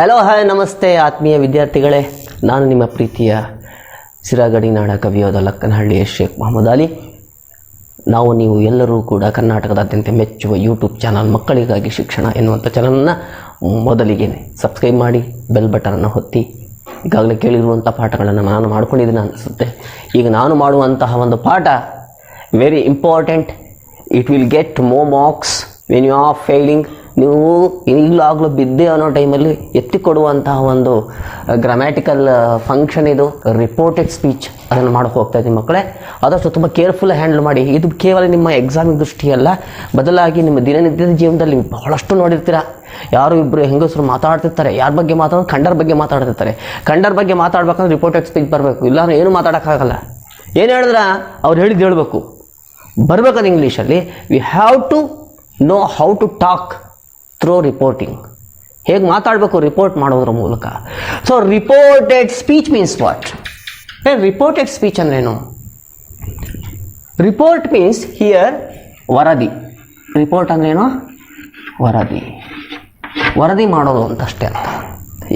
Hello hi ನಮಸ್ತೆ ಆತ್ಮೀಯ ವಿದ್ಯಾರ್ಥಿಗಳೇ, ನಾನು ನಿಮ್ಮ ಪ್ರೀತಿಯ ಸಿರಾಗಡಿನಾಡ ಕವಿಯೋದ ಲಕ್ಕನಹಳ್ಳಿಯ ಶೇಖ್ ಮೊಹಮ್ಮದ್ ಅಲಿ. ನೀವು ಎಲ್ಲರೂ ಕೂಡ ಕರ್ನಾಟಕದಾದ್ಯಂತ ಮೆಚ್ಚುವ ಯೂಟ್ಯೂಬ್ ಚಾನಲ್ ಮಕ್ಕಳಿಗಾಗಿ ಶಿಕ್ಷಣ ಎನ್ನುವಂಥ ಚಾನಲನ್ನು ಮೊದಲಿಗೆ ಸಬ್ಸ್ಕ್ರೈಬ್ ಮಾಡಿ, ಬೆಲ್ ಬಟನನ್ನು ಒತ್ತಿ. ಈಗಾಗಲೇ ಕೇಳಿರುವಂಥ ಪಾಠಗಳನ್ನು ನಾನು ಮಾಡ್ಕೊಂಡಿದ್ದೀನಿ ಅನಿಸುತ್ತೆ. ಈಗ ನಾನು ಮಾಡುವಂತಹ ಒಂದು ಪಾಠ very important. It will get more marks when you are failing. ನೀವು ಈಗಲಾಗಲೂ ಬಿದ್ದೆ ಅನ್ನೋ ಟೈಮಲ್ಲಿ ಎತ್ತಿಕೊಡುವಂತಹ ಒಂದು ಗ್ರಾಮ್ಯಾಟಿಕಲ್ ಫಂಕ್ಷನ್ ಇದು, ರಿಪೋರ್ಟೆಡ್ ಸ್ಪೀಚ್. ಅದನ್ನು ಮಾಡೋಕ್ಕೆ ಹೋಗ್ತಾ ಇದ್ದೀನಿ ಮಕ್ಕಳೇ. ಆದಷ್ಟು ತುಂಬ ಕೇರ್ಫುಲ್ ಹ್ಯಾಂಡಲ್ ಮಾಡಿ. ಇದು ಕೇವಲ ನಿಮ್ಮ ಎಕ್ಸಾಮಿಗೆ ದೃಷ್ಟಿಯಲ್ಲ, ಬದಲಾಗಿ ನಿಮ್ಮ ದಿನನಿತ್ಯದ ಜೀವನದಲ್ಲಿ ಬಹಳಷ್ಟು ನೋಡಿರ್ತೀರ. ಯಾರು ಇಬ್ಬರು ಹೆಂಗಸರು ಮಾತಾಡ್ತಿರ್ತಾರೆ, ಯಾರ ಬಗ್ಗೆ ಮಾತಾಡೋದು, ಕಂಡರ ಬಗ್ಗೆ ಮಾತಾಡ್ತಿರ್ತಾರೆ. ಕಂಡರ ಬಗ್ಗೆ ಮಾತಾಡ್ಬೇಕಂದ್ರೆ ರಿಪೋರ್ಟೆಡ್ ಸ್ಪೀಚ್ ಬರಬೇಕು, ಇಲ್ಲಾಂದ್ರೆ ಏನು ಮಾತಾಡೋಕ್ಕಾಗಲ್ಲ. ಏನು ಹೇಳಿದ್ರೆ ಅವ್ರು ಹೇಳಿದ್ದು ಹೇಳ್ಬೇಕು, ಬರಬೇಕಂದ್ರೆ ಇಂಗ್ಲೀಷಲ್ಲಿ. We have to know how to talk through reporting. ಹೇಗೆ ಮಾತಾಡಬೇಕು ರಿಪೋರ್ಟ್ ಮಾಡೋದ್ರ ಮೂಲಕ. So reported speech means what? Reported speech ಅಂದ್ರೇನು? ರಿಪೋರ್ಟ್ ಮೀನ್ಸ್ ಹಿಯರ್ ವರದಿ. ರಿಪೋರ್ಟ್ ಅಂದ್ರೇನು? ವರದಿ. ವರದಿ ಮಾಡೋದು ಅಂತಷ್ಟೇ ಅಂತ.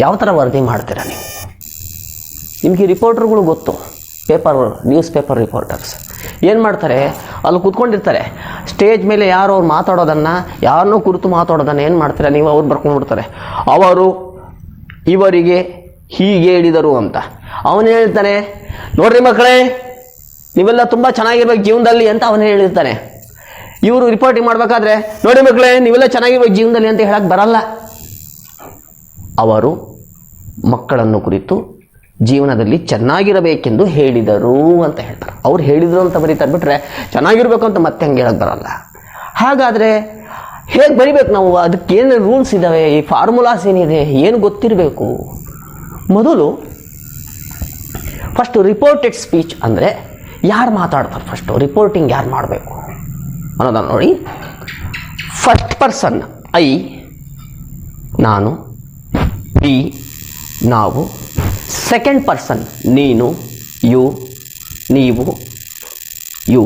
ಯಾವ ಥರ ವರದಿ ಮಾಡ್ತೀರಾ ನೀವು? ನಿಮಗೆ ರಿಪೋರ್ಟರ್ಗಳು ಗೊತ್ತು, ನ್ಯೂಸ್ ಪೇಪರ್ ರಿಪೋರ್ಟರ್ಸ್ ಏನು ಮಾಡ್ತಾರೆ, ಅಲ್ಲಿ ಕೂತ್ಕೊಂಡಿರ್ತಾರೆ. ಸ್ಟೇಜ್ ಮೇಲೆ ಯಾರು ಅವ್ರು ಮಾತಾಡೋದನ್ನು, ಯಾರನ್ನೋ ಕುರಿತು ಮಾತಾಡೋದನ್ನು ಏನು ಮಾಡ್ತಾರೆ ನೀವು, ಅವ್ರು ಬರ್ಕೊಂಡ್ಬಿಡ್ತಾರೆ. ಅವರು ಇವರಿಗೆ ಹೀಗೆ ಹೇಳಿದರು ಅಂತ. ಅವನು ಹೇಳ್ತಾನೆ, ನೋಡ್ರಿ ಮಕ್ಕಳೇ, ನೀವೆಲ್ಲ ತುಂಬ ಚೆನ್ನಾಗಿರ್ಬೇಕು ಜೀವನದಲ್ಲಿ ಅಂತ ಅವನು ಹೇಳಿರ್ತಾನೆ. ಇವರು ರಿಪೋರ್ಟಿಂಗ್ ಮಾಡಬೇಕಾದ್ರೆ, ನೋಡಿ ಮಕ್ಕಳೇ ನೀವೆಲ್ಲ ಚೆನ್ನಾಗಿರ್ಬೇಕು ಜೀವನದಲ್ಲಿ ಅಂತ ಹೇಳಕ್ಕೆ ಬರಲ್ಲ. ಅವರು ಮಕ್ಕಳನ್ನು ಕುರಿತು ಜೀವನದಲ್ಲಿ ಚೆನ್ನಾಗಿರಬೇಕೆಂದು ಹೇಳಿದರು ಅಂತ ಹೇಳ್ತಾರೆ. ಅವ್ರು ಹೇಳಿದರು ಅಂತ ಬರೀತಾರೆ, ಬಿಟ್ಟರೆ ಚೆನ್ನಾಗಿರ್ಬೇಕು ಅಂತ ಮತ್ತೆ ಹಂಗೆ ಹೇಳಕ್ಕೆ ಬರಲ್ಲ. ಹಾಗಾದರೆ ಹೇಗೆ ಬರಿಬೇಕು ನಾವು? ಅದಕ್ಕೆ ಏನು ರೂಲ್ಸ್ ಇದ್ದಾವೆ, ಈ ಫಾರ್ಮುಲಾಸ್ ಏನಿದೆ, ಏನು ಗೊತ್ತಿರಬೇಕು? ಮೊದಲು ಫಸ್ಟು ರಿಪೋರ್ಟೆಡ್ ಸ್ಪೀಚ್ ಅಂದರೆ ಯಾರು ಮಾತಾಡ್ತಾರೆ, ಫಸ್ಟು ರಿಪೋರ್ಟಿಂಗ್ ಯಾರು ಮಾಡಬೇಕು ಅನ್ನೋದನ್ನು ನೋಡಿ. ಫಸ್ಟ್ ಪರ್ಸನ್ ಐ, ನಾನು, ಈ, ನಾವು. ಸೆಕೆಂಡ್ ಪರ್ಸನ್ ನೀನು, ಯು, ನೀವು, you.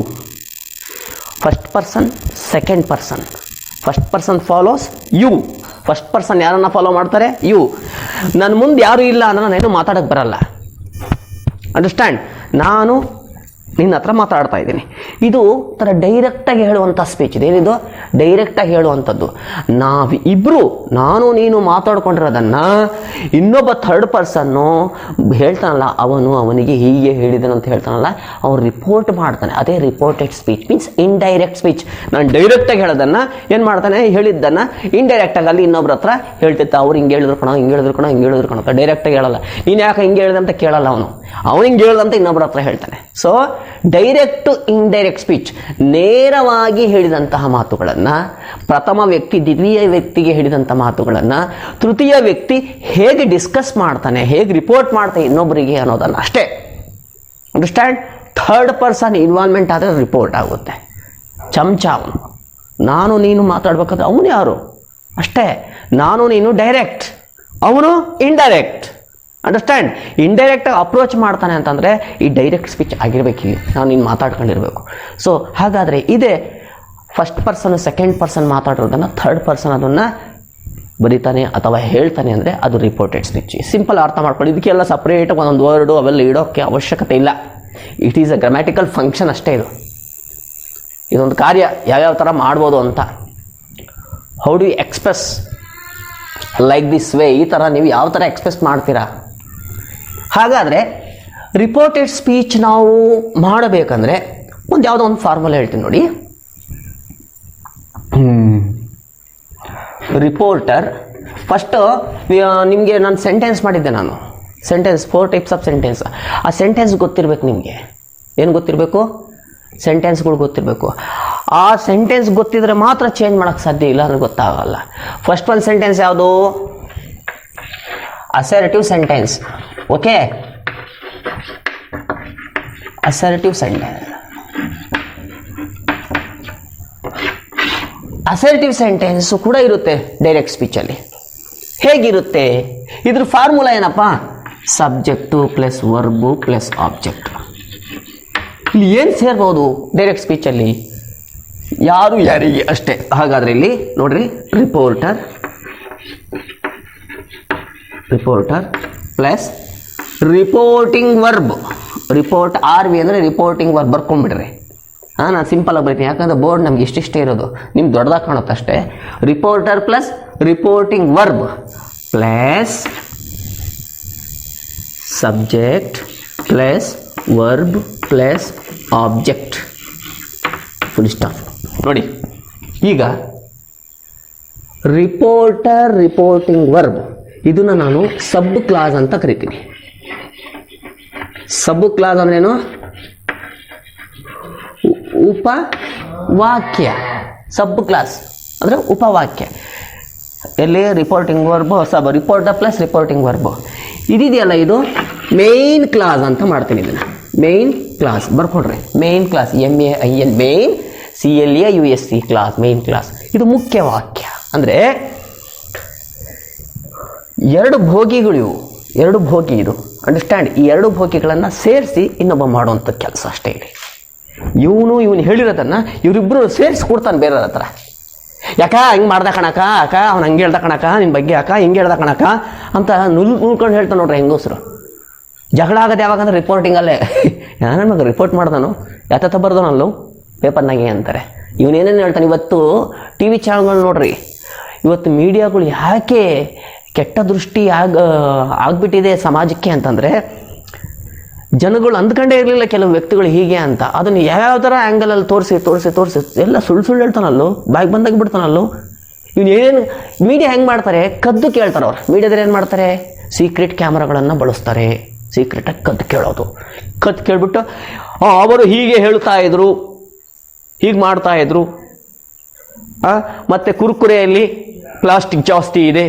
First person, second person. First person follows you. First person ಯಾರನ್ನ ಫಾಲೋ ಮಾಡ್ತಾರೆ? ಯು. ನನ್ನ ಮುಂದೆ ಯಾರು ಇಲ್ಲ ಅಂದ್ರೆ ನಾನೇನು ಮಾತಾಡೋಕ್ಕೆ ಬರಲ್ಲ. ಅಂಡರ್ಸ್ಟ್ಯಾಂಡ್? ನಾನು ನಿನ್ನ ಹತ್ರ ಮಾತಾಡ್ತಾ ಇದ್ದೀನಿ. ಇದು ಥರ ಡೈರೆಕ್ಟಾಗಿ ಹೇಳುವಂಥ ಸ್ಪೀಚ್. ಇದೇನಿದು? ಡೈರೆಕ್ಟಾಗಿ ಹೇಳುವಂಥದ್ದು. ನಾವಿಬ್ಬರು, ನಾನು ನೀನು ಮಾತಾಡ್ಕೊಂಡಿರೋದನ್ನು ಇನ್ನೊಬ್ಬ ಥರ್ಡ್ ಪರ್ಸನ್ನು ಹೇಳ್ತಾನಲ್ಲ, ಅವನಿಗೆ ಹೀಗೆ ಹೇಳಿದನು ಅಂತ ಹೇಳ್ತಾನಲ್ಲ, ಅವನು ರಿಪೋರ್ಟ್ ಮಾಡ್ತಾನೆ. ಅದೇ reported speech means indirect speech. ನಾನು ಡೈರೆಕ್ಟಾಗಿ ಹೇಳೋದನ್ನು ಏನು ಮಾಡ್ತಾನೆ, ಹೇಳಿದ್ದನ್ನು ಇಂಡೈರೆಕ್ಟಾಗಿ ಅಲ್ಲಿ ಇನ್ನೊಬ್ರ ಹತ್ರ ಹೇಳ್ತಿದ್ದ. ಅವ್ರು ಹಿಂಗೆ ಹೇಳಿದ್ರು ಕಣೋ, ಹಿಂಗೆ ಹೇಳಿದ್ರು ಕಣೋ, ಹಿಂಗೆ ಹೇಳಿದ್ರು ಕಣೋ ಅಂತ ಡೈರೆಕ್ಟಾಗಿ ಹೇಳಲ್ಲ. ನೀನು ಯಾಕೆ ಹಿಂಗೆ ಹೇಳಿದೆ ಅಂತ ಕೇಳಲ್ಲ ಅವನು ಹಿಂಗೆ ಹೇಳ್ದಂತ ಇನ್ನೊಬ್ಬರ ಹತ್ರ ಹೇಳ್ತಾನೆ. So direct to indirect speech, ನೇರವಾಗಿ ಹೇಳಿದಂತಹ ಮಾತುಗಳನ್ನು, ಪ್ರಥಮ ವ್ಯಕ್ತಿ ದ್ವಿತೀಯ ವ್ಯಕ್ತಿಗೆ ಹೇಳಿದಂಥ ಮಾತುಗಳನ್ನು ತೃತೀಯ ವ್ಯಕ್ತಿ ಹೇಗೆ ಡಿಸ್ಕಸ್ ಮಾಡ್ತಾನೆ, ಹೇಗೆ ರಿಪೋರ್ಟ್ ಮಾಡ್ತಾನೆ ಇನ್ನೊಬ್ಬರಿಗೆ ಅನ್ನೋದನ್ನು ಅಷ್ಟೇ. ಅಂಡರ್ಸ್ಟ್ಯಾಂಡ್? ಥರ್ಡ್ ಪರ್ಸನ್ ಇನ್ವಾಲ್ವ್ಮೆಂಟ್ ಆದರೆ ರಿಪೋರ್ಟ್ ಆಗುತ್ತೆ. ಚಮಚ ಅವನು. ನಾನು ನೀನು ಮಾತಾಡ್ಬೇಕಾದ್ರೆ ಅವನು ಯಾರು ಅಷ್ಟೇ. ನಾನು ನೀನು ಡೈರೆಕ್ಟ್, ಅವನು ಇಂಡೈರೆಕ್ಟ್. ಅಂಡರ್ಸ್ಟ್ಯಾಂಡ್? ಇಂಡೈರೆಕ್ಟಾಗಿ ಅಪ್ರೋಚ್ ಮಾಡ್ತಾನೆ ಅಂತಂದರೆ ಈ ಡೈರೆಕ್ಟ್ ಸ್ಪೀಚ್ ಆಗಿರಬೇಕಿಲ್ಲಿ, ನಾನು ನೀನು ಮಾತಾಡ್ಕೊಂಡಿರಬೇಕು. ಸೊ ಹಾಗಾದರೆ ಇದೇ ಫಸ್ಟ್ ಪರ್ಸನ್ ಸೆಕೆಂಡ್ ಪರ್ಸನ್ ಮಾತಾಡೋದನ್ನು ಥರ್ಡ್ ಪರ್ಸನ್ ಅದನ್ನು ಬರೀತಾನೆ ಅಥವಾ ಹೇಳ್ತಾನೆ ಅಂದರೆ ಅದು ರಿಪೋರ್ಟೆಡ್ ಸ್ಪೀಚ್. ಸಿಂಪಲ್ ಅರ್ಥ ಮಾಡ್ಕೊಳ್ಳಿ. ಇದಕ್ಕೆಲ್ಲ ಸಪ್ರೇಟಾಗಿ ಒಂದೊಂದು ವರ್ಡು ಅವೆಲ್ಲ ಇಡೋಕ್ಕೆ ಅವಶ್ಯಕತೆ ಇಲ್ಲ. It is a grammatical function ಅಷ್ಟೇ. ಇದೊಂದು ಕಾರ್ಯ ಯಾವ್ಯಾವ ಥರ ಮಾಡ್ಬೋದು ಅಂತ. How do you express like this way? ಈ ಥರ ನೀವು ಯಾವ ಥರ ಎಕ್ಸ್ಪ್ರೆಸ್ ಮಾಡ್ತೀರಾ? ಹಾಗಾದರೆ ರಿಪೋರ್ಟೆಡ್ ಸ್ಪೀಚ್ ನಾವು ಮಾಡಬೇಕಂದ್ರೆ ಯಾವುದೋ ಒಂದು ಫಾರ್ಮುಲಾ ಹೇಳ್ತೀನಿ ನೋಡಿ. ರಿಪೋರ್ಟರ್ ಫಸ್ಟು ನಿಮಗೆ ನಾನು ಸೆಂಟೆನ್ಸ್ ಮಾಡಿದ್ದೆ. ನಾನು ಸೆಂಟೆನ್ಸ್ 4 ಟೈಪ್ಸ್ ಆಫ್ ಸೆಂಟೆನ್ಸ್. ಆ ಸೆಂಟೆನ್ಸ್ ಗೊತ್ತಿರಬೇಕು ನಿಮಗೆ. ಏನು ಗೊತ್ತಿರಬೇಕು? ಸೆಂಟೆನ್ಸ್ಗಳು ಗೊತ್ತಿರಬೇಕು. ಆ ಸೆಂಟೆನ್ಸ್ ಗೊತ್ತಿದ್ರೆ ಮಾತ್ರ ಚೇಂಜ್ ಮಾಡೋಕ್ಕೆ ಸಾಧ್ಯ, ಇಲ್ಲ ಅಂದ್ರೆ ಗೊತ್ತಾಗಲ್ಲ. ಫಸ್ಟ್ ಒಂದು ಸೆಂಟೆನ್ಸ್ ಯಾವುದು? Assertive sentence. Okay, assertive sentence. Assertive sentence ಕೂಡ ಇರುತ್ತೆ ಡೈರೆಕ್ಟ್ ಸ್ಪೀಚಲ್ಲಿ. ಹೇಗಿರುತ್ತೆ? ಇದ್ರ ಫಾರ್ಮುಲಾ ಏನಪ್ಪ? Subject plus verb plus object. ಇಲ್ಲಿ ಏನು ಸೇರ್ಬೋದು ಡೈರೆಕ್ಟ್ ಸ್ಪೀಚಲ್ಲಿ? ಯಾರು ಯಾರಿಗೆ ಅಷ್ಟೇ. ಹಾಗಾದರೆ ಇಲ್ಲಿ ನೋಡ್ರಿ, reporter reporter plus reporting verb. Report R V ಅಂದರೆ ರಿಪೋರ್ಟಿಂಗ್ ವರ್ಬ್ ಬರ್ಕೊಂಡ್ಬಿಡ್ರಿ. ನಾನು ಸಿಂಪಲಾಗಿ ಬರ್ತೀನಿ, ಯಾಕಂದರೆ ಬೋರ್ಡ್ ನಮ್ಗೆ ಇಷ್ಟಿಷ್ಟೇ ಇರೋದು, ನಿಮ್ಗೆ ದೊಡ್ಡದಾಗಿ ಕಾಣುತ್ತೆ ಅಷ್ಟೇ. Reporter plus reporting verb plus subject plus verb plus object, full stop. ನೋಡಿ, ಈಗ ರಿಪೋರ್ಟರ್ ರಿಪೋರ್ಟಿಂಗ್ ವರ್ಬ್ ಇದನ್ನು ನಾನು ಸಬ್ ಕ್ಲಾಸ್ ಅಂತ ಕರಿತೀನಿ. ಸಬ್ ಕ್ಲಾಸ್ ಅಂದ್ರೇನು? ಉಪವಾಕ್ಯ. ಸಬ್ ಕ್ಲಾಸ್ ಅಂದರೆ ಉಪವಾಕ್ಯ. ಎಲ್ಲಿ reporting verb sub, reporter plus reporting verb ಇದಿದೆಯಲ್ಲ, ಇದು ಮೇನ್ ಕ್ಲಾಸ್ ಅಂತ ಮಾಡ್ತೀನಿ. ಇದನ್ನು ಮೇನ್ ಕ್ಲಾಸ್ ಬರ್ಕೊಡ್ರಿ. Main clause MAIN, main CLAUSE clause, main clause. ಇದು ಮುಖ್ಯ ವಾಕ್ಯ. ಅಂದರೆ ಎರಡು ಭೋಗಿಗಳು ಇವು, ಎರಡು ಭೋಗಿ. ಇದು ಅಂಡರ್ಸ್ಟ್ಯಾಂಡ್. ಈ ಎರಡು ಭೋಗಿಗಳನ್ನು ಸೇರಿಸಿ ಇನ್ನೊಬ್ಬ ಮಾಡುವಂಥ ಕೆಲಸ ಅಷ್ಟೇ ಇದೆ. ಇವನು ಹೇಳಿರೋದನ್ನು ಇವರಿಬ್ಬರು ಸೇರಿಸಿ ಕೊಡ್ತಾನೆ ಬೇರೆಯವ್ರ ಹತ್ರ. ಯಾಕ ಹಿಂಗೆ ಮಾಡ್ದ ಕಣಕ, ಅಕ್ಕ ಅವ್ನು ಹಂಗೆ ಹೇಳ್ದ ಕಣಕ, ನಿಮ್ಮ ಬಗ್ಗೆ ಅಕ್ಕ ಹಿಂಗೆ ಹೇಳ್ದ ಕಣಕ ಅಂತ ನುಲ್ಕೊಂಡು ಹೇಳ್ತಾನೆ ನೋಡ್ರಿ ಹೆಂಗಸರು. ಜಗಳ ಆಗೋದು ಯಾವಾಗಂದ್ರೆ ರಿಪೋರ್ಟಿಂಗಲ್ಲೇ. ನಮಗೆ ರಿಪೋರ್ಟ್ ಮಾಡ್ದಾನು ಯಾತ ಬರ್ದಾನಲ್ಲೂ ಪೇಪರ್ನಾಗೆ ಅಂತಾರೆ. ಇವನೇನೇನು ಹೇಳ್ತಾನೆ. ಇವತ್ತು TV ಚಾನಲ್ಗಳು ನೋಡ್ರಿ, ಇವತ್ತು ಮೀಡಿಯಾಗಳು ಯಾಕೆ ಕೆಟ್ಟ ದೃಷ್ಟಿ ಆಗ್ಬಿಟ್ಟಿದೆ ಸಮಾಜಕ್ಕೆ ಅಂತಂದರೆ, ಜನಗಳು ಅಂದ್ಕೊಂಡೇ ಇರಲಿಲ್ಲ ಕೆಲವು ವ್ಯಕ್ತಿಗಳು ಹೀಗೆ ಅಂತ. ಅದನ್ನು ಯಾವ ಥರ ಆ್ಯಂಗಲಲ್ಲಿ ತೋರಿಸಿ ಎಲ್ಲ ಸುಳ್ಳು ಹೇಳ್ತಾನಲ್ಲೋ, ಬಾಯಿಗೆ ಬಂದಾಗ ಬಿಡ್ತಾನಲ್ಲೋ. ಇವನು ಏನೇನು ಮೀಡಿಯಾ ಹೆಂಗೆ ಮಾಡ್ತಾರೆ, ಕದ್ದು ಕೇಳ್ತಾರೆ. ಅವ್ರು ಮೀಡಿಯಾದಲ್ಲಿ ಏನು ಮಾಡ್ತಾರೆ, ಸೀಕ್ರೆಟ್ ಕ್ಯಾಮ್ರಾಗಳನ್ನು ಬಳಸ್ತಾರೆ. ಸೀಕ್ರೆಟಾಗಿ ಕದ್ದು ಕೇಳೋದು. ಕದ್ದು ಕೇಳಿಬಿಟ್ಟು ಅವರು ಹೀಗೆ ಹೇಳ್ತಾ ಇದ್ರು, ಹೀಗೆ ಮಾಡ್ತಾಯಿದ್ರು, ಮತ್ತು ಕುರ್ಕುರೆಯಲ್ಲಿ ಪ್ಲಾಸ್ಟಿಕ್ ಜಾಸ್ತಿ ಇದೆ,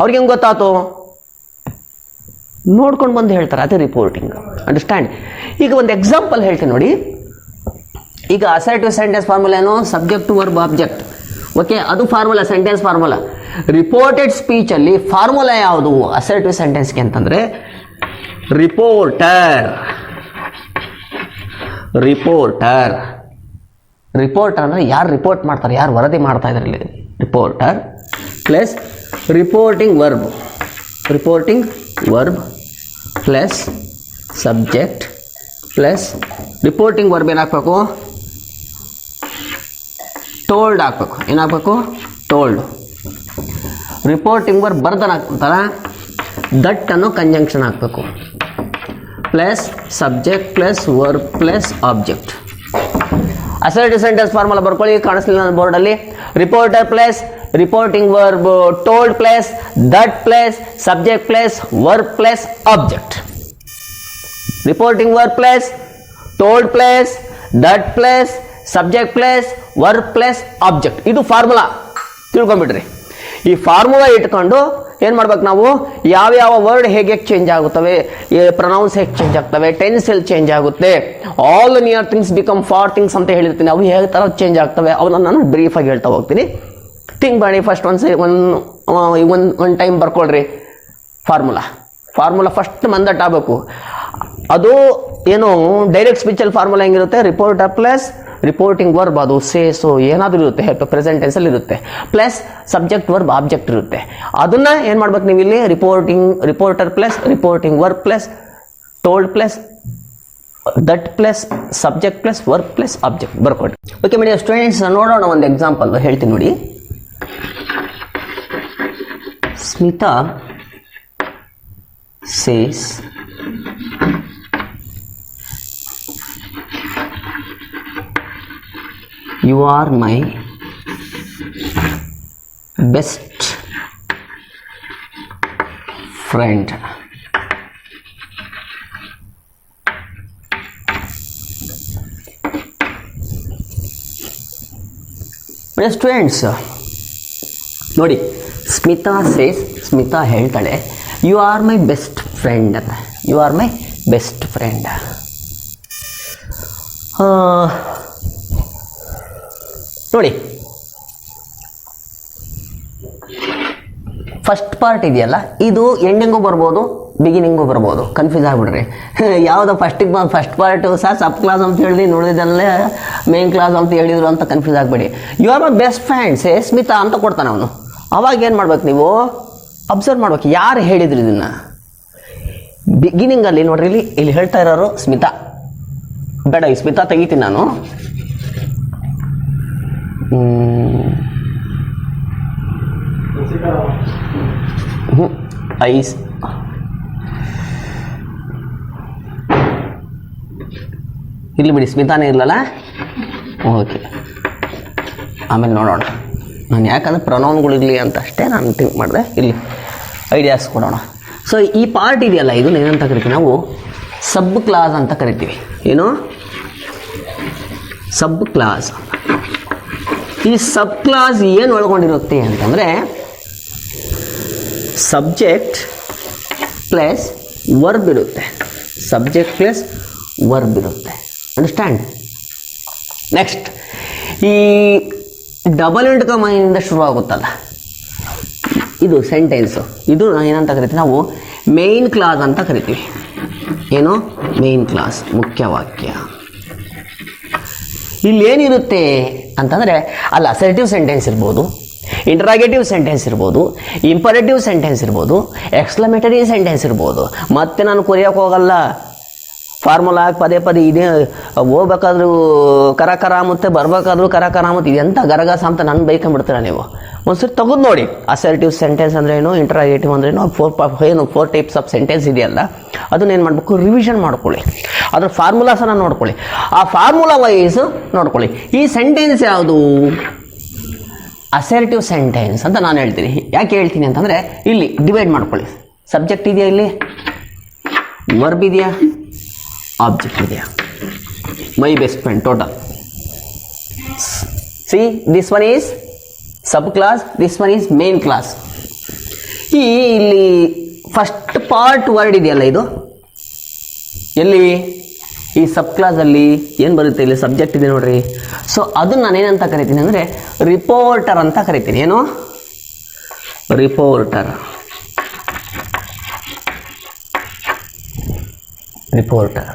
ಅವ್ರಿಗೆ ಹೆಂಗೆ ಗೊತ್ತಾಯ್ತು? ನೋಡ್ಕೊಂಡು ಬಂದು ಹೇಳ್ತಾರೆ. ಅದೇ ರಿಪೋರ್ಟಿಂಗ್. ಅಂಡರ್ಸ್ಟ್ಯಾಂಡ್. ಈಗ ಒಂದು ಎಕ್ಸಾಂಪಲ್ ಹೇಳ್ತೀನಿ ನೋಡಿ. ಈಗ ಅಸರ್ಟಿವ್ ಸೆಂಟೆನ್ಸ್ ಫಾರ್ಮುಲಾ ಏನು? Subject verb object. ಓಕೆ, ಅದು ಫಾರ್ಮುಲಾ, ಸೆಂಟೆನ್ಸ್ ಫಾರ್ಮುಲಾ. ರಿಪೋರ್ಟೆಡ್ ಸ್ಪೀಚಲ್ಲಿ ಫಾರ್ಮುಲಾ ಯಾವುದು ಅಸರ್ಟಿವ್ ಸೆಂಟೆನ್ಸ್ಗೆ ಅಂತಂದರೆ ರಿಪೋರ್ಟರ್. ರಿಪೋರ್ಟರ್ ರಿಪೋರ್ಟರ್ ಅಂದರೆ ಯಾರು ರಿಪೋರ್ಟ್ ಮಾಡ್ತಾರೆ, ಯಾರು ವರದಿ ಮಾಡ್ತಾ ಇದ್ದಾರೆ ಇಲ್ಲಿ. Reporter plus reporting verb. Reporting verb plus subject plus reporting verb ಏನು ಹಾಕಬೇಕು? ಟೋಲ್ಡ್ ಹಾಕಬೇಕು. ಏನು ಹಾಕಬೇಕು? ಟೋಲ್ಡ್. ರಿಪೋರ್ಟಿಂಗ್ ವರ್ಬ್ ಬರ್ದನ ಹಾಕ್ತಾರ, ದಟ್ ಅನ್ನೋ ಕಂಜಂಕ್ಷನ್ ಹಾಕಬೇಕು. Plus subject plus verb plus object. Assertive sentence formula ಬರ್ಕೊಳ್ಳಿ, ಕಾಣಿಸ್ಲಿಲ್ಲ ನನ್ನ ಬೋರ್ಡಲ್ಲಿ. Reporter plus reporting verb told plus that plus subject plus verb plus object. Reporting verb plus told plus that plus subject plus verb plus object. ಇದು formula, ತಿಳ್ಕೊಂಬಿಡ್ರಿ. ಈ formula ಇಟ್ಕೊಂಡು ಏನು ಮಾಡ್ಬೇಕು ನಾವು, ಯಾವ್ಯಾವ ವರ್ಡ್ ಹೇಗೆ ಚೇಂಜ್ ಆಗುತ್ತವೆ, ಪ್ರೊನೌನ್ಸ್ ಹೇಗೆ ಚೇಂಜ್ ಆಗ್ತವೆ, ಟೆನ್ಸ್ ಎಲ್ಲಿ ಚೇಂಜ್ ಆಗುತ್ತೆ, all the near things become far things ಅಂತ ಹೇಳಿರ್ತೀನಿ. ಅವು ಹೇಗೆ ಥರ ಚೇಂಜ್ ಆಗ್ತವೆ ಅವನ್ನ ನಾನು ಬ್ರೀಫಾಗಿ ಹೇಳ್ತಾ ಹೋಗ್ತೀನಿ. ಥಿಂಕ್ ಮಾಡಿ. ಫಸ್ಟ್ ಒಂದು ಟೈಮ್ ಬರ್ಕೊಳ್ರಿ ಫಾರ್ಮುಲಾ ಫಸ್ಟ್ ಮಂದಟ್ ಆಗಬೇಕು. ಅದು ಏನು ಡೈರೆಕ್ಟ್ ಸ್ಪೀಚಲ್ಲಿ ಫಾರ್ಮುಲಾ ಹೆಂಗಿರುತ್ತೆ? ರಿಪೋರ್ಟರ್ ಪ್ಲಸ್ ರಿಪೋರ್ಟಿಂಗ್ ವರ್ಬ್, ಅದು ಸೇಸು ಏನಾದರೂ ಇರುತ್ತೆ, ಪ್ರೆಸೆಂಟ್ ಟೆನ್ಸಲ್ಲಿ ಇರುತ್ತೆ, ಪ್ಲಸ್ ಸಬ್ಜೆಕ್ಟ್ ವರ್ಬ್ ಆಬ್ಜೆಕ್ಟ್ ಇರುತ್ತೆ. ಅದನ್ನು ಏನು ಮಾಡ್ಬೇಕು ನೀವು ಇಲ್ಲಿ? Reporter plus reporting verb plus told plus that plus subject plus verb plus object ಬರ್ಕೊಡಿ. ಓಕೆ ಮೇಡಮ್, ಸ್ಟೂಡೆಂಟ್ಸ್ ನೋಡೋಣ ಒಂದು ಎಕ್ಸಾಂಪಲ್ ಹೇಳ್ತೀನಿ ನೋಡಿ. Smita says you are my best friend. Students ನೋಡಿ, ಸ್ಮಿತಾ ಸೇಸ್, ಸ್ಮಿತಾ ಹೇಳ್ತಾಳೆ you are my best friend ಅಂತ. You are my best friend. ನೋಡಿ, first part ಇದೆಯಲ್ಲ, ಇದು ಎಂಡಿಂಗು ಬರ್ಬೋದು, ಬಿಗಿನಿಂಗು ಬರ್ಬೋದು. ಕನ್ಫ್ಯೂಸ್ ಆಗಿಬಿಡ್ರಿ. ಯಾವುದೋ ಫಸ್ಟ್ ಪಾರ್ಟು ಸಹ ಸಬ್ ಕ್ಲಾಸ್ ಅಂತ ಹೇಳಿ ನೋಡಿದಲ್ಲೇ ಮೇನ್ ಕ್ಲಾಸ್ ಅಂತ ಹೇಳಿದ್ರು ಅಂತ ಕನ್ಫ್ಯೂಸ್ ಆಗಬೇಡಿ. You are my best friend say Smita ಅಂತ ಕೊಡ್ತಾನೆ ಅವನು. ಅವಾಗ ಏನು ಮಾಡ್ಬೇಕು ನೀವು? ಅಬ್ಸರ್ವ್ ಮಾಡ್ಬೇಕು, ಯಾರು ಹೇಳಿದ್ರು ಇದನ್ನು? ಬಿಗಿನಿಂಗಲ್ಲಿ ನೋಡ್ರಿ, ಇಲ್ಲಿ ಹೇಳ್ತಾ ಇರೋರು ಸ್ಮಿತಾ. ಬೇಡ, ಈ ಸ್ಮಿತಾ ತೆಗಿತೀನಿ ನಾನು. ಐಸ್ ಇಲ್ಲಿ ಬಿಡಿ, ಸ್ಮಿತಾನೇ ಇರಲಲ್ಲ. ಓಕೆ, ಆಮೇಲೆ ನೋಡೋಣ. ನಾನು ಯಾಕಂದ್ರೆ ಪ್ರೊನೌನ್ಗಳಿರಲಿ ಅಂತ ಅಷ್ಟೇ ನಾನು ಥಿಂಕ್ ಮಾಡಿದೆ. ಇಲ್ಲಿ ಐಡಿಯಾಸ್ ಕೊಡೋಣ. ಸೊ ಈ ಪಾರ್ಟ್ ಇದೆಯಲ್ಲ, ಇದು ಏನಂತ ಕರಿತೀವಿ ನಾವು? ಸಬ್ ಕ್ಲಾಸ್ ಅಂತ ಕರಿತೀವಿ. ಏನು? ಸಬ್ ಕ್ಲಾಸ್. ಈ ಸಬ್ ಕ್ಲಾಸ್ ಏನು ಒಳಗೊಂಡಿರುತ್ತೆ ಅಂತಂದರೆ, ಸಬ್ಜೆಕ್ಟ್ ಪ್ಲಸ್ ವರ್ಬ್ ಇರುತ್ತೆ. ಸಬ್ಜೆಕ್ಟ್ ಪ್ಲಸ್ ವರ್ಬ್ ಇರುತ್ತೆ. ಅಂಡರ್ಸ್ಟ್ಯಾಂಡ್? ನೆಕ್ಸ್ಟ್, ಈ ಡಬಲ್ ಇಂಟು ಕಮಾನಿಂದ ಶುರುವಾಗುತ್ತಲ್ಲ, ಇದು ಸೆಂಟೆನ್ಸು. ಇದು ಏನಂತ ಕರಿತೀವಿ ನಾವು? ಮೇನ್ ಕ್ಲಾಸ್ ಅಂತ ಕರಿತೀವಿ. ಏನು? ಮೇನ್ ಕ್ಲಾಸ್, ಮುಖ್ಯ ವಾಕ್ಯ. ಇಲ್ಲೇನಿರುತ್ತೆ ಅಂತಂದರೆ, ಅಲ್ಲಿ ಅಸರ್ಟಿವ್ ಸೆಂಟೆನ್ಸ್ ಇರ್ಬೋದು, ಇಂಟರಾಗೇಟಿವ್ ಸೆಂಟೆನ್ಸ್ ಇರ್ಬೋದು, ಇಂಪರೇಟಿವ್ ಸೆಂಟೆನ್ಸ್ ಇರ್ಬೋದು, ಎಕ್ಸ್ಕ್ಲಮೇಟರಿ ಸೆಂಟೆನ್ಸ್ ಇರ್ಬೋದು. ಮತ್ತೆ ನಾನು ಕೊರಿಯೋಕೆ ಹೋಗಲ್ಲ, ಫಾರ್ಮುಲಾ ಪದೇ ಪದೇ ಇದೇ ಹೋಗ್ಬೇಕಾದ್ರೂ ಕರ ಮತ್ತೆ ಬರ್ಬೇಕಾದ್ರೂ ಕರ ಮತ್ತೆ ಇದೆಂತ ಗರಗಸ ಅಂತ ನನ್ನ ಬೈಕೊಂಡ್ಬಿಡ್ತೀರ ನೀವು. ಒಂದ್ಸರಿ ತೆಗೆದು ನೋಡಿ, ಅಸರ್ಟಿವ್ ಸೆಂಟೆನ್ಸ್ ಅಂದ್ರೇನು, ಇಂಟರಾಗೇಟಿವ್ ಅಂದ್ರೇನು, 4 ಟೈಪ್ಸ್ ಆಫ್ ಸೆಂಟೆನ್ಸ್ ಇದೆಯಲ್ಲ, ಅದನ್ನೇನು ಮಾಡಬೇಕು? ರಿವಿಷನ್ ಮಾಡ್ಕೊಳ್ಳಿ. ಅದ್ರ ಫಾರ್ಮುಲಾಸನ್ನು ನೋಡ್ಕೊಳ್ಳಿ, ಆ ಫಾರ್ಮುಲಾ ವೈಸ್ ನೋಡ್ಕೊಳ್ಳಿ. ಈ ಸೆಂಟೆನ್ಸ್ ಯಾವುದು? ಅಸರ್ಟಿವ್ ಸೆಂಟೆನ್ಸ್ ಅಂತ ನಾನು ಹೇಳ್ತೀನಿ. ಯಾಕೆ ಹೇಳ್ತೀನಿ ಅಂತಂದರೆ, ಇಲ್ಲಿ ಡಿವೈಡ್ ಮಾಡ್ಕೊಳ್ಳಿ. ಸಬ್ಜೆಕ್ಟ್ ಇದೆಯಾ, ಇಲ್ಲಿ ವರ್ಬ್ ಇದೆಯಾ, ಆಬ್ಜೆಕ್ಟ್ ಇದೆಯಾ? ಮೈ best friend total. C, this one is sub class, this one is main clause. ಇಲ್ಲಿ ಫಸ್ಟ್ ಪಾರ್ಟ್ ವರ್ಡ್ ಇದೆಯಲ್ಲ, ಇದು ಎಲ್ಲಿ? ಈ ಸಬ್ ಕ್ಲಾಸಲ್ಲಿ ಏನು ಬರುತ್ತೆ? ಇಲ್ಲಿ ಸಬ್ಜೆಕ್ಟ್ ಇದೆ ನೋಡ್ರಿ. ಸೊ ಅದನ್ನು ನಾನೇನಂತ ಕರಿತೀನಿ ಅಂದರೆ, ರಿಪೋರ್ಟರ್ ಅಂತ ಕರಿತೀನಿ. ಏನು? ರಿಪೋರ್ಟರ್. ರಿಪೋರ್ಟರ್.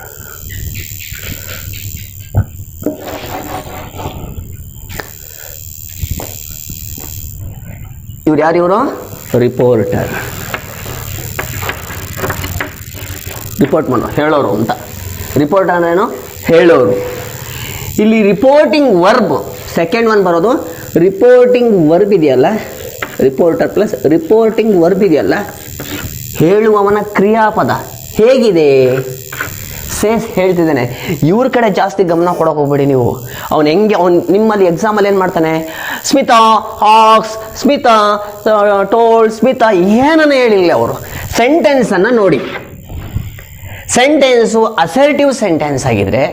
ಇವ್ರು ಯಾರು? ಇವರು ರಿಪೋರ್ಟರ್. ರಿಪೋರ್ಟ್ ಮಾಡೋ, ಹೇಳೋರು ಅಂತ. ರಿಪೋರ್ಟ್ ಅಂದ್ರೇನು? ಹೇಳೋರು. ಇಲ್ಲಿ ರಿಪೋರ್ಟಿಂಗ್ ವರ್ಬ್ ಸೆಕೆಂಡ್ ಒನ್ ಬರೋದು. ರಿಪೋರ್ಟಿಂಗ್ ವರ್ಬ್ ಇದೆಯಲ್ಲ, ರಿಪೋರ್ಟರ್ ಪ್ಲಸ್ ರಿಪೋರ್ಟಿಂಗ್ ವರ್ಬ್ ಇದೆಯಲ್ಲ, ಹೇಳುವವನ ಕ್ರಿಯಾಪದ ಹೇಗಿದೆ? ಹೇಳ್ತಿದ್ದಾನೆ. ಇವ್ರ ಕಡೆ ಜಾಸ್ತಿ ಗಮನ ಕೊಡೋಕೆ ಹೋಗ್ಬೇಡಿ ನೀವು. ಅವ್ನು ಹೆಂಗೆ, ನಿಮ್ಮಲ್ಲಿ ಎಕ್ಸಾಮಲ್ಲಿ ಏನು ಮಾಡ್ತಾನೆ? ಸ್ಮಿತಾ ಹಾಕ್ಸ್, ಸ್ಮಿತಾ ಟೋಲ್ಡ್, ಸ್ಮಿತಾ ಏನನ್ನ ಹೇಳಿಲ್ಲ ಅವರು. ಸೆಂಟೆನ್ಸನ್ನು ನೋಡಿ. ಸೆಂಟೆನ್ಸು ಅಸರ್ಟಿವ್ ಸೆಂಟೆನ್ಸ್ ಆಗಿದ್ರೆ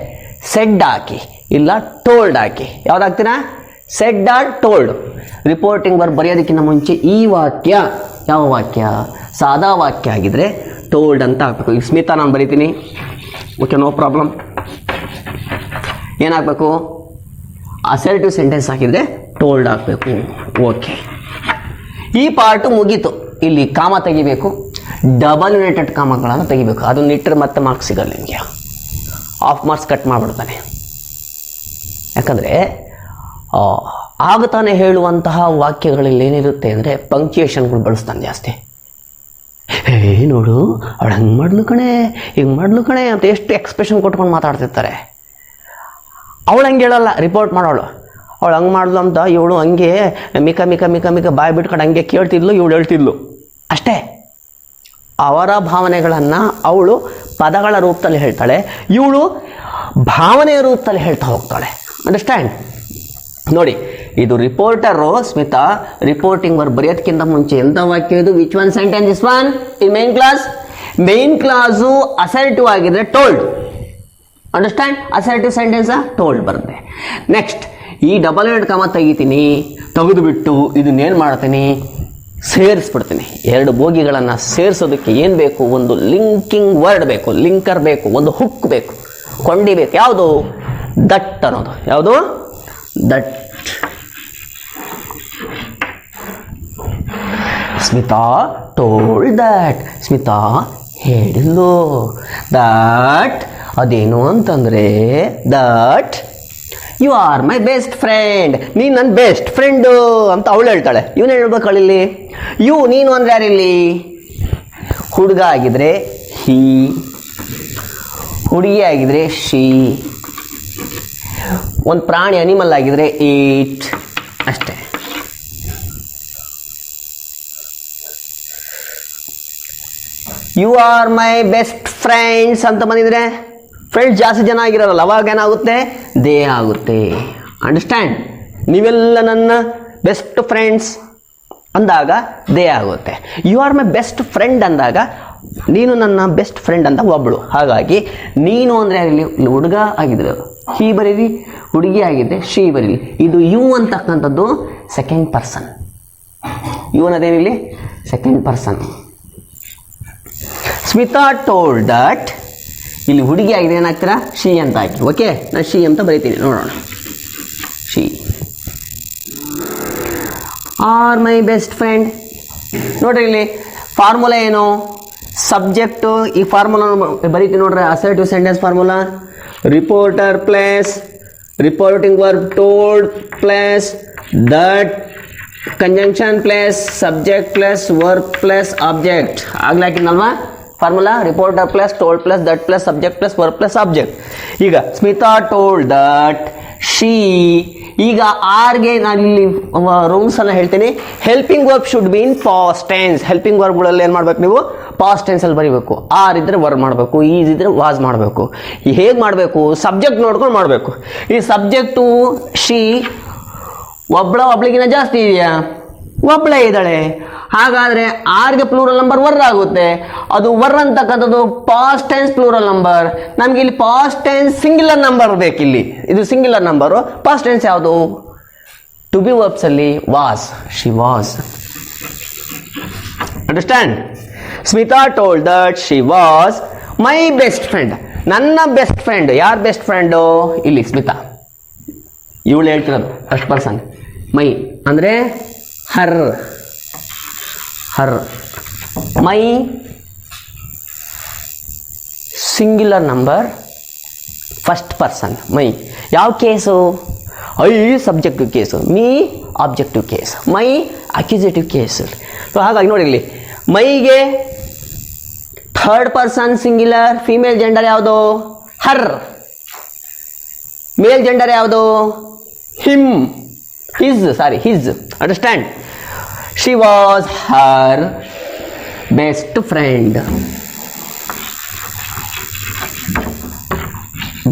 ಸೆಡ್ ಹಾಕಿ, ಇಲ್ಲ ಟೋಲ್ಡ್ ಹಾಕಿ. ಯಾವ್ದು ಹಾಕ್ತೀರಾ? Said or told. Reporting verb ಬರೆಯೋದಕ್ಕಿಂತ ಮುಂಚೆ ಈ ವಾಕ್ಯ ಯಾವ ವಾಕ್ಯ? ಸಾದಾ ವಾಕ್ಯ ಆಗಿದ್ರೆ ಟೋಲ್ಡ್ ಅಂತ ಹಾಕಬೇಕು. ಈಗ ಸ್ಮಿತಾ ನಾನು ಬರೀತೀನಿ, ಓಕೆ, ನೋ ಪ್ರಾಬ್ಲಮ್. ಏನಾಗಬೇಕು? ಅಸರ್ಟಿವ್ ಸೆಂಟೆನ್ಸ್ ಹಾಕಿದರೆ ಟೋಲ್ಡ್ ಹಾಕಬೇಕು. ಓಕೆ, ಈ ಪಾರ್ಟು ಮುಗೀತು. ಇಲ್ಲಿ ಕಾಮ ತೆಗಿಬೇಕು, ಡಬಲ್ ಯುನೈಟೆಡ್ ಕಾಮಗಳನ್ನು ತೆಗಿಬೇಕು. ಅದನ್ನ ಇಟ್ಟರೆ ಮತ್ತೆ ಮಾರ್ಕ್ಸ್ ಸಿಗಲ್ಲ ನಿಮಗೆ. ಹಾಫ್ ಮಾರ್ಕ್ಸ್ ಕಟ್ ಮಾಡಿಬಿಡ್ತಾನೆ. ಯಾಕಂದರೆ ಆಗ ತಾನೇ ಹೇಳುವಂತಹ ವಾಕ್ಯಗಳಲ್ಲಿ ಏನಿರುತ್ತೆ ಅಂದರೆ ಪಂಕ್ಚುಯೇಷನ್ಗಳು ಬಳಸ್ತಾನೆ ಜಾಸ್ತಿ. ನೋಡು ಅವಳು ಹಂಗೆ ಮಾಡ್ಲು ಕಣೆ, ಹಿಂಗೆ ಮಾಡ್ಲು ಕಣೆ ಅಂತ ಎಷ್ಟು ಎಕ್ಸ್ಪ್ರೆಷನ್ ಕೊಟ್ಕೊಂಡು ಮಾತಾಡ್ತಿರ್ತಾರೆ. ಅವಳು ಹಂಗೆ ಹೇಳಲ್ಲ, ರಿಪೋರ್ಟ್ ಮಾಡೋಳು. ಅವಳು ಹಂಗೆ ಮಾಡ್ಲು ಅಂತ ಇವಳು ಹಂಗೆ ಮಿಕ ಮಿಕ ಮಿಕ ಮಿಕ ಬಾಯಿ ಬಿಟ್ಕೊಂಡು ಹಂಗೆ ಕೇಳ್ತಿದ್ಲು, ಇವಳು ಹೇಳ್ತಿದ್ಲು ಅಷ್ಟೇ. ಅವರ ಭಾವನೆಗಳನ್ನು ಅವಳು ಪದಗಳ ರೂಪದಲ್ಲಿ ಹೇಳ್ತಾಳೆ, ಇವಳು ಭಾವನೆಯ ರೂಪದಲ್ಲಿ ಹೇಳ್ತಾ ಹೋಗ್ತಾಳೆ. ಅಂಡರ್ಸ್ಟ್ಯಾಂಡ್? ನೋಡಿ, ಇದು ರಿಪೋರ್ಟರು ಸ್ಮಿತಾ ರಿಪೋರ್ಟಿಂಗ್ ವರ್ಬ್ ಬರೆಯೋದಕ್ಕಿಂತ ಮುಂಚೆ ಎಂಥ ವಾಕ್ಯ ಇದು? Which one sentence is one in main clause? Main clause assertive ಆಗಿದ್ರೆ told. Understand? Assertive sentence told ಬರುತ್ತೆ. ನೆಕ್ಸ್ಟ್, ಈ ಡಬಲ್ ಯುನೈಟೆಡ್ ಕಾಮ ತೆಗಿತೀನಿ, ತೆಗೆದುಬಿಟ್ಟು ಇದನ್ನೇನು ಮಾಡ್ತೀನಿ? ಸೇರಿಸ್ಬಿಡ್ತೀನಿ. ಎರಡು ಬೋಗಿಗಳನ್ನು ಸೇರಿಸೋದಕ್ಕೆ ಏನು ಬೇಕು? ಒಂದು ಲಿಂಕಿಂಗ್ ವರ್ಡ್ ಬೇಕು, ಲಿಂಕರ್ ಬೇಕು, ಒಂದು ಹುಕ್ ಬೇಕು, ಕೊಂಡಿ ಬೇಕು. ಯಾವುದು? ದಟ್ ಅನ್ನೋದು. ಯಾವುದು? That. Smita told that. Smita ಹೇಳಿದ್ಲು ದಟ್. ಅದೇನು ಅಂತಂದರೆ that you are my best friend, ನೀನು ನನ್ನ ಬೆಸ್ಟ್ ಫ್ರೆಂಡು ಅಂತ ಅವಳು ಹೇಳ್ತಾಳೆ. ಇವನು ಹೇಳ್ಬೇಕು ಇಲ್ಲಿ ಯು, ನೀನು ಅಂದರೆ ಯಾರಿಲ್ಲಿ? ಹುಡುಗ ಆಗಿದ್ರೆ ಹಿ, ಹುಡುಗಿ ಆಗಿದ್ರೆ ಶಿ, ಒಂದು ಪ್ರಾಣಿ ಅನಿಮಲ್ ಆಗಿದ್ರೆ ಇಟ್, ಅಷ್ಟೇ. You are my best friends ಅಂತ ಬಂದಿದ್ರೆ ಫ್ರೆಂಡ್ಸ್ ಜಾಸ್ತಿ ಜನ ಆಗಿರೋಲ್ಲ, ಅವಾಗ ಏನಾಗುತ್ತೆ? ದೇ ಆಗುತ್ತೆ. ಅಂಡರ್ಸ್ಟ್ಯಾಂಡ್? ನೀವೆಲ್ಲ ನನ್ನ ಬೆಸ್ಟ್ ಫ್ರೆಂಡ್ಸ್ ಅಂದಾಗ ದೇ ಆಗುತ್ತೆ. You are my best friend ಅಂದಾಗ ನೀನು ನನ್ನ ಬೆಸ್ಟ್ ಫ್ರೆಂಡ್ ಅಂತ ಒಬ್ಬಳು. ಹಾಗಾಗಿ ನೀನು ಅಂದರೆ ಇಲ್ಲಿ ಹುಡುಗ ಆಗಿದ್ರೆ ಹಿ ಬರೀರಿ, ಹುಡುಗಿ ಆಗಿದ್ರೆ ಶಿ ಬರೀರಿ. ಇದು ಯು ಅಂತಕ್ಕಂಥದ್ದು ಸೆಕೆಂಡ್ ಪರ್ಸನ್. ಯು ಅನ್ನೋದೇನಿಲ್ಲಿ second person. Smita told that, ಇಲ್ಲಿ ಹುಡುಗಿ ಆಗಿದೆ ಏನಾಗ್ತೀರಾ? ಶಿ ಅಂತ ಹಾಕಿ. ಓಕೆ, ನಾನು ಶಿ ಅಂತ ಬರೀತೀನಿ, ನೋಡೋಣ. She are my best friend. ನೋಡ್ರಿ ಇಲ್ಲಿ ಫಾರ್ಮುಲಾ ಏನು? ಸಬ್ಜೆಕ್ಟು. ಈ ಫಾರ್ಮುಲಾ ಬರೀತೀನಿ ನೋಡ್ರಿ, assertive sentence formula. Reporter plus reporting verb told plus that conjunction plus subject plus verb plus object. ಆಗ್ಲೇ ಹಾಕಿದ್ನಲ್ವಾ formula? Reporter plus told plus that plus subject plus verb plus object. ಈಗ Smita told that she. ಈಗ ಆರ್ಗೆ ನಾನು ಇಲ್ಲಿ rules ಅನ್ನ ಹೇಳ್ತೀನಿ. Helping verb should be in past tense. Helping ವರ್ಬ್ಗಳಲ್ಲಿ ಏನು ಮಾಡ್ಬೇಕು ನೀವು? ಪಾಸ್ಟ್ ಟೆನ್ಸಲ್ಲಿ ಬರೀಬೇಕು. ಆರ್ ಇದ್ರೆ ವರ್ಬ್ ಮಾಡಬೇಕು, ಈಸ್ ಇದ್ರೆ ವಾಸ್ ಮಾಡಬೇಕು. ಹೇಗೆ ಮಾಡಬೇಕು? ಸಬ್ಜೆಕ್ಟ್ ನೋಡ್ಕೊಂಡು ಮಾಡಬೇಕು. ಈ ಸಬ್ಜೆಕ್ಟು ಶಿ ಒಬ್ಳಿಗಿನ ಜಾಸ್ತಿ ಇದೆಯಾ? ಒಬ್ಬಳೇ ಇದ್ದಾಳೆ. ಹಾಗಾದರೆ ಆರ್ಗೆ ಪ್ಲೂರಲ್ ನಂಬರ್ ವರ್ ಆಗುತ್ತೆ. ಅದು ವರ್ ಅಂತಕ್ಕಂಥದ್ದು ಪಾಸ್ಟ್ ಟೆನ್ಸ್ ಪ್ಲೂರಲ್ ನಂಬರ್. ನಮ್ಗೆ ಇಲ್ಲಿ ಪಾಸ್ಟ್ ಟೆನ್ಸ್ ಸಿಂಗ್ಯುಲರ್ ನಂಬರ್ ಬೇಕಿಲ್ಲಿ. ಇದು ಸಿಂಗ್ಯುಲರ್ ನಂಬರು. ಪಾಸ್ಟ್ ಟೆನ್ಸ್ ಯಾವುದು? ಟು ಬಿ ವರ್ಬ್ಸ್ ಅಲ್ಲಿ was, she was. Understand? Smita told that she was my best friend. ನನ್ನ ಬೆಸ್ಟ್ ಫ್ರೆಂಡ್. ಯಾರ್ ಬೆಸ್ಟ್ ಫ್ರೆಂಡು? ಇಲ್ಲಿ ಸ್ಮಿತಾ. ಇವಳು ಹೇಳ್ತಿರೋದು ಫಸ್ಟ್ ಪರ್ಸನ್. ಮೈ ಅಂದರೆ her. Her. My singular number first person. My ಯಾವ case? I subjective case, me objective case, my accusative case. So ಹಾಗಾಗಿ ನೋಡಿ ಇಲ್ಲಿ ಮೈಗೆ third person singular. Female gender ಯಾವುದು? ಹರ್. ಮೇಲ್ ಜೆಂಡರ್ ಯಾವುದು? Him, his. Understand? She was her best friend.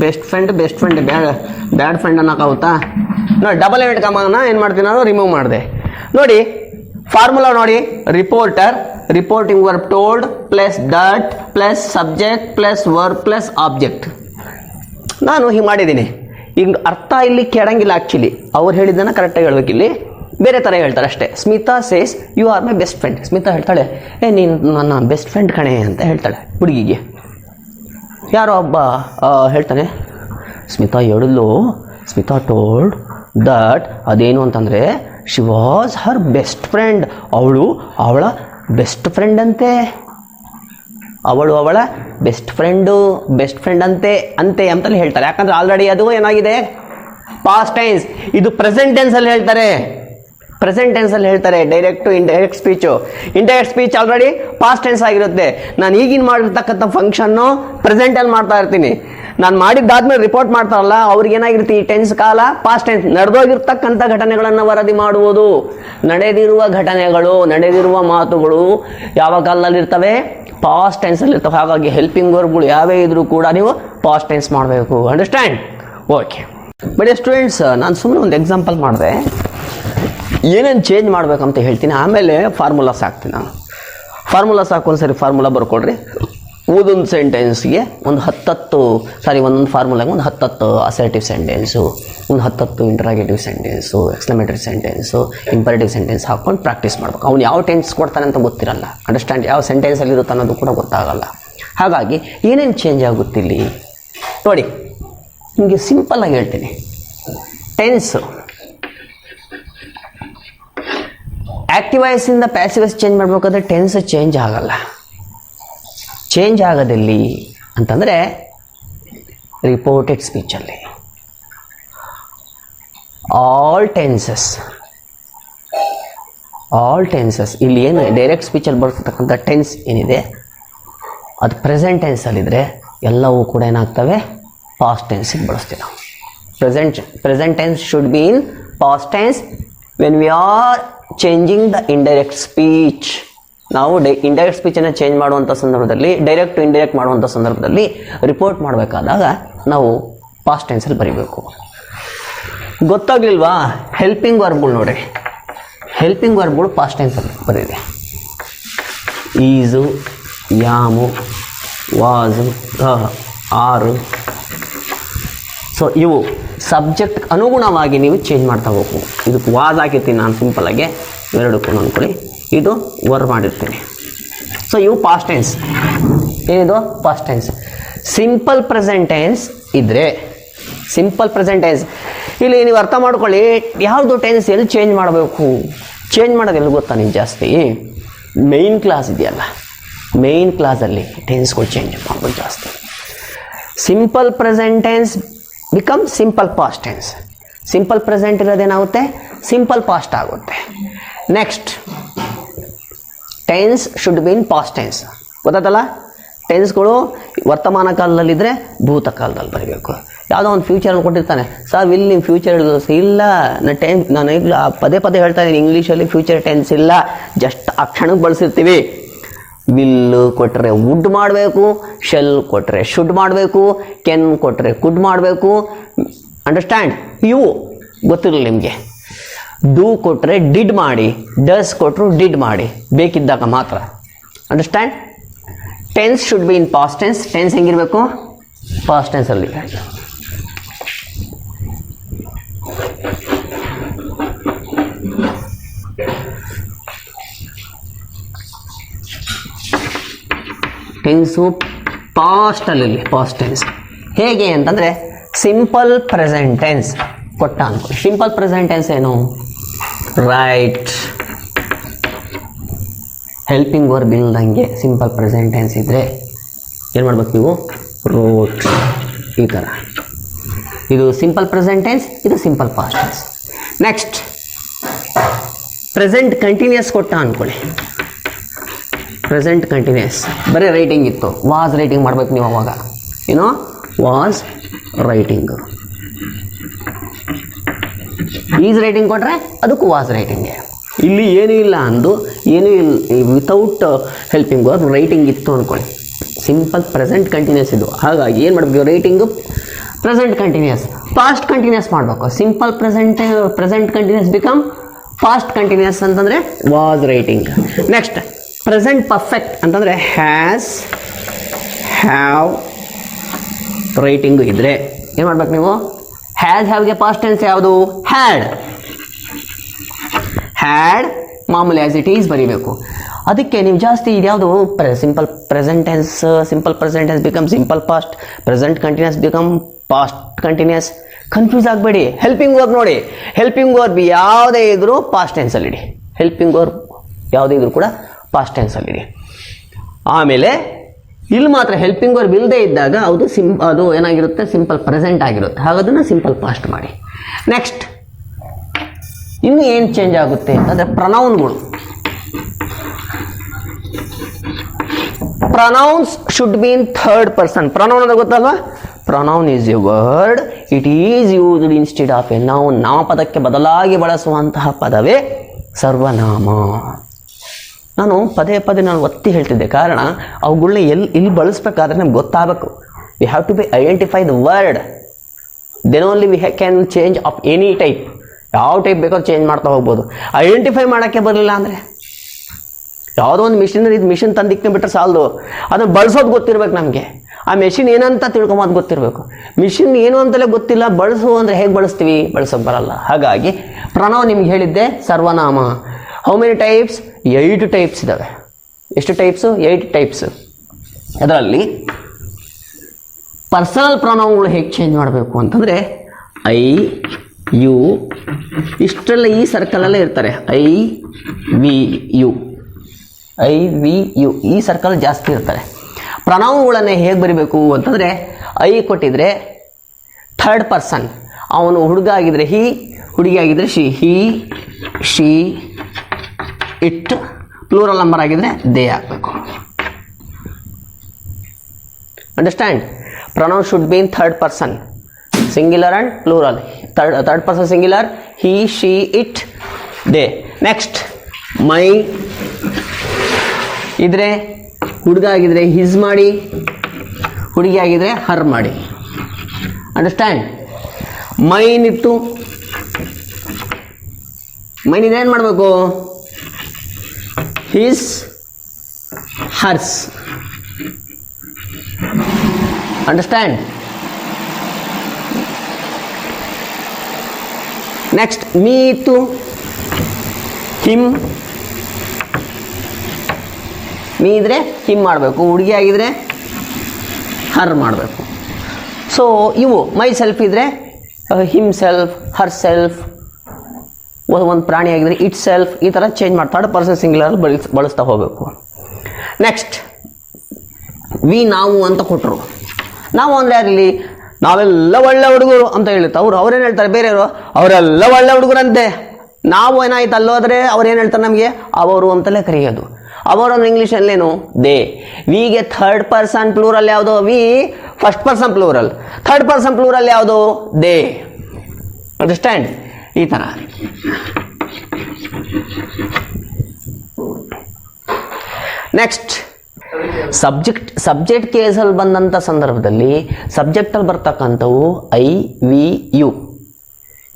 Best friend bad friend ಅನ್ನೋಕ್ಕಾಗುತ್ತಾ? ನೋಡಿ, double ಎವಿಟ್ ಕಾಮನ್ನ ಏನು ಮಾಡ್ತೀನಿ ನಾನು? ರಿಮೂವ್ ಮಾಡಿದೆ. ನೋಡಿ ಫಾರ್ಮುಲಾ ನೋಡಿ. Reporter, reporting verb told plus that plus subject plus verb plus object. ನಾನು ಹೀಗೆ ಮಾಡಿದ್ದೀನಿ. ಈಗ ಅರ್ಥ ಇಲ್ಲಿ ಕೆಡಂಗಿಲ್ಲ. ಆ್ಯಕ್ಚುಲಿ ಅವ್ರು ಹೇಳಿದ್ದನ್ನು ಕರೆಕ್ಟಾಗಿ ಹೇಳ್ಬೇಕು. ಇಲ್ಲಿ ಬೇರೆ ಥರ ಹೇಳ್ತಾರೆ ಅಷ್ಟೇ. Smita says you are my best friend. Smita ಹೇಳ್ತಾಳೆ ನೀನು ನನ್ನ ಬೆಸ್ಟ್ ಫ್ರೆಂಡ್ ಕಣೆ ಅಂತ ಹೇಳ್ತಾಳೆ ಹುಡುಗಿಗೆ. ಯಾರೋ ಒಬ್ಬ ಹೇಳ್ತಾನೆ ಸ್ಮಿತಾ ಹೇಳಿದ್ಲು, ಸ್ಮಿತಾ ಟೋಲ್ಡ್ ದಟ್ ಅದೇನು ಅಂತಂದರೆ she was her best friend. ಅವಳ ಬೆಸ್ಟ್ ಫ್ರೆಂಡ್ ಅಂತೆ. ಅವಳ ಬೆಸ್ಟ್ ಫ್ರೆಂಡ್ ಅಂತೆ ಅಂತಲೇ ಹೇಳ್ತಾರೆ. ಯಾಕಂದರೆ ಆಲ್ರೆಡಿ ಅದು ಏನಾಗಿದೆ? Past tense. ಇದು ಪ್ರೆಸೆಂಟ್ ಟೆನ್ಸಲ್ಲಿ ಹೇಳ್ತಾರೆ. Direct indirect speech. Indirect speech already past tense ಆಗಿರುತ್ತೆ. ನಾನು ಈಗಿನ ಮಾಡಿರ್ತಕ್ಕಂಥ ಫಂಕ್ಷನ್ನು ಪ್ರೆಸೆಂಟಲ್ಲಿ ಮಾಡ್ತಾ ಇರ್ತೀನಿ. ನಾನು ಮಾಡಿದ್ದಾದ್ಮೇಲೆ ರಿಪೋರ್ಟ್ ಮಾಡ್ತಾರಲ್ಲ ಅವ್ರಿಗೆ ಏನಾಗಿರುತ್ತೆ? ಈ ಟೆನ್ಸ್ ಕಾಲ ಪಾಸ್ಟ್ ಟೆನ್ಸ್. ನಡೆದೋಗಿರ್ತಕ್ಕಂಥ ಘಟನೆಗಳನ್ನು ವರದಿ ಮಾಡುವುದು. ನಡೆದಿರುವ ಘಟನೆಗಳು, ನಡೆದಿರುವ ಮಾತುಗಳು ಯಾವ ಕಾಲದಲ್ಲಿ ಇರ್ತವೆ? ಪಾಸ್ಟ್ ಟೆನ್ಸಲ್ಲಿ ಇರ್ತವೆ. ಹಾಗಾಗಿ ಹೆಲ್ಪಿಂಗ್ ವರ್ಬ್ಗಳು ಯಾವೇ ಇದ್ರೂ ಕೂಡ ನೀವು ಪಾಸ್ಟ್ ಟೆನ್ಸ್ ಮಾಡಬೇಕು. ಅಂಡರ್ಸ್ಟ್ಯಾಂಡ್? ಓಕೆ. ಬಟ್ ಸ್ಟೂಡೆಂಟ್ಸ್, ನಾನು ಸುಮ್ಮನೆ ಒಂದು ಎಕ್ಸಾಂಪಲ್ ಮಾಡಿದೆ. ಏನೇನು ಚೇಂಜ್ ಮಾಡಬೇಕಂತ ಹೇಳ್ತೀನಿ, ಆಮೇಲೆ ಫಾರ್ಮುಲಾಸ್ ಹಾಕ್ತೀನಿ. ನಾನು ಫಾರ್ಮುಲಾಸ್ ಒಂದ್ಸರಿ ಫಾರ್ಮುಲಾ ಬರ್ಕೊಡ್ರಿ. ಒಂದೊಂದು ಸೆಂಟೆನ್ಸ್ಗೆ ಒಂದೊಂದು ಫಾರ್ಮುಲಾಗೆ ಒಂದು 10 ಅಸರ್ಟಿವ್ ಸೆಂಟೆನ್ಸು, ಒಂದು 10 interrogative sentence, exclamatory sentence, imperative sentence ಹಾಕ್ಕೊಂಡು ಪ್ರಾಕ್ಟೀಸ್ ಮಾಡ್ಬೇಕು. ಅವ್ನು ಯಾವ ಟೆನ್ಸ್ ಕೊಡ್ತಾನೆ ಅಂತ ಗೊತ್ತಿರಲ್ಲ. ಅಂಡರ್ಸ್ಟ್ಯಾಂಡ್? ಯಾವ ಸೆಂಟೆನ್ಸಲ್ಲಿ ಇರುತ್ತೆ ಅನ್ನೋದು ಕೂಡ ಗೊತ್ತಾಗಲ್ಲ. ಹಾಗಾಗಿ ಏನೇನು ಚೇಂಜ್ ಆಗುತ್ತೆ ಇಲ್ಲಿ ನೋಡಿ. ನಿಮಗೆ ಸಿಂಪಲ್ಲಾಗಿ ಹೇಳ್ತೀನಿ. ಟೆನ್ಸು ಆ್ಯಕ್ಟಿವ್ ವಾಯ್ಸಿಂದ ಪ್ಯಾಸಿವ್ ವಾಯ್ಸ್ ಚೇಂಜ್ ಮಾಡಬೇಕಾದ್ರೆ ಟೆನ್ಸ್ ಚೇಂಜ್ ಆಗಲ್ಲ. ಚೇಂಜ್ ಆಗೋದಲ್ಲಿ ಅಂತಂದರೆ ರಿಪೋರ್ಟೆಡ್ ಸ್ಪೀಚಲ್ಲಿ. ಆಲ್ ಟೆನ್ಸಸ್ ಇಲ್ಲಿ ಏನು ಡೈರೆಕ್ಟ್ ಸ್ಪೀಚಲ್ಲಿ ಬರ್ತಕ್ಕಂಥ ಟೆನ್ಸ್ ಏನಿದೆ ಅದು ಪ್ರೆಸೆಂಟ್ ಟೆನ್ಸಲ್ಲಿದ್ದರೆ ಎಲ್ಲವೂ ಕೂಡ ಏನಾಗ್ತವೆ ಪಾಸ್ಟ್ ಟೆನ್ಸಿಗೆ ಬಳಸ್ತೀವಿ ನಾವು. Present tense should be in past tense when we are changing the indirect speech. ನಾವು ಇಂಡೈರೆಕ್ಟ್ ಸ್ಪೀಚನ್ನು ಚೇಂಜ್ ಮಾಡುವಂಥ ಸಂದರ್ಭದಲ್ಲಿ, ಡೈರೆಕ್ಟ್ ಟು ಇಂಡೈರೆಕ್ಟ್ ಮಾಡುವಂಥ ಸಂದರ್ಭದಲ್ಲಿ ರಿಪೋರ್ಟ್ ಮಾಡಬೇಕಾದಾಗ ನಾವು ಪಾಸ್ಟ್ ಟೆನ್ಸಲ್ಲಿ ಬರೀಬೇಕು. ಗೊತ್ತಾಗ್ಲಿಲ್ವಾ? ಹೆಲ್ಪಿಂಗ್ ವರ್ಬ್ಗಳು ನೋಡಿ, ಹೆಲ್ಪಿಂಗ್ ವರ್ಬ್ಗಳು ಪಾಸ್ಟ್ ಟೆನ್ಸಲ್ಲಿ ಬರೀದೆ. ಈಸು, ಯಾಮು, ವಾಸು, ಆರು. ಸೊ ಇವು ಸಬ್ಜೆಕ್ಟ್ ಅನುಗುಣವಾಗಿ ನೀವು ಚೇಂಜ್ ಮಾಡ್ತಾ ಹೋಗು. ಇದಕ್ಕೆ ವಾಸ್ ಹಾಕಿರ್ತೀನಿ ನಾನು ಸಿಂಪಲಾಗೆ, ಎರಡಕ್ಕೂ ಅಂದ್ಕೊಳ್ಳಿ. ಇದು ವರ್ಬ್ ಮಾಡಿರ್ತೀನಿ. ಸೊ ಇವು ಪಾಸ್ಟ್ ಟೆನ್ಸ್. ಏನಿದು past tense. Simple present tense ಇದ್ದರೆ, ಸಿಂಪಲ್ ಪ್ರೆಸೆಂಟ್ ಟೆನ್ಸ್ ಇಲ್ಲಿ ನೀವು ಅರ್ಥ ಮಾಡ್ಕೊಳ್ಳಿ, ಯಾವುದು ಟೆನ್ಸ್ ಎಲ್ಲಿ ಚೇಂಜ್ ಮಾಡಬೇಕು, ಚೇಂಜ್ ಮಾಡೋದು ಎಲ್ಲಿ ಗೊತ್ತಾ ನೀವು ಜಾಸ್ತಿ? ಮೇಯ್ನ್ ಕ್ಲಾಸ್ ಇದೆಯಲ್ಲ, ಮೇಯ್ನ್ ಕ್ಲಾಸಲ್ಲಿ ಟೆನ್ಸ್ಗಳು ಚೇಂಜ್ ಮಾಡ್ಬೋದು ಜಾಸ್ತಿ. Simple present tense become simple past tense. Simple present ಇರೋದೇನಾಗುತ್ತೆ, ಸಿಂಪಲ್ ಪಾಸ್ಟ್ ಆಗುತ್ತೆ. Next tense should be in past tense. ಗೊತ್ತಾಯ್ತಲ್ಲ? ಟೆನ್ಸ್ಗಳು ವರ್ತಮಾನ ಕಾಲದಲ್ಲಿದ್ದರೆ ಭೂತಕಾಲದಲ್ಲಿ ಬರೀಬೇಕು. ಯಾವುದೋ ಒಂದು ಫ್ಯೂಚರ್ ಕೊಟ್ಟಿರ್ತಾನೆ, ಸರ್ ಇಲ್ಲಿ ನಿಮ್ಮ ಫ್ಯೂಚರ್ ಇಲ್ಲ, ನಾನು ಪದೇ ಪದೇ ಹೇಳ್ತಾ ಇದ್ದೀನಿ, ಇಂಗ್ಲೀಷಲ್ಲಿ ಫ್ಯೂಚರ್ ಟೆನ್ಸ್ ಇಲ್ಲ, ಜಸ್ಟ್ ಆ ಕ್ಷಣಕ್ಕೆ ಬಳಸಿರ್ತೀವಿ. ವಿಲ್ ಕೊಟ್ಟರೆ ವುಡ್ ಮಾಡಬೇಕು, ಶೆಲ್ ಕೊಟ್ಟರೆ ಶುಡ್ ಮಾಡಬೇಕು, ಕೆನ್ ಕೊಟ್ಟರೆ ಕುಡ್ ಮಾಡಬೇಕು. ಅಂಡರ್ಸ್ಟ್ಯಾಂಡ್? ಇವು ಗೊತ್ತಿರಲಿಲ್ಲ ನಿಮಗೆ. ಡೂ ಕೊಟ್ಟರೆ ಡಿಡ್ ಮಾಡಿ, ಡಸ್ ಕೊಟ್ಟರು ಡಿಡ್ ಮಾಡಿ, ಬೇಕಿದ್ದಾಗ ಮಾತ್ರ. Understand? Tense should be in past tense. Tense ಹೆಂಗಿರಬೇಕು? ಪಾಸ್ಟ್ ಟೆನ್ಸಲ್ಲಿ. ಟೆನ್ಸು ಪಾಸ್ಟಲ್ಲಿ, ಪಾಸ್ಟ್ ಟೆನ್ಸ್ ಹೇಗೆ ಅಂತಂದರೆ ಸಿಂಪಲ್ ಪ್ರೆಸೆಂಟ್ ಟೆನ್ಸ್ ಕೊಟ್ಟ ಅನ್ಕೊಳ್ಳಿ. ಸಿಂಪಲ್ ಪ್ರೆಸೆಂಟ್ ಟೆನ್ಸ್ ಏನು? ರೈಟ್, ಹೆಲ್ಪಿಂಗ್ ವರ್ಬ್ ಇಲ್ದಂಗೆ ಸಿಂಪಲ್ ಪ್ರೆಸೆಂಟ್ ಟೆನ್ಸ್ ಇದ್ದರೆ ಏನು ಮಾಡ್ಬೇಕು ನೀವು? ರೋಟ್. ಈ ಥರ ಇದು ಸಿಂಪಲ್ ಪ್ರೆಸೆಂಟ್ ಟೆನ್ಸ್, ಇದು simple past tense. Next present continuous ಕೊಟ್ಟ ಅಂದ್ಕೊಳ್ಳಿ. ಪ್ರೆಸೆಂಟ್ ಕಂಟಿನ್ಯೂಸ್ ಬರೀ ರೈಟಿಂಗ್ ಇತ್ತು, ವಾಸ್ ರೈಟಿಂಗ್ ಮಾಡ್ಬೇಕು ನೀವು ಅವಾಗ. ಏನೋ ವಾಸ್ ರೈಟಿಂಗ್. ಈಸ್ ರೈಟಿಂಗ್ ಕೊಟ್ಟರೆ ಅದಕ್ಕೂ ವಾಸ್ ರೈಟಿಂಗ್ಗೆ. ಇಲ್ಲಿ ಏನೂ ಇಲ್ಲ ಅಂದು, ಏನೂ ಇಲ್ಲ ವಿತೌಟ್ ಹೆಲ್ಪಿಂಗ್ ವರ್ಬ್ ರೈಟಿಂಗ್ ಇತ್ತು ಅಂದ್ಕೊಳ್ಳಿ. ಸಿಂಪಲ್ ಪ್ರೆಸೆಂಟ್ ಕಂಟಿನ್ಯೂಸ್ ಇದು. ಹಾಗಾಗಿ ಏನು ಮಾಡಬೇಕು? Writing present continuous, past continuous ಮಾಡಬೇಕು. Simple present continuous become past continuous ಅಂತಂದರೆ was writing. Next present perfect ಅಂತಂದರೆ ಹ್ಯಾಸ್, ಹ್ಯಾವ್ ರೈಟಿಂಗು ಇದ್ದರೆ ಏನು ಮಾಡ್ಬೇಕು ನೀವು? ಹ್ಯಾಸ್ ಹ್ಯಾವ್ಗೆ ಪಾಸ್ಟ್ ಟೆನ್ಸ್ ಯಾವುದು? ಹ್ಯಾಡ್. ಹ್ಯಾಡ್ ಮಾಮೂಲಿ ಆ್ಯಸ್ ಇಟ್ ಈಸ್ ಬರೀಬೇಕು. ಅದಕ್ಕೆ ನೀವು ಜಾಸ್ತಿ ಇದ್ಯಾವುದು simple present tense, simple present tense become simple past, present continuous become past continuous. Confuse ಆಗಬೇಡಿ. ಹೆಲ್ಪಿಂಗ್ ವರ್ಬ್ ನೋಡಿ, ಹೆಲ್ಪಿಂಗ್ ವರ್ಬ್ ಯಾವುದೇ ಇದ್ರೂ ಪಾಸ್ಟ್ ಟೆನ್ಸಲ್ಲಿಡಿ. ಹೆಲ್ಪಿಂಗ್ ವರ್ಬ್ ಯಾವುದೇ ಇದ್ರೂ ಕೂಡ ಪಾಸ್ಟ್ ಟೆನ್ಸಲ್ಲಿಡಿ. ಆಮೇಲೆ ಇಲ್ಲಿ ಮಾತ್ರ ಹೆಲ್ಪಿಂಗ್ ವರ್ಬ್ ಇಲ್ಲದೆ ಇದ್ದಾಗ ಅದು ಏನಾಗಿರುತ್ತೆ? ಸಿಂಪಲ್ ಪ್ರೆಸೆಂಟ್ ಆಗಿರುತ್ತೆ. ಹಾಗಾದನ್ನು ಸಿಂಪಲ್ ಪಾಸ್ಟ್ ಮಾಡಿ. ನೆಕ್ಸ್ಟ್ ಇನ್ನು ಏನು ಚೇಂಜ್ ಆಗುತ್ತೆ ಅಂದರೆ ಪ್ರನೌನ್ಗಳು. Pronouns should be in third person. Pronoun ಅಂತ ಗೊತ್ತಲ್ವಾ? Pronoun is a word, it is used instead of a noun. ನಾಮಪದಕ್ಕೆ ಬದಲಾಗಿ ಬಳಸುವಂತಹ ಪದವೇ ಸರ್ವನಾಮ. ನಾನು ಪದೇ ಪದೇ ಒತ್ತಿ ಹೇಳ್ತಿದ್ದೆ, ಕಾರಣ ಅವುಗಳನ್ನ ಇಲ್ಲಿ ಬಳಸಬೇಕಾದ್ರೆ ನಮ್ಗೆ ಗೊತ್ತಾಗಬೇಕು. We have to be identify the word, then only we can change of any type. ಯಾವ ಟೈಪ್ ಬೇಕಾದ್ರೂ ಚೇಂಜ್ ಮಾಡ್ತಾ ಹೋಗ್ಬೋದು. ಐಡೆಂಟಿಫೈ ಮಾಡೋಕ್ಕೆ ಬರಲಿಲ್ಲ ಅಂದರೆ ಯಾವುದೋ ಒಂದು ಮಿಷಿನ್ ತಂದಿಕ್ಕೇ ಬಿಟ್ಟರೆ ಸಾಲದು, ಅದನ್ನು ಬಳಸೋದು ಗೊತ್ತಿರ್ಬೇಕು ನಮಗೆ. ಆ ಮೆಷಿನ್ ಏನಂತ ತಿಳ್ಕೊಂಬೋದು ಗೊತ್ತಿರಬೇಕು. ಮಿಷಿನ್ ಏನು ಅಂತಲೇ ಗೊತ್ತಿಲ್ಲ, ಬಳಸು ಅಂದರೆ ಹೇಗೆ ಬಳಸ್ತೀವಿ? ಬಳಸೋಕೆ ಬರಲ್ಲ. ಹಾಗಾಗಿ ಪ್ರಣವ್ ನಿಮ್ಗೆ ಹೇಳಿದ್ದೆ ಸರ್ವನಾಮ. How many types? 8 ಟೈಪ್ಸ್ ಇದ್ದಾವೆ. ಎಷ್ಟು ಟೈಪ್ಸು? 8 ಟೈಪ್ಸ್. ಅದರಲ್ಲಿ ಪರ್ಸನಲ್ ಪ್ರೊನೌನ್ಗಳು ಹೇಗೆ ಚೇಂಜ್ ಮಾಡಬೇಕು ಅಂತಂದರೆ ಐ, ಯು, ಇಷ್ಟೆಲ್ಲ ಈ ಸರ್ಕಲಲ್ಲೇ ಇರ್ತಾರೆ. I, we, you, I, we, you ಈ ಸರ್ಕಲ್ ಜಾಸ್ತಿ ಇರ್ತಾರೆ. ಪ್ರೊನೌನ್ಗಳನ್ನೇ ಹೇಗೆ ಬರೀಬೇಕು ಅಂತಂದರೆ ಐ ಕೊಟ್ಟಿದ್ರೆ ಥರ್ಡ್ ಪರ್ಸನ್, ಅವನು ಹುಡುಗ ಆಗಿದ್ರೆ ಹಿ, ಹುಡುಗಿ ಆಗಿದ್ರೆ she, he, she, it. Plural number ಆಗಿದ್ರೆ ದೇ ಆಗಬೇಕು. Understand? Pronoun should be in third person, singular and plural. Third person singular, he, she, it, they. Next ಮೈ ಇದ್ರೆ ಹುಡುಗ ಆಗಿದ್ರೆ ಹಿಸ್ ಮಾಡಿ, ಹುಡುಗಿ ಆಗಿದ್ರೆ ಹರ್ ಮಾಡಿ. ಅಂಡರ್ಸ್ಟ್ಯಾಂಡ್? ಮೈನ್ ಇತ್ತು, ಮೈನ್ ಏನು ಮಾಡಬೇಕು? His, hours. Understand? Next me ಇತ್ತು, ಹಿಮ್, ಮೀ ಇದ್ರೆ ಹಿಮ್ ಮಾಡಬೇಕು, ಹುಡುಗಿ ಆಗಿದ್ರೆ ಹರ್ ಮಾಡಬೇಕು. ಸೊ ಇವು ಮೈ ಸೆಲ್ಫ್ ಇದ್ರೆ ಹಿಮ್ ಸೆಲ್ಫ್, ಹರ್ ಸೆಲ್ಫ್. ಒಂದು ಪ್ರಾಣಿ ಆಗಿದ್ರೆ ಇಟ್ ಸೆಲ್ಫ್. ಈ ಥರ ಚೇಂಜ್ ಮಾಡಿ ಥರ್ಡ್ ಪರ್ಸನ್ ಸಿಂಗ್ಯುಲರ್ ಬಳಸ್ತಾ ಹೋಗಬೇಕು. ನೆಕ್ಸ್ಟ್ ವಿ, ನಾವು ಅಂತ ಕೊಟ್ಟರು. ನಾವು ಅಂದರೆ ಯಾರಿಲ್ಲಿ? ನಾವೆಲ್ಲ ಒಳ್ಳೆ ಹುಡುಗರು ಅಂತ ಹೇಳುತ್ತೆ ಅವರು. ಅವ್ರೇನು ಹೇಳ್ತಾರೆ ಬೇರೆಯವರು? ಅವರೆಲ್ಲ ಒಳ್ಳೆ ಹುಡುಗರಂತೆ. ನಾವು ಏನಾಯ್ತು ಅಲ್ಲೋದ್ರೆ ಅವ್ರು ಏನು ಹೇಳ್ತಾರೆ ನಮಗೆ? ಅವರು ಅಂತಲೇ ಕರೆಯೋದು. ಅವರು ಅಂದ್ರೆ ಇಂಗ್ಲೀಷಲ್ಲೇನು? ದೇ. ವಿಗೆ ಥರ್ಡ್ ಪರ್ಸನ್ ಪ್ಲೂರಲ್ ಯಾವುದು? We. First person plural. Third person plural ಯಾವುದು? ದೇ. ಅಂಡರ್ಸ್ಟ್ಯಾಂಡ್? ಈ ಥರ. ನೆಕ್ಸ್ಟ್ ಸಬ್ಜೆಕ್ಟ್ ಕೇಸಲ್ಲಿ ಬಂದಂಥ ಸಂದರ್ಭದಲ್ಲಿ ಸಬ್ಜೆಕ್ಟಲ್ಲಿ ಬರ್ತಕ್ಕಂಥವು ಐ, ವಿ, ಯು.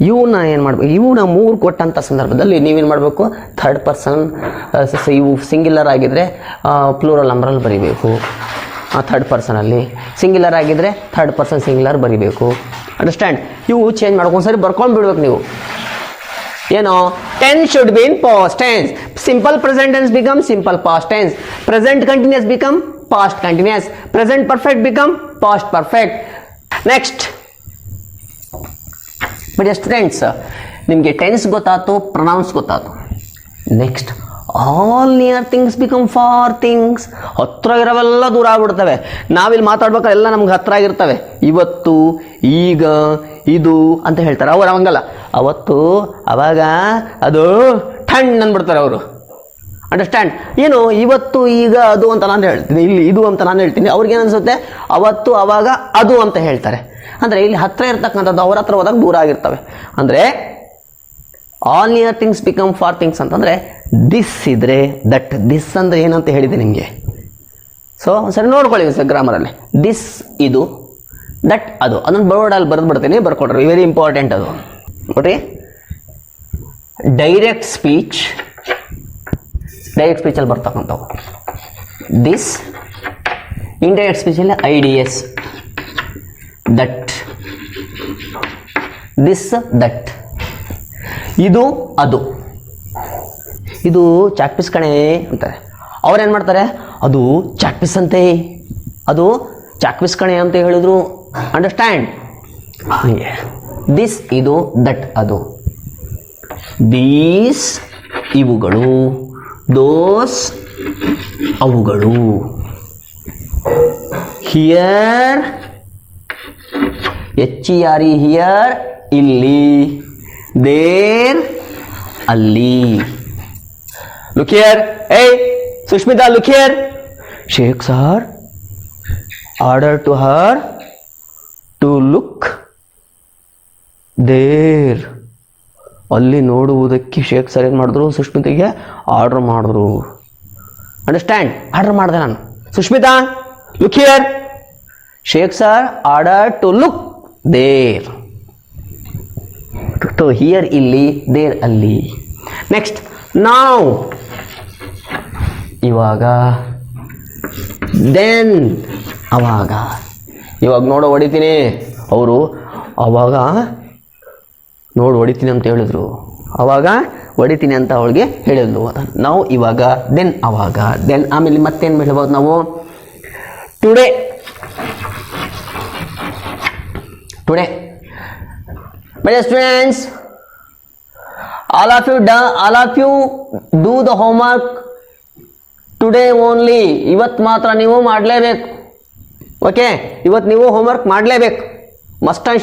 ಇವನ್ನ ಏನು ಮಾಡಬೇಕು? ಇವನ್ನ 3 ಕೊಟ್ಟಂಥ ಸಂದರ್ಭದಲ್ಲಿ ನೀವೇನು ಮಾಡಬೇಕು? ಥರ್ಡ್ ಪರ್ಸನ್ ಇವು ಸಿಂಗ್ಯುಲರ್ ಆಗಿದ್ದರೆ ಪ್ಲೂರಲ್ ನಂಬರಲ್ಲಿ ಬರೀಬೇಕು. ಥರ್ಡ್ ಪರ್ಸನಲ್ಲಿ ಸಿಂಗ್ಯುಲರ್ ಆಗಿದ್ದರೆ ಥರ್ಡ್ ಪರ್ಸನ್ ಸಿಂಗ್ಯುಲರ್ ಬರೀಬೇಕು. ಅಂಡರ್ಸ್ಟ್ಯಾಂಡ್? ಇವು ಚೇಂಜ್ ಮಾಡ್ಕೊಂಡು ಸರಿ ಬರ್ಕೊಂಡು ಬಿಡ್ಬೇಕು ನೀವು. ಏನು? Tense should be in past tense. Simple present tense become simple past tense. Present continuous become past continuous. Present perfect become past perfect. Next but students, ನಿಮಗೆ tense ಗೊತ್ತಾಯ್ತು, ಪ್ರೊನೌನ್ಸ್ ಗೊತ್ತಾಯ್ತು. Next all near things become far things. ಹತ್ರ ಇರೋವೆಲ್ಲ ದೂರ ಆಗ್ಬಿಡ್ತವೆ. ನಾವಿಲ್ಲಿ ಮಾತಾಡ್ಬೇಕಾದ್ರೆ ಎಲ್ಲ ನಮ್ಗೆ ಹತ್ರ ಆಗಿರ್ತವೆ. ಇವತ್ತು, ಈಗ, ಇದು ಅಂತ ಹೇಳ್ತಾರೆ. ಅವ್ರು ಅವಂಗಲ್ಲ, ಅವತ್ತು, ಅವಾಗ, ಅದು ಠಣ್ ಅಂದ್ಬಿಡ್ತಾರೆ ಅವರು. ಅಂಡರ್ಸ್ಟ್ಯಾಂಡ್? ಏನು? ಇವತ್ತು, ಈಗ, ಅದು ಅಂತ ನಾನು ಹೇಳ್ತೀನಿ, ಇಲ್ಲಿ ಇದು ಅಂತ ನಾನು ಹೇಳ್ತೀನಿ. ಅವ್ರಿಗೇನು ಅನಿಸುತ್ತೆ? ಅವತ್ತು, ಅವಾಗ, ಅದು ಅಂತ ಹೇಳ್ತಾರೆ. ಅಂದರೆ ಇಲ್ಲಿ ಹತ್ರ ಇರ್ತಕ್ಕಂಥದ್ದು ಅವ್ರ ಹತ್ರ ಹೋದಾಗ ದೂರ ಆಗಿರ್ತವೆ. ಅಂದರೆ all near things become far things ಅಂತಂದರೆ ದಿಸ್ ಇದ್ರೆ ದಟ್. ದಿಸ್ ಅಂದರೆ ಏನಂತ ಹೇಳಿದೆ ನಿಮಗೆ. ಸೊ ಸರಿ ನೋಡ್ಕೊಳ್ಳಿ ಸರ್ ಗ್ರಾಮರಲ್ಲಿ. ದಿಸ್ ಇದು, ದಟ್ ಅದು. ಅದನ್ನು ಬೋರ್ಡಲ್ಲಿ ಬರೆದು ಬಿಡ್ತೀನಿ, ಬರ್ಕೊಡ್ರಿ. ವೆರಿ ಇಂಪಾರ್ಟೆಂಟ್ ಅದು. ನೋಡ್ರಿ, ಡೈರೆಕ್ಟ್ ಸ್ಪೀಚಲ್ಲಿ ಬರ್ತಕ್ಕಂಥವು ದಿಸ್. ಇಂಡೈರೆಕ್ಟ್ ಸ್ಪೀಚಲ್ಲಿ IDS, ದಟ್, ದಿಸ್, ದಟ್. ಇದು, ಅದು. ಇದು ಚಾಕ್ಪೀಸ್ ಕಣೆ ಅಂತಾರೆ. ಅವ್ರೇನು ಮಾಡ್ತಾರೆ? ಅದು ಚಾಕ್ಪೀಸ್ ಅಂತೆ, ಅದು ಚಾಕ್ಪೀಸ್ ಕಣೆ ಅಂತ ಹೇಳಿದ್ರು. ಅಂಡರ್ಸ್ಟ್ಯಾಂಡ್? ಹಾಗೆ ದಿಸ್ ಇದು, ದಟ್ ಅದು. ದೀಸ್ ಇವುಗಳು, ದೋಸ್ ಅವುಗಳು. ಹಿಯರ್ HERE ಹಿಯರ್ ಇಲ್ಲಿ. ದೇರ್ ಅಲ್ಲಿ. Look here. ಏಯ್ Sushmita, look here. Sheikh sir order to her to look there. ಅಲ್ಲಿ ನೋಡುವುದಕ್ಕೆ ಶೇಖ್ ಸರ್ ಏನು ಮಾಡಿದ್ರು? ಸುಷ್ಮಿತೆಗೆ ಆರ್ಡರ್ ಮಾಡಿದ್ರು. ಅಂಡರ್ಸ್ಟ್ಯಾಂಡ್? ಆರ್ಡರ್ ಮಾಡಿದೆ ನಾನು. Sushmita, look here. Sheikh sir order to look there. To here ಇಲ್ಲಿ, ದೇರ್ ಅಲ್ಲಿ. ನೆಕ್ಸ್ಟ್ ನಾವು ಇವಾಗ, ದೆನ್ ಅವಾಗ. ಇವಾಗ ನೋಡು ಹೊಡಿತೀನಿ, ಅವರು ಅವಾಗ ನೋಡು ಹೊಡಿತೀನಿ ಅಂತ ಹೇಳಿದ್ರು, ಅವಾಗ ಹೊಡಿತೀನಿ ಅಂತ ಅವಳಿಗೆ ಹೇಳಿದ್ಲು. ನಾವು ಇವಾಗ, ದೆನ್ ಅವಾಗ, ದೆನ್ ಆಮೇಲೆ ಮತ್ತೇನು ಹೇಳ್ಬೋದು ನಾವು? Today. My dear students, all of you do the homework today only. ಇವತ್ತು ಮಾತ್ರ ನೀವು ಮಾಡಲೇಬೇಕು. ಓಕೆ, ಇವತ್ತು ನೀವು ಹೋಮ್ವರ್ಕ್ ಮಾಡಲೇಬೇಕು. Must and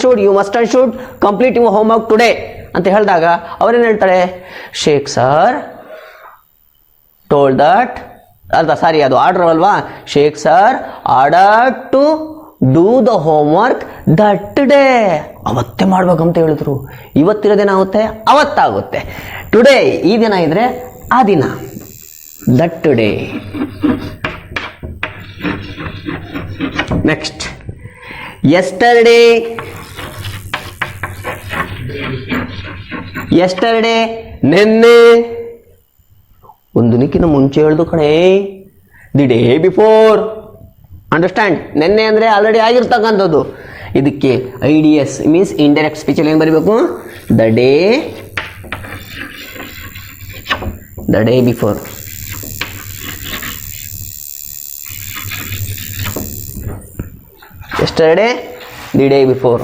should complete your homework today ಅಂತ ಹೇಳಿದಾಗ ಅವರೇನು ಹೇಳ್ತಾರೆ, ಶೇಖ್ ಸರ್ ಟೋಲ್ಡ್ ದಟ್, ಅಲ್ಲ ಸಾರಿ ಅದು ಆರ್ಡರ್ ಅಲ್ವಾ, Sheikh sir order to do the homework that day. ಅವತ್ತೇ ಮಾಡ್ಬೇಕಂತ ಹೇಳಿದ್ರು. ಇವತ್ತಿರೋದೇನಾಗುತ್ತೆ, ಅವತ್ತಾಗುತ್ತೆ. ಟುಡೇ ಈ ದಿನ ಇದ್ರೆ ಆ ದಿನ, that day. Next yesterday. Yesterday ನಿನ್ನೆ, ಒಂದು ದಿನಕ್ಕಿಂತ ಮುಂಚೆ ಹೇಳ್ದು ಕಣೆ, ದಿ ಡೇ ಬಿಫೋರ್. ಅಂಡರ್ಸ್ಟ್ಯಾಂಡ್? ನಿನ್ನೆ ಅಂದರೆ ಆಲ್ರೆಡಿ ಆಗಿರ್ತಕ್ಕಂಥದ್ದು. ಇದಕ್ಕೆ IDS ಮೀನ್ಸ್ ಇಂಡೈರೆಕ್ಟ್ ಸ್ಪೀಚಲ್ಲಿ ಏನು ಬರೀಬೇಕು, the day before. Yesterday, the day before.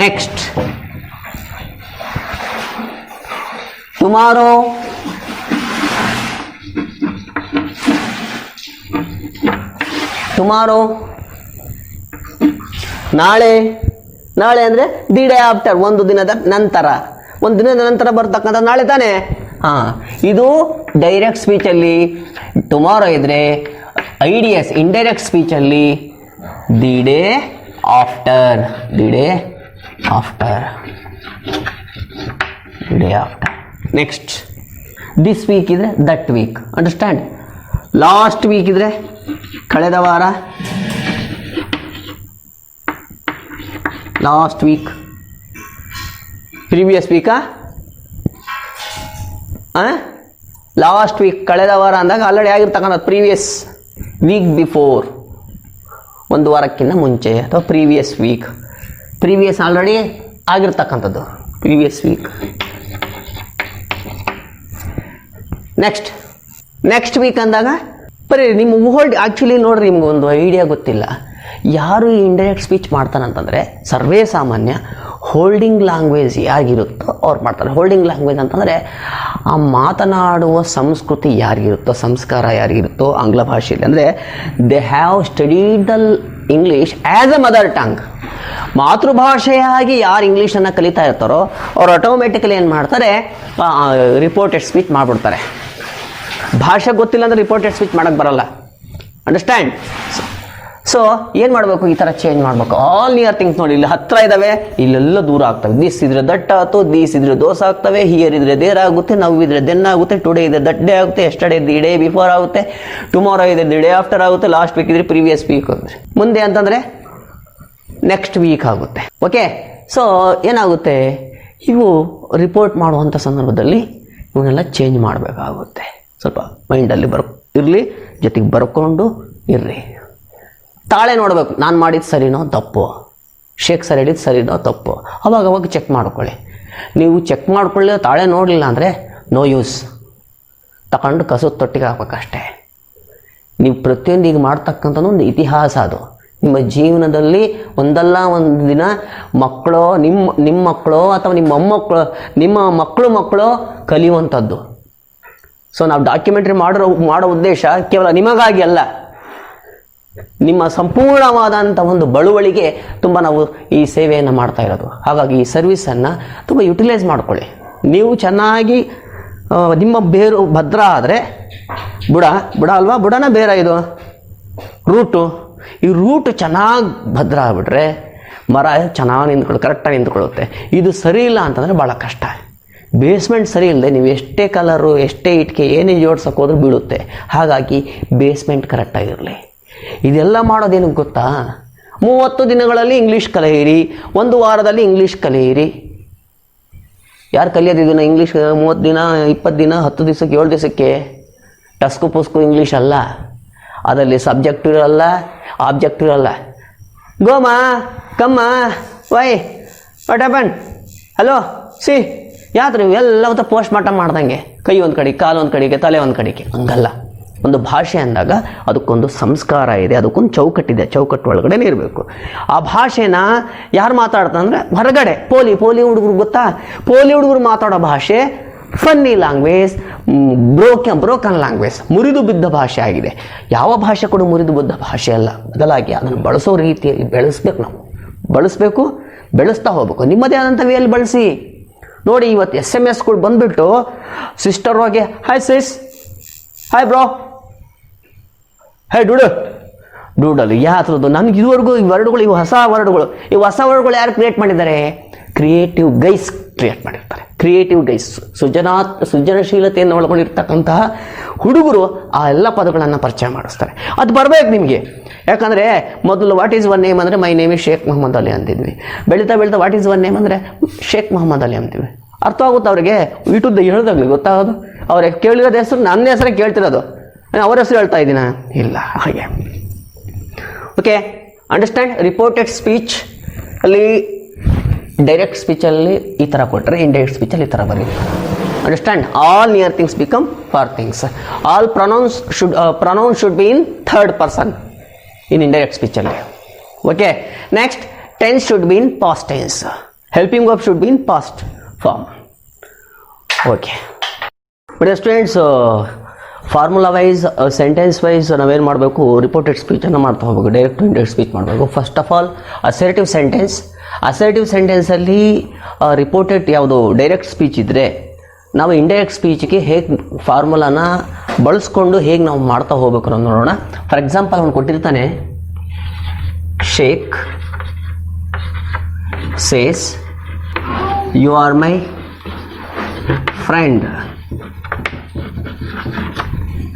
Next tomorrow. Tomorrow ನಾಳೆ. ನಾಳೆ ಅಂದರೆ ದಿ ಡೇ ಆಫ್ಟರ್, ಒಂದು ದಿನದ ನಂತರ. ಒಂದು ದಿನದ ನಂತರ ಬರ್ತಕ್ಕಂಥ ನಾಳೆ ತಾನೇ. ಹಾಂ, ಇದು ಡೈರೆಕ್ಟ್ ಸ್ಪೀಚಲ್ಲಿ ಟುಮಾರೋ ಇದ್ರೆ, IDS ಇಂಡೈರೆಕ್ಟ್ ಸ್ಪೀಚಲ್ಲಿ the day after. The day after, the day after. Next this week ಇದ್ರೆ that week. Understand? Last week ಇದ್ರೆ ಕಳೆದ ವಾರ. ಲಾಸ್ಟ್ ವೀಕ್, ಪ್ರೀವಿಯಸ್ ವೀಕಾ? ಲಾಸ್ಟ್ ವೀಕ್ ಕಳೆದ ವಾರ ಅಂದಾಗ ಆಲ್ರೆಡಿ ಆಗಿರ್ತಕ್ಕಂಥದ್ದು ಪ್ರೀವಿಯಸ್. ವೀಕ್ ಬಿಫೋರ್ ಒಂದು ವಾರಕ್ಕಿಂತ ಮುಂಚೆ, ಅಥವಾ ಪ್ರೀವಿಯಸ್ ವೀಕ್. ಪ್ರೀವಿಯಸ್ ಆಲ್ರೆಡಿ ಆಗಿರ್ತಕ್ಕಂಥದ್ದು, ಪ್ರೀವಿಯಸ್ ವೀಕ್. ನೆಕ್ಸ್ಟ್ ವೀಕ್ ಅಂದಾಗ ಬರೀ ನಿಮ್ಮ ಆ್ಯಕ್ಚುಲಿ ನೋಡ್ರಿ, ನಿಮ್ಗೊಂದು ಐಡಿಯಾ ಗೊತ್ತಿಲ್ಲ. ಯಾರು ಈ ಇಂಡೈರೆಕ್ಟ್ ಸ್ಪೀಚ್ ಮಾಡ್ತಾರಂತಂದರೆ ಸರ್ವೇ ಸಾಮಾನ್ಯ ಹೋಲ್ಡಿಂಗ್ ಲ್ಯಾಂಗ್ವೇಜ್ ಯಾರಿಗಿರುತ್ತೋ ಅವ್ರು ಮಾಡ್ತಾರೆ. ಹೋಲ್ಡಿಂಗ್ ಲ್ಯಾಂಗ್ವೇಜ್ ಅಂತಂದರೆ ಆ ಮಾತನಾಡುವ ಸಂಸ್ಕೃತಿ ಯಾರಿಗಿರುತ್ತೋ, ಸಂಸ್ಕಾರ ಯಾರಿಗಿರುತ್ತೋ ಆಂಗ್ಲ ಭಾಷೆಯಲ್ಲಿ, ಅಂದರೆ they have studied the English as a mother tongue. ಮಾತೃಭಾಷೆಯಾಗಿ ಯಾರು ಇಂಗ್ಲೀಷನ್ನು ಕಲಿತಾ ಇರ್ತಾರೋ ಅವ್ರು ಆಟೋಮೆಟಿಕಲಿ ಏನು ಮಾಡ್ತಾರೆ, ರಿಪೋರ್ಟೆಡ್ ಸ್ಪೀಚ್ ಮಾಡಿಬಿಡ್ತಾರೆ. ಭಾಷೆ ಗೊತ್ತಿಲ್ಲ ಅಂದರೆ ರಿಪೋರ್ಟೆಡ್ ಸ್ಪೀಚ್ ಮಾಡೋಕ್ಕೆ ಬರಲ್ಲ. ಅಂಡರ್ಸ್ಟ್ಯಾಂಡ್? ಸೊ ಏನು ಮಾಡಬೇಕು, ಈ ಥರ ಚೇಂಜ್ ಮಾಡಬೇಕು. ಆಲ್ ನಿಯರ್ ಥಿಂಗ್ಸ್ ನೋಡಿ, ಇಲ್ಲಿ ಹತ್ತಿರ ಇದ್ದಾವೆ, ಇಲ್ಲೆಲ್ಲ ದೂರ ಆಗ್ತವೆ. ದಿಸ್ ಇದ್ರೆ ದಟ್ ಆಯ್ತು, ದೀಸ್ ಇದ್ರೆ ದೋಸ್ ಆಗ್ತವೆ, ಹಿಯರ್ ಇದ್ರೆ ದೇರ್ ಆಗುತ್ತೆ, ನಾವು ಇದ್ರೆ ದೆನ್ ಆಗುತ್ತೆ, ಟುಡೇ ಇದ್ರೆ ದಟ್ ಡೇ ಆಗುತ್ತೆ, ಎಸ್ಟರ್ಡೇ ದಿ ಡೇ ಬಿಫೋರ್ ಆಗುತ್ತೆ, ಟುಮಾರೋ ಇದೆ ದಿ ಡೇ ಆಫ್ಟರ್ ಆಗುತ್ತೆ, ಲಾಸ್ಟ್ ವೀಕ್ ಇದ್ರೆ ಪ್ರೀವಿಯಸ್ ವೀಕ್ ಅಂದರೆ, ಮುಂದೆ ಅಂತಂದರೆ ನೆಕ್ಸ್ಟ್ ವೀಕ್ ಆಗುತ್ತೆ. ಓಕೆ, ಸೊ ಏನಾಗುತ್ತೆ, ಇವು ರಿಪೋರ್ಟ್ ಮಾಡುವಂಥ ಸಂದರ್ಭದಲ್ಲಿ ಇವನ್ನೆಲ್ಲ ಚೇಂಜ್ ಮಾಡಬೇಕಾಗುತ್ತೆ. ಸ್ವಲ್ಪ ಮೈಂಡಲ್ಲಿ ಇರಲಿ, ಜೊತೆಗೆ ಬರ್ಕೊಂಡು ಇರ್ರಿ. ತಾಳೆ ನೋಡಬೇಕು, ನಾನು ಮಾಡಿದ್ದು ಸರಿನೋ ತಪ್ಪು, ಶೇಖ್ ಸರ್ ಹೇಳಿದ್ದು ಸರಿನೋ ತಪ್ಪು, ಅವಾಗ ಚೆಕ್ ಮಾಡ್ಕೊಳ್ಳಿ. ನೀವು ಚೆಕ್ ಮಾಡ್ಕೊಳ್ಳಿ, ತಾಳೆ ನೋಡಲಿಲ್ಲ ಅಂದರೆ ನೋ ಯೂಸ್, ತಗೊಂಡು ಕಸದ ತೊಟ್ಟಿಗೆ ಹಾಕ್ಬೇಕಷ್ಟೇ. ನೀವು ಪ್ರತಿಯೊಂದು ಈಗ ಮಾಡ್ತಕ್ಕಂಥದ್ದು ಒಂದು ಇತಿಹಾಸ. ಅದು ನಿಮ್ಮ ಜೀವನದಲ್ಲಿ ಒಂದಲ್ಲ ಒಂದು ದಿನ ಮಕ್ಕಳು, ನಿಮ್ಮ ಮಕ್ಕಳು ಅಥವಾ ನಿಮ್ಮ ಮೊಮ್ಮಕ್ಕಳು, ನಿಮ್ಮ ಮಕ್ಕಳು ಕಲಿಯುವಂಥದ್ದು. ಸೊ ನಾವು ಡಾಕ್ಯುಮೆಂಟ್ರಿ ಮಾಡೋ ಉದ್ದೇಶ ಕೇವಲ ನಿಮಗಾಗಿ ಅಲ್ಲ, ನಿಮ್ಮ ಸಂಪೂರ್ಣವಾದಂಥ ಒಂದು ಬಳುವಳಿಗೆ ತುಂಬ ನಾವು ಈ ಸೇವೆಯನ್ನು ಮಾಡ್ತಾ ಇರೋದು. ಹಾಗಾಗಿ ಈ ಸರ್ವಿಸನ್ನು ತುಂಬ ಯುಟಿಲೈಸ್ ಮಾಡ್ಕೊಳ್ಳಿ. ನೀವು ಚೆನ್ನಾಗಿ ನಿಮ್ಮ ಬೇರು ಭದ್ರ ಆದರೆ, ಬುಡ ಅಲ್ವಾ, ಬುಡನ ಬೇರ ಇದು ರೂಟು, ಈ ರೂಟು ಚೆನ್ನಾಗಿ ಭದ್ರ ಆಗಿಬಿಟ್ರೆ ಮರ ಚೆನ್ನಾಗಿ ಕರೆಕ್ಟಾಗಿ ನಿಂತ್ಕೊಳ್ಳುತ್ತೆ. ಇದು ಸರಿ ಇಲ್ಲ ಅಂತಂದರೆ ಭಾಳ ಕಷ್ಟ. ಬೇಸ್ಮೆಂಟ್ ಸರಿ ಇಲ್ಲದೆ ನೀವು ಎಷ್ಟೇ ಕಲರು, ಎಷ್ಟೇ ಇಟ್ಟಿಗೆ ಏನೇ ಜೋಡ್ಸೋಕೆ ಹೋದ್ರೂ ಬೀಳುತ್ತೆ. ಹಾಗಾಗಿ ಬೇಸ್ಮೆಂಟ್ ಕರೆಕ್ಟಾಗಿರಲಿ. ಇದೆಲ್ಲ ಮಾಡೋದೇನಕ್ಕೆ ಗೊತ್ತಾ, 30 ದಿನಗಳಲ್ಲಿ ಇಂಗ್ಲೀಷ್ ಕಲಿಯಿರಿ, ಒಂದು ವಾರದಲ್ಲಿ ಇಂಗ್ಲೀಷ್ ಕಲಿಯಿರಿ. ಯಾರು ಕಲಿಯೋದು ಇದನ್ನು ಇಂಗ್ಲೀಷ್? 30 ದಿನ, 20 ದಿನ, 10 ದಿವಸಕ್ಕೆ, 7 ದಿವಸಕ್ಕೆ. ಟಸ್ಕು ಪುಸ್ಕು ಇಂಗ್ಲೀಷ್ ಅಲ್ಲ, ಅದರಲ್ಲಿ ಸಬ್ಜೆಕ್ಟ್ ಇರಲ್ಲ, ಆಬ್ಜೆಕ್ಟ್ ಇರಲ್ಲ. ಗೋಮ, comma, why, what happen, hello, see, ಯಾತ್ರೆ ಎಲ್ಲ ಪೋಸ್ಟ್ ಮಾರ್ಟಮ್ ಮಾಡ್ದಂಗೆ, ಕೈ ಒಂದು ಕಡೆಗೆ, ಕಾಲು ಒಂದು ಕಡೆಗೆ, ತಲೆ ಒಂದು ಕಡೆಗೆ. ಹಂಗಲ್ಲ. ಒಂದು ಭಾಷೆ ಅಂದಾಗ ಅದಕ್ಕೊಂದು ಸಂಸ್ಕಾರ ಇದೆ, ಅದಕ್ಕೊಂದು ಚೌಕಟ್ಟಿದೆ, ಚೌಕಟ್ಟು ಒಳಗಡೆ ಇರಬೇಕು. ಆ ಭಾಷೆನ ಯಾರು ಮಾತಾಡ್ತಾರೆ ಅಂದರೆ ಹೊರಗಡೆ ಪೋಲಿ ಹುಡುಗರು ಗೊತ್ತಾ, ಪೋಲಿ ಹುಡುಗರು ಮಾತಾಡೋ ಭಾಷೆ ಫನ್ನಿ ಲ್ಯಾಂಗ್ವೇಜ್, ಬ್ರೋಕನ್ ಲ್ಯಾಂಗ್ವೇಜ್, ಮುರಿದು ಬಿದ್ದ ಭಾಷೆ ಆಗಿದೆ. ಯಾವ ಭಾಷೆ ಕೂಡ ಮುರಿದು ಬಿದ್ದ ಭಾಷೆ ಅಲ್ಲ, ಬದಲಾಗಿ ಅದನ್ನು ಬಳಸೋ ರೀತಿಯಲ್ಲಿ ಬೆಳೆಸ್ಬೇಕು. ನಾವು ಬಳಸಬೇಕು, ಬೆಳೆಸ್ತಾ ಹೋಗ್ಬೇಕು. ನಿಮ್ಮದೇ ಆದಂಥ ವೇಯಲ್ಲಿ ಬಳಸಿ. ನೋಡಿ ಇವತ್ತು SMS ಬಂದುಬಿಟ್ಟು ಸಿಸ್ಟರ್ ಹೋಗಿ hi sis, hi bro, hi doodle ಯಾತ್ರದ್ದು ನನಗೆ ಇದುವರೆಗೂ ಈ ವರ್ಡ್ಗಳು, ಇವು ಹೊಸ ವರ್ಡ್ಗಳು ಯಾರು ಕ್ರಿಯೇಟ್ ಮಾಡಿದ್ದಾರೆ? ಕ್ರಿಯೇಟಿವ್ ಗೈಸ್ ಕ್ರಿಯೇಟ್ ಮಾಡಿರ್ತಾರೆ. ಕ್ರಿಯೇಟಿವ್ ಗೈಸ್, ಸೃಜನಶೀಲತೆಯನ್ನು ಒಳಗೊಂಡಿರ್ತಕ್ಕಂತಹ ಹುಡುಗರು ಆ ಎಲ್ಲ ಪದಗಳನ್ನು ಪರಿಚಯ ಮಾಡಿಸ್ತಾರೆ. ಅದು ಬರಬೇಕು ನಿಮಗೆ. ಯಾಕಂದರೆ ಮೊದಲು ವಾಟ್ ಈಸ್ ಒನ್ ನೇಮ್ ಅಂದರೆ my name is Sheikh Mohammed Ali ಅಂತಿದ್ವಿ. ಬೆಳೀತಾ ವಾಟ್ ಈಸ್ ಒನ್ ನೇಮ್ ಅಂದರೆ ಶೇಖ್ ಮೊಹಮ್ಮದ್ ಅಲಿ ಅಂತೀವಿ. ಅರ್ಥ ಆಗುತ್ತೆ ಅವ್ರಿಗೆ, ಯೂಟ್ಯೂಬ್ದ ಹೇಳ್ದಾಗಲಿ ಗೊತ್ತಾಗೋದು. ಅವ್ರಿಗೆ ಕೇಳಿರೋದು ಹೆಸರು ನನ್ನ ಹೆಸರೇ ಕೇಳ್ತಿರೋದು, ಅವ್ರ ಹೆಸರು ಹೇಳ್ತಾ ಇದ್ದೀನ ಇಲ್ಲ. ಹಾಗೆ ಓಕೆ, ಅಂಡರ್ಸ್ಟ್ಯಾಂಡ್. ರಿಪೋರ್ಟೆಡ್ ಸ್ಪೀಚ್ ಅಲ್ಲಿ ಡೈರೆಕ್ಟ್ ಸ್ಪೀಚಲ್ಲಿ ಈ ಥರ ಕೊಟ್ಟರೆ, ಇಂಡೈರೆಕ್ಟ್ ಸ್ಪೀಚಲ್ಲಿ ಈ ಥರ ಬರೀತಾರೆ. Understand. All near things become far things. All pronouns should be in third person in indirect ಸ್ಪೀಚಲ್ಲಿ. Okay, next tense should be in past tense. Helping verb should be in past form. Okay, but students formula wise, sentence wise ನಾವೇನು ಮಾಡಬೇಕು? Reported ಸ್ಪೀಚನ್ನು ಮಾಡ್ತಾ ಹೋಗಬೇಕು. Direct to indirect speech ಮಾಡಬೇಕು. First of all assertive sentence. Assertive ಸೆಂಟೆನ್ಸಲ್ಲಿ reported ಯಾವುದು direct speech ಇದ್ದರೆ, ನಾವು ಇಂಡೈರೆಕ್ಟ್ ಸ್ಪೀಚ್ಗೆ ಹೇಗೆ ಫಾರ್ಮುಲಾನ ಬಳಸ್ಕೊಂಡು ಹೇಗೆ ನಾವು ಮಾಡ್ತಾ ಹೋಗ್ಬೇಕು ಅನ್ನೋದು ನೋಡೋಣ. ಫಾರ್ ಎಕ್ಸಾಂಪಲ್ ಅವ್ನು ಕೊಟ್ಟಿರ್ತಾನೆ, Sheikh says you are my friend.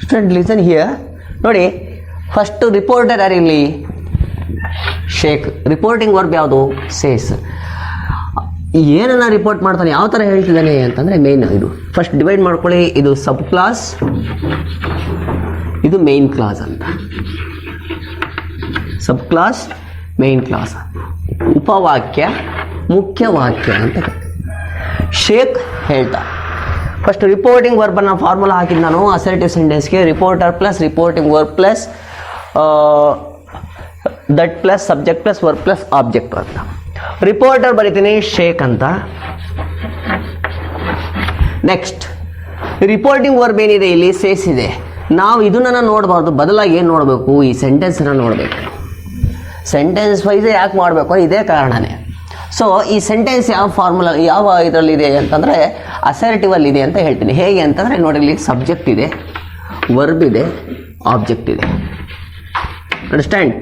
Student listen here. ನೋಡಿ, ಫಸ್ಟ್ ರಿಪೋರ್ಟರ್ ಯಾರು ಇಲ್ಲಿ? ಶೇಖ್. ರಿಪೋರ್ಟಿಂಗ್ ವರ್ಬ್ ಯಾವುದು? ಸೇಸ್. ಏನನ್ನ ರಿಪೋರ್ಟ್ ಮಾಡ್ತಾನೆ, ಯಾವ ಥರ ಹೇಳ್ತಿದ್ದಾನೆ ಅಂತಂದರೆ ಮೇನ್. ಇದು ಫಸ್ಟ್ ಡಿವೈಡ್ ಮಾಡ್ಕೊಳ್ಳಿ. ಇದು ಸಬ್ ಕ್ಲಾಸ್, ಇದು ಮೇನ್ ಕ್ಲಾಸ್ ಅಂತ. ಸಬ್ ಕ್ಲಾಸ್, ಮೇನ್ ಕ್ಲಾಸ್, ಉಪವಾಕ್ಯ, ಮುಖ್ಯ ವಾಕ್ಯ ಅಂತ. ಶೇಖ್ ಹೇಳ್ತಾ ಫಸ್ಟ್ ರಿಪೋರ್ಟಿಂಗ್ ವರ್ಬನ್ನು ಫಾರ್ಮುಲಾ ಹಾಕಿದ್ದು ನಾನು ಅಸರ್ಟಿವ್ ಸೆಂಟೆನ್ಸ್ಗೆ. Reporter plus reporting verb plus that plus subject plus verb plus object ಅಂತ. ರಿಪೋರ್ಟರ್ ಬರಿತೀನಿ ಶೇಖ್ ಅಂತ. ನೆಕ್ಸ್ಟ್ ರಿಪೋರ್ಟಿಂಗ್ ವರ್ಬ್ ಏನಿದೆ ಇಲ್ಲಿ? ಸೇಸ್ ಇದೆ. ನಾವು ಇದನ್ನ ನೋಡಬಾರ್ದು, ಬದಲಾಗಿ ಏನು ನೋಡಬೇಕು? ಈ ಸೆಂಟೆನ್ಸನ್ನು ನೋಡಬೇಕು. ಸೆಂಟೆನ್ಸ್ ವೈಸ್ ಯಾಕೆ ಮಾಡಬೇಕು? ಇದೇ ಕಾರಣನೇ. ಸೊ ಈ ಸೆಂಟೆನ್ಸ್ ಯಾವ ಫಾರ್ಮುಲಾ, ಯಾವ ಇದರಲ್ಲಿದೆ ಅಂತಂದರೆ ಅಸರ್ಟಿವಲ್ಲಿ ಇದೆ ಅಂತ ಹೇಳ್ತೀನಿ. ಹೇಗೆ ಅಂತಂದರೆ ನೋಡಿ, ಇಲ್ಲಿ ಸಬ್ಜೆಕ್ಟ್ ಇದೆ, ವರ್ಬ್ ಇದೆ, ಆಬ್ಜೆಕ್ಟ್ ಇದೆ. ಅಂಡರ್ಸ್ಟ್ಯಾಂಡ್.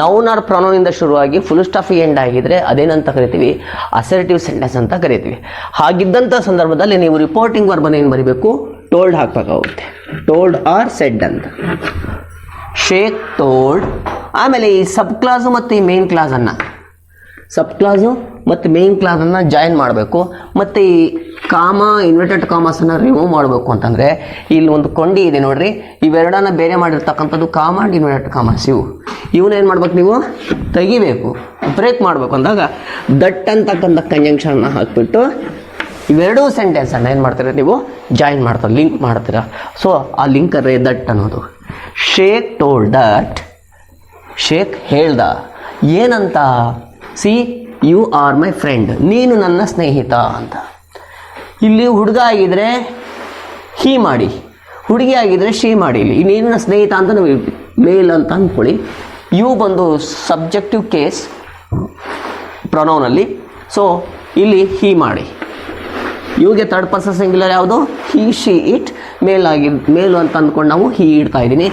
ನೌನ್ ಆರ್ ಪ್ರೊನೌನಿಂದ ಶುರುವಾಗಿ ಫುಲ್ ಸ್ಟಾಫ್ ಎಂಡ್ ಆಗಿದ್ರೆ ಅದೇನಂತ ಕರಿತೀವಿ? ಅಸರ್ಟಿವ್ ಸೆಂಟೆನ್ಸ್ ಅಂತ ಕರಿತೀವಿ. ಹಾಗಿದ್ದಂಥ ಸಂದರ್ಭದಲ್ಲಿ ನೀವು ರಿಪೋರ್ಟಿಂಗ್ ವರ್ಬನ್ನು ಏನು ಬರೀಬೇಕು? ಟೋಲ್ಡ್ ಹಾಕಬೇಕಾಗುತ್ತೆ. ಟೋಲ್ಡ್ ಆರ್ ಸೆಡ್ ಅಂತ. ಶೇಖ್ ಟೋಲ್ಡ್. ಆಮೇಲೆ ಈ ಸಬ್ ಕ್ಲಾಸು ಮತ್ತು ಈ ಮೇನ್ ಕ್ಲಾಸನ್ನು, ಸಬ್ ಕ್ಲಾಸು ಮತ್ತು ಮೇನ್ ಕ್ಲಾಸನ್ನು ಜಾಯಿನ್ ಮಾಡಬೇಕು. ಮತ್ತು ಈ ಕಾಮ, ಇನ್ವರ್ಟೆಡ್ ಕಾಮಸನ್ನು ರಿಮೂವ್ ಮಾಡಬೇಕು ಅಂತಂದರೆ ಇಲ್ಲಿ ಒಂದು ಕೊಂಡಿ ಇದೆ ನೋಡ್ರಿ. ಇವೆರಡನ್ನ ಬೇರೆ ಮಾಡಿರ್ತಕ್ಕಂಥದ್ದು ಕಾಮ ಆ್ಯಂಡ್ ಇನ್ವರ್ಟೆಡ್ ಕಾಮಸ್. ಇವನ್ನೇನು ಮಾಡ್ಬೇಕು? ನೀವು ತೆಗಿಬೇಕು, ಬ್ರೇಕ್ ಮಾಡಬೇಕು. ಅಂದಾಗ ದಟ್ ಅಂತಕ್ಕಂಥ ಕಂಜಂಕ್ಷನ್ನ ಹಾಕಿಬಿಟ್ಟು ಇವೆರಡೂ ಸೆಂಟೆನ್ಸನ್ನು ಏನು ಮಾಡ್ತೀರ ನೀವು? ಜಾಯಿನ್ ಮಾಡ್ತಾರೆ, ಲಿಂಕ್ ಮಾಡ್ತೀರಾ. ಸೊ ಆ ಲಿಂಕರೇ ದಟ್ ಅನ್ನೋದು. Sheikh told that. ಶೇಖ್ ಹೇಳ್ದ ಏನಂತ? See you are my friend, ನೀನು ನನ್ನ ಸ್ನೇಹಿತ ಅಂತ. ಇಲ್ಲಿ ಹುಡುಗ ಆಗಿದ್ರೆ ಹೀ ಮಾಡಿ, ಹುಡುಗಿ ಆಗಿದ್ರೆ ಶೀ ಮಾಡಿ. ಇಲ್ಲಿ ನೀನು ನನ್ನ ಸ್ನೇಹಿತ ಅಂತ ನಾವು ಮೇಲ್ ಅಂತ ಅಂದ್ಕೊಳ್ಳಿ. ಯು ಬಂದು ಸಬ್ಜೆಕ್ಟಿವ್ ಕೇಸ್ ಪ್ರೊನೌನಲ್ಲಿ. ಸೊ ಇಲ್ಲಿ ಹೀ ಮಾಡಿ. ಯುಗೆ ಥರ್ಡ್ ಪರ್ಸನ್ ಸಿಂಗ್ಯುಲರ್ ಯಾವುದು? ಹೀ, ಶಿ, ಇಟ್. ಮೇಲು ಅಂತ ಅಂದ್ಕೊಂಡು ನಾವು ಹೀ ಇಡ್ತಾ ಇದ್ದೀನಿ.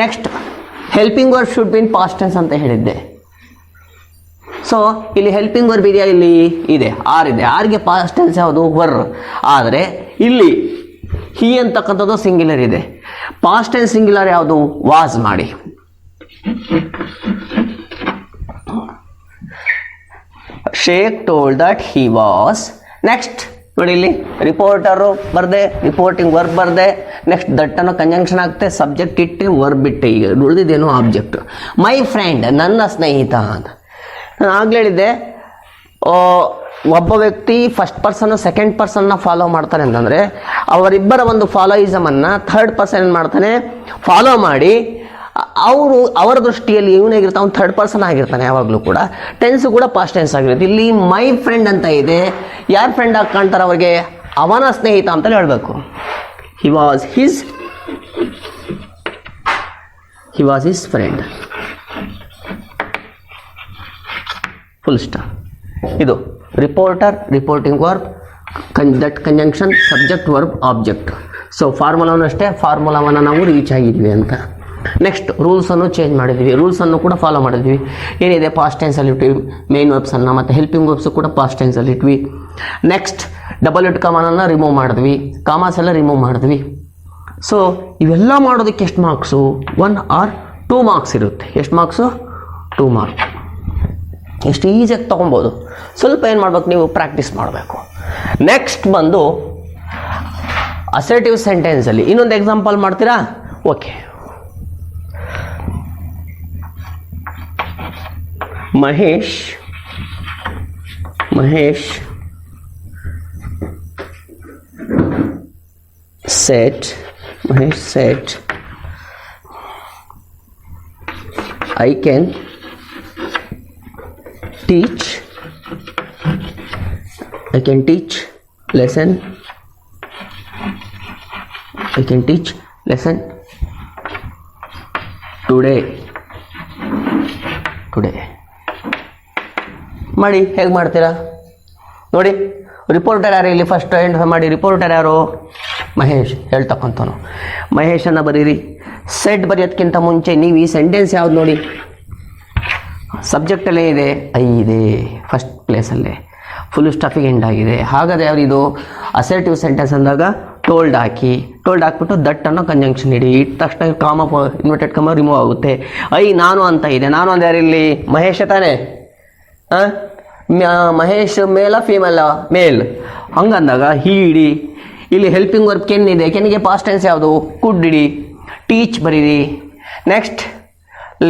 Next helping verb should be in past tense ಅಂತ ಹೇಳಿದ್ದೆ. ಸೊ ಇಲ್ಲಿ ಹೆಲ್ಪಿಂಗ್ ವರ್ಬ್ ಇದೆಯಾ? ಇಲ್ಲಿ ಇದೆ, ಆರ್ ಇದೆ. ಆರ್ಗೆ ಪಾಸ್ಟ್ ಟೆನ್ಸ್ ಯಾವುದು? ವರ್. ಆದರೆ ಇಲ್ಲಿ ಹಿ ಅಂತಕ್ಕಂಥದ್ದು ಸಿಂಗ್ಯುಲರ್ ಇದೆ. ಪಾಸ್ಟ್ ಟೆನ್ಸ್ ಸಿಂಗ್ಯುಲರ್ ಯಾವುದು? ವಾಸ್ ಮಾಡಿ. Sheikh told that he was. Next ನೋಡಿ, ಇಲ್ಲಿ ರಿಪೋರ್ಟರು ಬರ್ದೆ, ರಿಪೋರ್ಟಿಂಗ್ ವರ್ಬ್ ಬರ್ದೆ. ನೆಕ್ಸ್ಟ್ ದಟ್ಟನ್ನು ಕಂಜಂಕ್ಷನ್ ಆಗುತ್ತೆ, ಸಬ್ಜೆಕ್ಟ್ ಇಟ್ಟೆ, ವರ್ಬ್ ಇಟ್ಟೆ. ಈಗ ಉಳಿದಿದ್ದೇನು? ಆಬ್ಜೆಕ್ಟ್. ಮೈ ಫ್ರೆಂಡ್, ನನ್ನ ಸ್ನೇಹಿತ ಅಂತ. ನಾನು ಆಗಲೇ ಹೇಳಿದ್ದೆ, ಒಬ್ಬ ವ್ಯಕ್ತಿ ಫಸ್ಟ್ ಪರ್ಸನ್ನು ಸೆಕೆಂಡ್ ಪರ್ಸನ್ನ ಫಾಲೋ ಮಾಡ್ತಾನೆ ಅಂತಂದರೆ ಅವರಿಬ್ಬರ ಒಂದು ಫಾಲೋಯಿಸಮನ್ನು ಥರ್ಡ್ ಪರ್ಸನ್ ಏನು ಮಾಡ್ತಾನೆ? ಫಾಲೋ ಮಾಡಿ ಅವರ ದೃಷ್ಟಿಯಲ್ಲಿ ಇವನಾಗಿರ್ತಾನೆ, ಅವ್ನು ಥರ್ಡ್ ಪರ್ಸನ್ ಆಗಿರ್ತಾನೆ ಯಾವಾಗಲೂ ಕೂಡ. ಟೆನ್ಸು ಕೂಡ ಪಾಸ್ಟ್ ಟೆನ್ಸ್ ಆಗಿರುತ್ತೆ. ಇಲ್ಲಿ ಮೈ ಫ್ರೆಂಡ್ ಅಂತ ಇದೆ. ಯಾರು ಫ್ರೆಂಡ್ ಆಗಿ ಕಾಣ್ತಾರೆ ಅವ್ರಿಗೆ? ಅವನ ಸ್ನೇಹಿತ ಅಂತಲೇ ಹೇಳಬೇಕು. He was his friend. Full stop. ಇದು reporter, reporting verb, that conjunction, subject, verb, object. So ಫಾರ್ಮುಲಾನು ಅಷ್ಟೇ, ಫಾರ್ಮುಲಾವನ್ನು ನಾವು ರೀಚ್ ಆಗಿದ್ವಿ ಅಂತ. ನೆಕ್ಸ್ಟ್ ರೂಲ್ಸನ್ನು ಚೇಂಜ್ ಮಾಡಿದ್ವಿ, ರೂಲ್ಸನ್ನು ಕೂಡ ಫಾಲೋ ಮಾಡಿದ್ವಿ. ಏನಿದೆ ಪಾಸ್ಟ್ ಟೆನ್ಸಲ್ಲಿ ಇಟ್ವಿ ಮೇನ್ ವರ್ಬ್ಸನ್ನು, ಮತ್ತು ಹೆಲ್ಪಿಂಗ್ ವರ್ಬ್ಸು ಕೂಡ ಪಾಸ್ಟ್ ಟೆನ್ಸಲ್ಲಿ ಇಟ್ವಿ. ನೆಕ್ಸ್ಟ್ ಡಬಲ್ ಇಟ್ ಕಾಮನನ್ನು ರಿಮೂವ್ ಮಾಡಿದ್ವಿ, ಕಾಮಾಸ್ ಎಲ್ಲ ರಿಮೂವ್ ಮಾಡಿದ್ವಿ. ಸೊ ಇವೆಲ್ಲ ಮಾಡೋದಕ್ಕೆ ಎಷ್ಟು ಮಾರ್ಕ್ಸು? 1 or 2 ಮಾರ್ಕ್ಸ್ ಇರುತ್ತೆ. ಎಷ್ಟು ಮಾರ್ಕ್ಸು? 2 ಮಾರ್ಕ್ಸ್. ಎಷ್ಟು ಈಸಿಯಾಗಿ ತೊಗೊಬೋದು. ಸ್ವಲ್ಪ ಏನು ಮಾಡ್ಬೇಕು, ನೀವು ಪ್ರಾಕ್ಟೀಸ್ ಮಾಡಬೇಕು. ನೆಕ್ಸ್ಟ್ ಬಂದು ಅಸರ್ಟಿವ್ ಸೆಂಟೆನ್ಸಲ್ಲಿ ಇನ್ನೊಂದು ಎಕ್ಸಾಂಪಲ್ ಮಾಡ್ತೀರಾ? Okay. Mahesh said I can teach lesson today ಮಾಡಿ. ಹೇಗೆ ಮಾಡ್ತೀರಾ ನೋಡಿ. ರಿಪೋರ್ಟರ್ ಯಾರು ಇಲ್ಲಿ? ಫಸ್ಟ್ ಐಡೆಂಟಿಫೈ ಮಾಡಿ. ರಿಪೋರ್ಟರ್ ಯಾರು? ಮಹೇಶ್ ಹೇಳ್ತಕ್ಕಂಥನು. ಮಹೇಶನ್ನು ಬರೀರಿ. ಸೆಟ್ ಬರೆಯೋದಕ್ಕಿಂತ ಮುಂಚೆ ನೀವು ಈ ಸೆಂಟೆನ್ಸ್ ಯಾವ್ದು ನೋಡಿ. ಸಬ್ಜೆಕ್ಟಲ್ಲೇ ಇದೆ, ಐ ಇದೆ ಫಸ್ಟ್ ಪ್ಲೇಸಲ್ಲೇ, ಫುಲ್ ಸ್ಟಫಿಗೆ ಎಂಡ್ ಆಗಿದೆ. ಹಾಗಾದರೆ ಯಾವ್ದು? ಅಸರ್ಟಿವ್ ಸೆಂಟೆನ್ಸ್ ಅಂದಾಗ ಹಾಕ್ಬಿಟ್ಟು ದಟ್ ಅನ್ನೋ ಕಂಜಂಕ್ಷನ್ ಇಡಿ. ಇಟ್ಟ ತಕ್ಷಣ ಕಾಮ, ಇನ್ವರ್ಟೆಡ್ ಕಾಮ ರಿಮೂವ್ ಆಗುತ್ತೆ. ನಾನು ಅಂತ ಇದೆ. ನಾನು ಅಂದ್ರೆ ಯಾರಿಲ್ಲಿ? ಮಹೇಶ ತಾನೇ. ಮಹೇಶ್ ಮೇಲ ಫೀಮೇಲ? ಮೇಲ್. ಹಂಗಂದಾಗ ಹೀ ಇಡಿ. ಇಲ್ಲಿ ಹೆಲ್ಪಿಂಗ್ ವರ್ಬ್ ಕೆನ್ ಇದೆ. ಕೆನ್ನಿಗೆ ಪಾಸ್ಟ್ ಟೆನ್ಸ್ ಯಾವುದು? ಕುಡ್ ಇಡಿ. ಟೀಚ್ ಬರೀರಿ. ನೆಕ್ಸ್ಟ್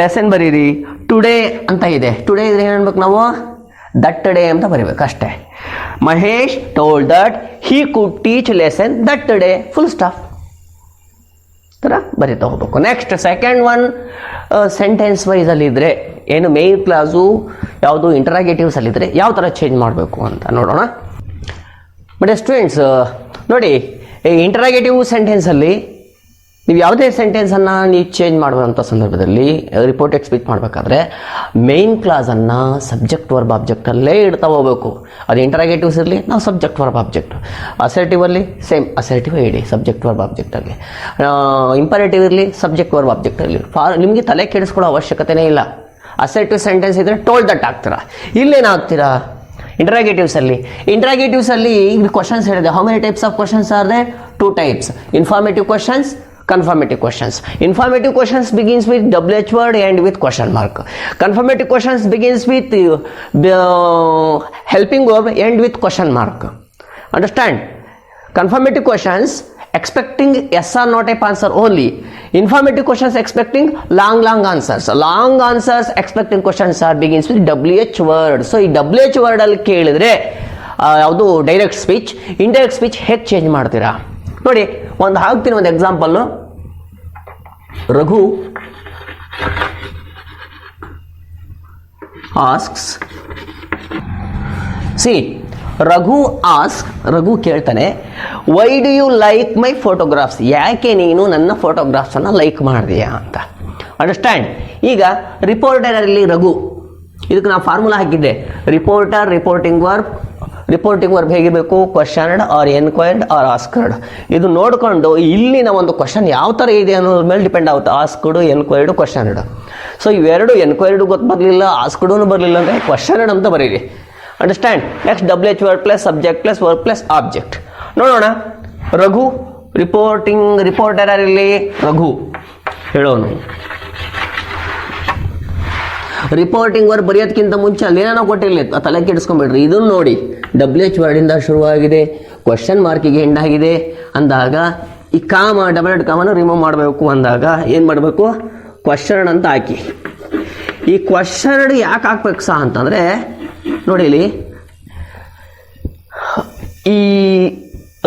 ಲೆಸನ್ ಬರೀರಿ. ಟುಡೇ ಅಂತ ಇದೆ. ಟುಡೇ ಇದ್ರೆ ಏನು ಅನ್ಬೇಕು ನಾವು? ದಟ್ ಡೇ ಅಂತ ಬರೀಬೇಕು ಅಷ್ಟೇ. Mahesh told that he could teach lesson that day. Full stop ಥರ ಬರೀತಾ ಹೋಗ್ಬೇಕು. ನೆಕ್ಸ್ಟ್ ಸೆಕೆಂಡ್ ಒನ್ ಸೆಂಟೆನ್ಸ್ ವೈಸಲ್ಲಿ ಇದ್ದರೆ, ಏನು ಮೇನ್ ಕ್ಲಾಸು ಯಾವುದು ಇಂಟರಾಗೇಟಿವ್ಸಲ್ಲಿದ್ದರೆ ಯಾವ ಥರ ಚೇಂಜ್ ಮಾಡಬೇಕು ಅಂತ ನೋಡೋಣ. ಬಟ್ ಸ್ಟೂಡೆಂಟ್ಸ್ ನೋಡಿ, ಈ ಇಂಟರಾಗೇಟಿವ್ ಸೆಂಟೆನ್ಸಲ್ಲಿ ನೀವು ಯಾವುದೇ ಸೆಂಟೆನ್ಸನ್ನು ನೀವು ಚೇಂಜ್ ಮಾಡುವಂಥ ಸಂದರ್ಭದಲ್ಲಿ ರಿಪೋರ್ಟೆಡ್ ಸ್ಪೀಚ್ ಮಾಡಬೇಕಾದ್ರೆ ಮೇನ್ ಕ್ಲಾಸನ್ನು ಸಬ್ಜೆಕ್ಟ್ ವರ್ಬ್ ಆಬ್ಜೆಕ್ಟಲ್ಲೇ ಇಡ್ತಾ ಹೋಗಬೇಕು. ಅದು ಇಂಟರಾಗೇಟಿವ್ಸ್ ಇರಲಿ, ನಾವು ಸಬ್ಜೆಕ್ಟ್ ವರ್ಬ್ ಆಬ್ಜೆಕ್ಟ್. ಅಸರ್ಟಿವಲ್ಲಿ ಸೇಮ್ ಅಸರ್ಟಿವ್ ಇಡಿ ಸಬ್ಜೆಕ್ಟ್ ವರ್ಬ್ ಆಬ್ಜೆಕ್ಟಲ್ಲಿ. ಇಂಪರೇಟಿವ್ ಇರಲಿ ಸಬ್ಜೆಕ್ಟ್ ವರ್ಬ್ ಆಬ್ಜೆಕ್ಟಲ್ಲಿ. ನಿಮಗೆ ತಲೆ ಕೆಡಿಸ್ಕೊಳ್ಳೋ ಅವಶ್ಯಕತೆನೇ ಇಲ್ಲ. ಅಸರ್ಟಿವ್ ಸೆಂಟೆನ್ಸ್ ಇದ್ದರೆ ಟೋಲ್ಡ್ ದಟ್ ಆಗ್ತೀರಾ. ಇಲ್ಲೇನು ಆಗ್ತೀರಾ? ಇಂಟರಾಗೇಟಿವ್ಸಲ್ಲಿ ಈಗ ಕ್ವಶನ್ಸ್ ಹೇಳಿದೆ. How many types of questions are they? 2 types. Informative questions, confirmative questions. Informative questions begins with WH word and with question mark. Confirmative questions begins with helping verb and with question mark. Understand? Confirmative questions expecting yes or no type answer only. Informative questions expecting long answers. Long answers expecting questions are begins with WH word. So ಈ WH word ಅಲ್ಲಿ ಕೇಳಿದ್ರೆ ಯಾವುದು direct speech, indirect speech ಹೇಗೆ change ಮಾಡ್ತೀರಾ ನೋಡಿ. ಒಂದು ಹಾಕ್ತೀನಿ ಒಂದು ಎಕ್ಸಾಂಪಲ್ಲು. ರಘು ಆಸ್ಕ್ಸ್, ರಘು ಕೇಳ್ತಾನೆ, why do you like my photographs? ಯಾಕೆ ನೀನು ನನ್ನ ಫೋಟೋಗ್ರಾಫ್ಸನ್ನು ಲೈಕ್ ಮಾಡಿದೆಯಾ ಅಂತ. ಅಂಡರ್ಸ್ಟ್ಯಾಂಡ್? ಈಗ ರಿಪೋರ್ಟರಲ್ಲಿ ರಘು, ಇದಕ್ಕೆ ನಾವು ಫಾರ್ಮುಲಾ ಹಾಕಿದ್ದೆ. ರಿಪೋರ್ಟರ್, ರಿಪೋರ್ಟಿಂಗ್ ವರ್ಬ್ ಹೇಗಿರಬೇಕು? Questioned or enquired or asked. ಇದು ನೋಡಿಕೊಂಡು ಇಲ್ಲಿನ ಒಂದು ಕ್ವಶನ್ ಯಾವ ಥರ ಇದೆ ಅನ್ನೋದ್ರ ಮೇಲೆ ಡಿಪೆಂಡ್ ಆಗುತ್ತೆ. ಆಸ್ಕರ್ಡು, ಎನ್ಕ್ವೈರ್ಡು, ಕ್ವಶನ್ಡ್. ಸೊ ಇವೆರಡು ಎನ್ಕ್ವೈರ್ಡು ಗೊತ್ತು ಬರಲಿಲ್ಲ, ಆಸ್ಕರ್ಡೂ ಬರಲಿಲ್ಲ ಅಂದರೆ ಕ್ವಶನ್ಡ್ ಅಂತ ಬರೀರಿ. Understand? Next WH word plus subject plus verb plus object. ನೋಡೋಣ. ರಘು ರಿಪೋರ್ಟರ್ ಇಲ್ಲಿ ರಘು ಹೇಳೋನು. ರಿಪೋರ್ಟಿಂಗ್ ವರ್ಬ್ ಬರೆಯೋದಕ್ಕಿಂತ ಮುಂಚೆ ಅಲ್ಲೇನೋ ಕೊಟ್ಟಿರಲಿ, ತಲೆ ಕೆಡಿಸ್ಕೊಂಡ್ಬಿಡ್ರಿ. ಇದನ್ನು ನೋಡಿ, WH ವರ್ಡಿಂದ ಶುರುವಾಗಿದೆ, ಕ್ವಶನ್ ಮಾರ್ಕಿಗೆ ಎಂಡ್ ಆಗಿದೆ ಅಂದಾಗ ಈ ಡಬಲ್ ಹೆಡ್ ಕಾಮನ್ನು ರಿಮೂವ್ ಮಾಡಬೇಕು ಅಂದಾಗ ಏನು ಮಾಡಬೇಕು? ಕ್ವಶನ್ ಅಂತ ಹಾಕಿ. ಈ ಕ್ವಶನ್ ಯಾಕೆ ಹಾಕ್ಬೇಕು ಸಹ ಅಂತಂದರೆ ನೋಡಿ, ಇಲ್ಲಿ ಈ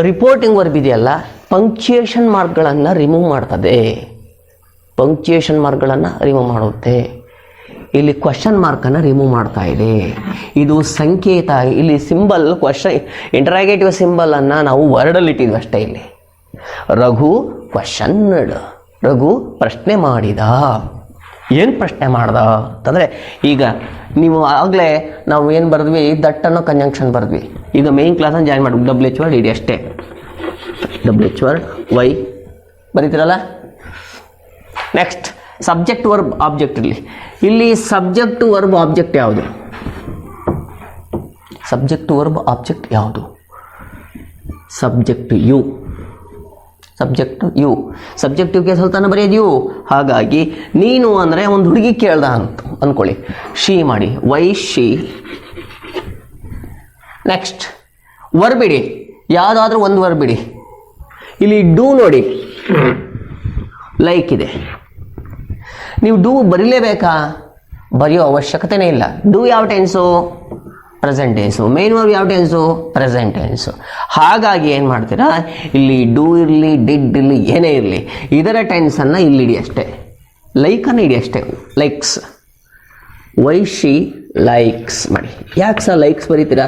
ರಿಪೋರ್ಟಿಂಗ್ ವರ್ಬ್ ಇದೆಯಲ್ಲ, ಪಂಕ್ಚುಯೇಷನ್ ಮಾರ್ಕ್ಗಳನ್ನು ರಿಮೂವ್ ಮಾಡುತ್ತೆ. ಇಲ್ಲಿ ಕ್ವಶನ್ ಮಾರ್ಕನ್ನು ರಿಮೂವ್ ಮಾಡ್ತಾ ಇದೆ. ಇದು ಸಂಕೇತ. ಇಲ್ಲಿ ಸಿಂಬಲ್ ಕ್ವಶನ್ ಇಂಟರಾಗೇಟಿವ್ ಸಿಂಬಲನ್ನು ನಾವು ವರ್ಡಲ್ಲಿ ಇಟ್ಟಿದ್ವಿ ಅಷ್ಟೇ. ಇಲ್ಲಿ ರಘು ಕ್ವಶನ್ಡ್, ರಘು ಪ್ರಶ್ನೆ ಮಾಡಿದ. ಏನು ಪ್ರಶ್ನೆ ಮಾಡ್ದ ಅಂತಂದರೆ, ಈಗ ನೀವು ಆಗಲೇ ನಾವು ಏನು ಬರೆದ್ವಿ, ದಟ್ ಅನ್ನೋ ಕಂಜಂಕ್ಷನ್ ಬರೆದ್ವಿ. ಈಗ ಮೇನ್ ಕ್ಲಾಸನ್ನು ಜಾಯಿನ್ ಮಾಡಿ WH ವರ್ಡ್ ಇಡಿ ಅಷ್ಟೇ. WH ವರ್ಡ್ ವೈ ಬರೀತಿರಲ್ಲ. ನೆಕ್ಸ್ಟ್ ಸಬ್ಜೆಕ್ಟ್ ವರ್ಬ್ ಆಬ್ಜೆಕ್ಟ್ ಇರಲಿ. ಇಲ್ಲಿ ಸಬ್ಜೆಕ್ಟ್ ವರ್ಬ್ ಆಬ್ಜೆಕ್ಟ್ ಯಾವುದು? ಸಬ್ಜೆಕ್ಟ್ ವರ್ಬ್ ಆಬ್ಜೆಕ್ಟ್ ಯಾವುದು? Subject you. Subject you. ಸಬ್ಜೆಕ್ಟಿವ್ಗೆ ಸ್ವಲ್ಪನ ಬರೆಯೋದು ಯು. ಹಾಗಾಗಿ ನೀನು ಅಂದರೆ ಒಂದು ಹುಡುಗಿ ಕೇಳ್ದ ಅಂತ ಅಂದ್ಕೊಳ್ಳಿ, ಶಿ ಮಾಡಿ, ವೈ ಶಿ. ನೆಕ್ಸ್ಟ್ ವರ್ಬ್ ಇಡಿ, ಯಾವುದಾದ್ರೂ ಒಂದು ವರ್ಬ್ ಇಡಿ. ಇಲ್ಲಿ ಡೂ ನೋಡಿ, ಲೈಕ್ ಇದೆ. ನೀವು ಡೂ ಬರೀಲೇಬೇಕಾ? ಬರೆಯೋ ಅವಶ್ಯಕತೆನೇ ಇಲ್ಲ. ಡೂ ಯಾವ tens? Present tens. Main verb ಯಾವ ಟೆನ್ಸು? Present tens. ಹಾಗಾಗಿ ಏನು ಮಾಡ್ತೀರಾ, ಇಲ್ಲಿ ಡೂ ಇರಲಿ, ಡಿಡ್ ಇರಲಿ, ಏನೇ ಇರಲಿ, ಇದರ ಟೆನ್ಸನ್ನು ಇಲ್ಲಿ ಇಡಿ ಅಷ್ಟೇ. ಲೈಕನ್ನು ಇಡಿ ಅಷ್ಟೇ. ಲೈಕ್ಸ್, ವೈ ಶಿ ಲೈಕ್ಸ್ ಮಾಡಿ. ಯಾಕೆ ಸರ್ ಲೈಕ್ಸ್ ಬರೀತೀರಾ?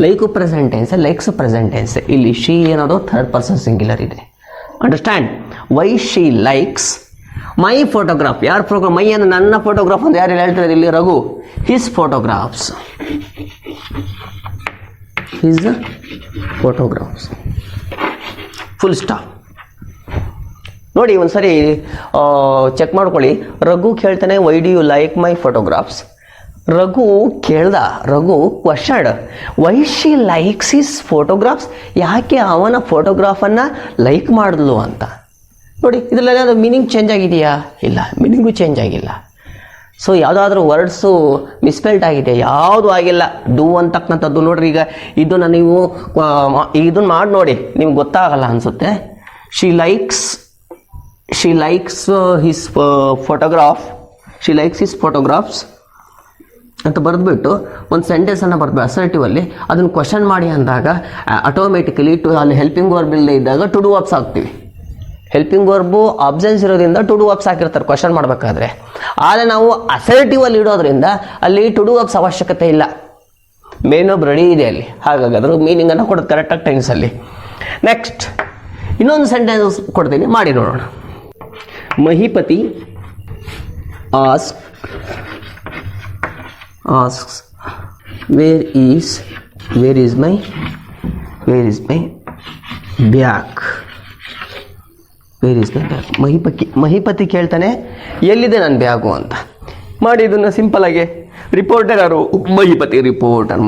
Like present tense, likes present tense. ಇಲ್ಲಿ ಶಿ ಅನ್ನೋದು ಥರ್ಡ್ ಪರ್ಸನ್ ಸಿಂಗ್ಯುಲರ್ ಇದೆ. Understand? Why she likes my photograph. ಯಾರು ಫೋಟೋಗ್ರಾಫ್? ಮೈ ಅಂದರೆ ನನ್ನ ಫೋಟೋಗ್ರಾಫ್ ಅಂತ ಯಾರು ಹೇಳ್ತಾರೆ ಇಲ್ಲಿ? Raghu. His photographs. His photographs. Full stop. ನೋಡಿ ಒಂದ್ಸರಿ ಚೆಕ್ ಮಾಡ್ಕೊಳ್ಳಿ. ರಘು ಕೇಳ್ತಾನೆ, why do you like my photographs? Raghu ಕೇಳ್ದ, Raghu questioned why she likes his photographs. ಯಾಕೆ ಅವನ ಫೋಟೋಗ್ರಾಫನ್ನು ಲೈಕ್ ಮಾಡಿದ್ಲು ಅಂತ. ನೋಡಿ, ಇದರಲ್ಲಿ ಅದು ಮೀನಿಂಗ್ ಚೇಂಜ್ ಆಗಿದೆಯಾ? ಇಲ್ಲ, ಮೀನಿಂಗು ಚೇಂಜ್ ಆಗಿಲ್ಲ. ಸೊ ಯಾವುದಾದ್ರೂ ವರ್ಡ್ಸು ಮಿಸ್ಪೆಲ್ಟ್ ಆಗಿದೆ? ಯಾವುದೂ ಆಗಿಲ್ಲ. ಡೂ ಅಂತಕ್ಕಂಥದ್ದು ನೋಡ್ರಿ. ಈಗ ಇದನ್ನು ನೀವು ಇದನ್ನು ಮಾಡಿ ನೋಡಿ, ನಿಮ್ಗೆ ಗೊತ್ತಾಗಲ್ಲ ಅನಿಸುತ್ತೆ. She likes his photograph. She likes his photographs ಅಂತ ಬರೆದ್ಬಿಟ್ಟು ಒಂದು ಸೆಂಟೆನ್ಸನ್ನು ಬರೆದ್ಬಿಟ್ಟು ಅಸರ್ಟಿವಲ್ಲಿ ಅದನ್ನು ಕ್ವಶನ್ ಮಾಡಿ ಅಂದಾಗ ಆಟೋಮೆಟಿಕಲಿ ಅಲ್ಲಿ ಹೆಲ್ಪಿಂಗ್ ವರ್ಬ್ ಇಲ್ಲದೆ ಇದ್ದಾಗ ಟು ಡೂ ವರ್ಬ್ಸ್ ಹಾಕ್ತೀವಿ. ಹೆಲ್ಪಿಂಗ್ ವರ್ಬು ಆಬ್ಸೆನ್ಸ್ ಇರೋದ್ರಿಂದ ಟು ಡೂ ವರ್ಬ್ಸ್ ಹಾಕಿರ್ತಾರೆ ಕ್ವಶನ್ ಮಾಡಬೇಕಾದ್ರೆ. ಆದರೆ ನಾವು ಅಸರ್ಟಿವಲ್ಲಿ ಇಡೋದ್ರಿಂದ ಅಲ್ಲಿ ಟು ಡೂ ವರ್ಬ್ಸ್ ಅವಶ್ಯಕತೆ ಇಲ್ಲ. ಮೇನ್ ವರ್ಬ್ ರೆಡಿ ಇದೆ ಅಲ್ಲಿ. ಹಾಗಾಗಿ ಅದ್ರ ಮೀನಿಂಗನ್ನು ಕೊಡೋದು ಕರೆಕ್ಟಾಗಿ ಟೆನ್ಸಲ್ಲಿ. ನೆಕ್ಸ್ಟ್ ಇನ್ನೊಂದು ಸೆಂಟೆನ್ಸ್ ಕೊಡ್ತೀನಿ, ಮಾಡಿ ನೋಡೋಣ. Mahipati asks where is my bag. Mahipati ಕೇಳ್ತಾನೆ, ಎಲ್ಲಿದೆ ನನ್ನ ಬ್ಯಾಗು ಅಂತ. ಮಾಡಿ ಇದನ್ನು ಸಿಂಪಲಾಗಿ. ರಿಪೋರ್ಟರ್ ಯಾರು? ಮಹಿಪತಿ.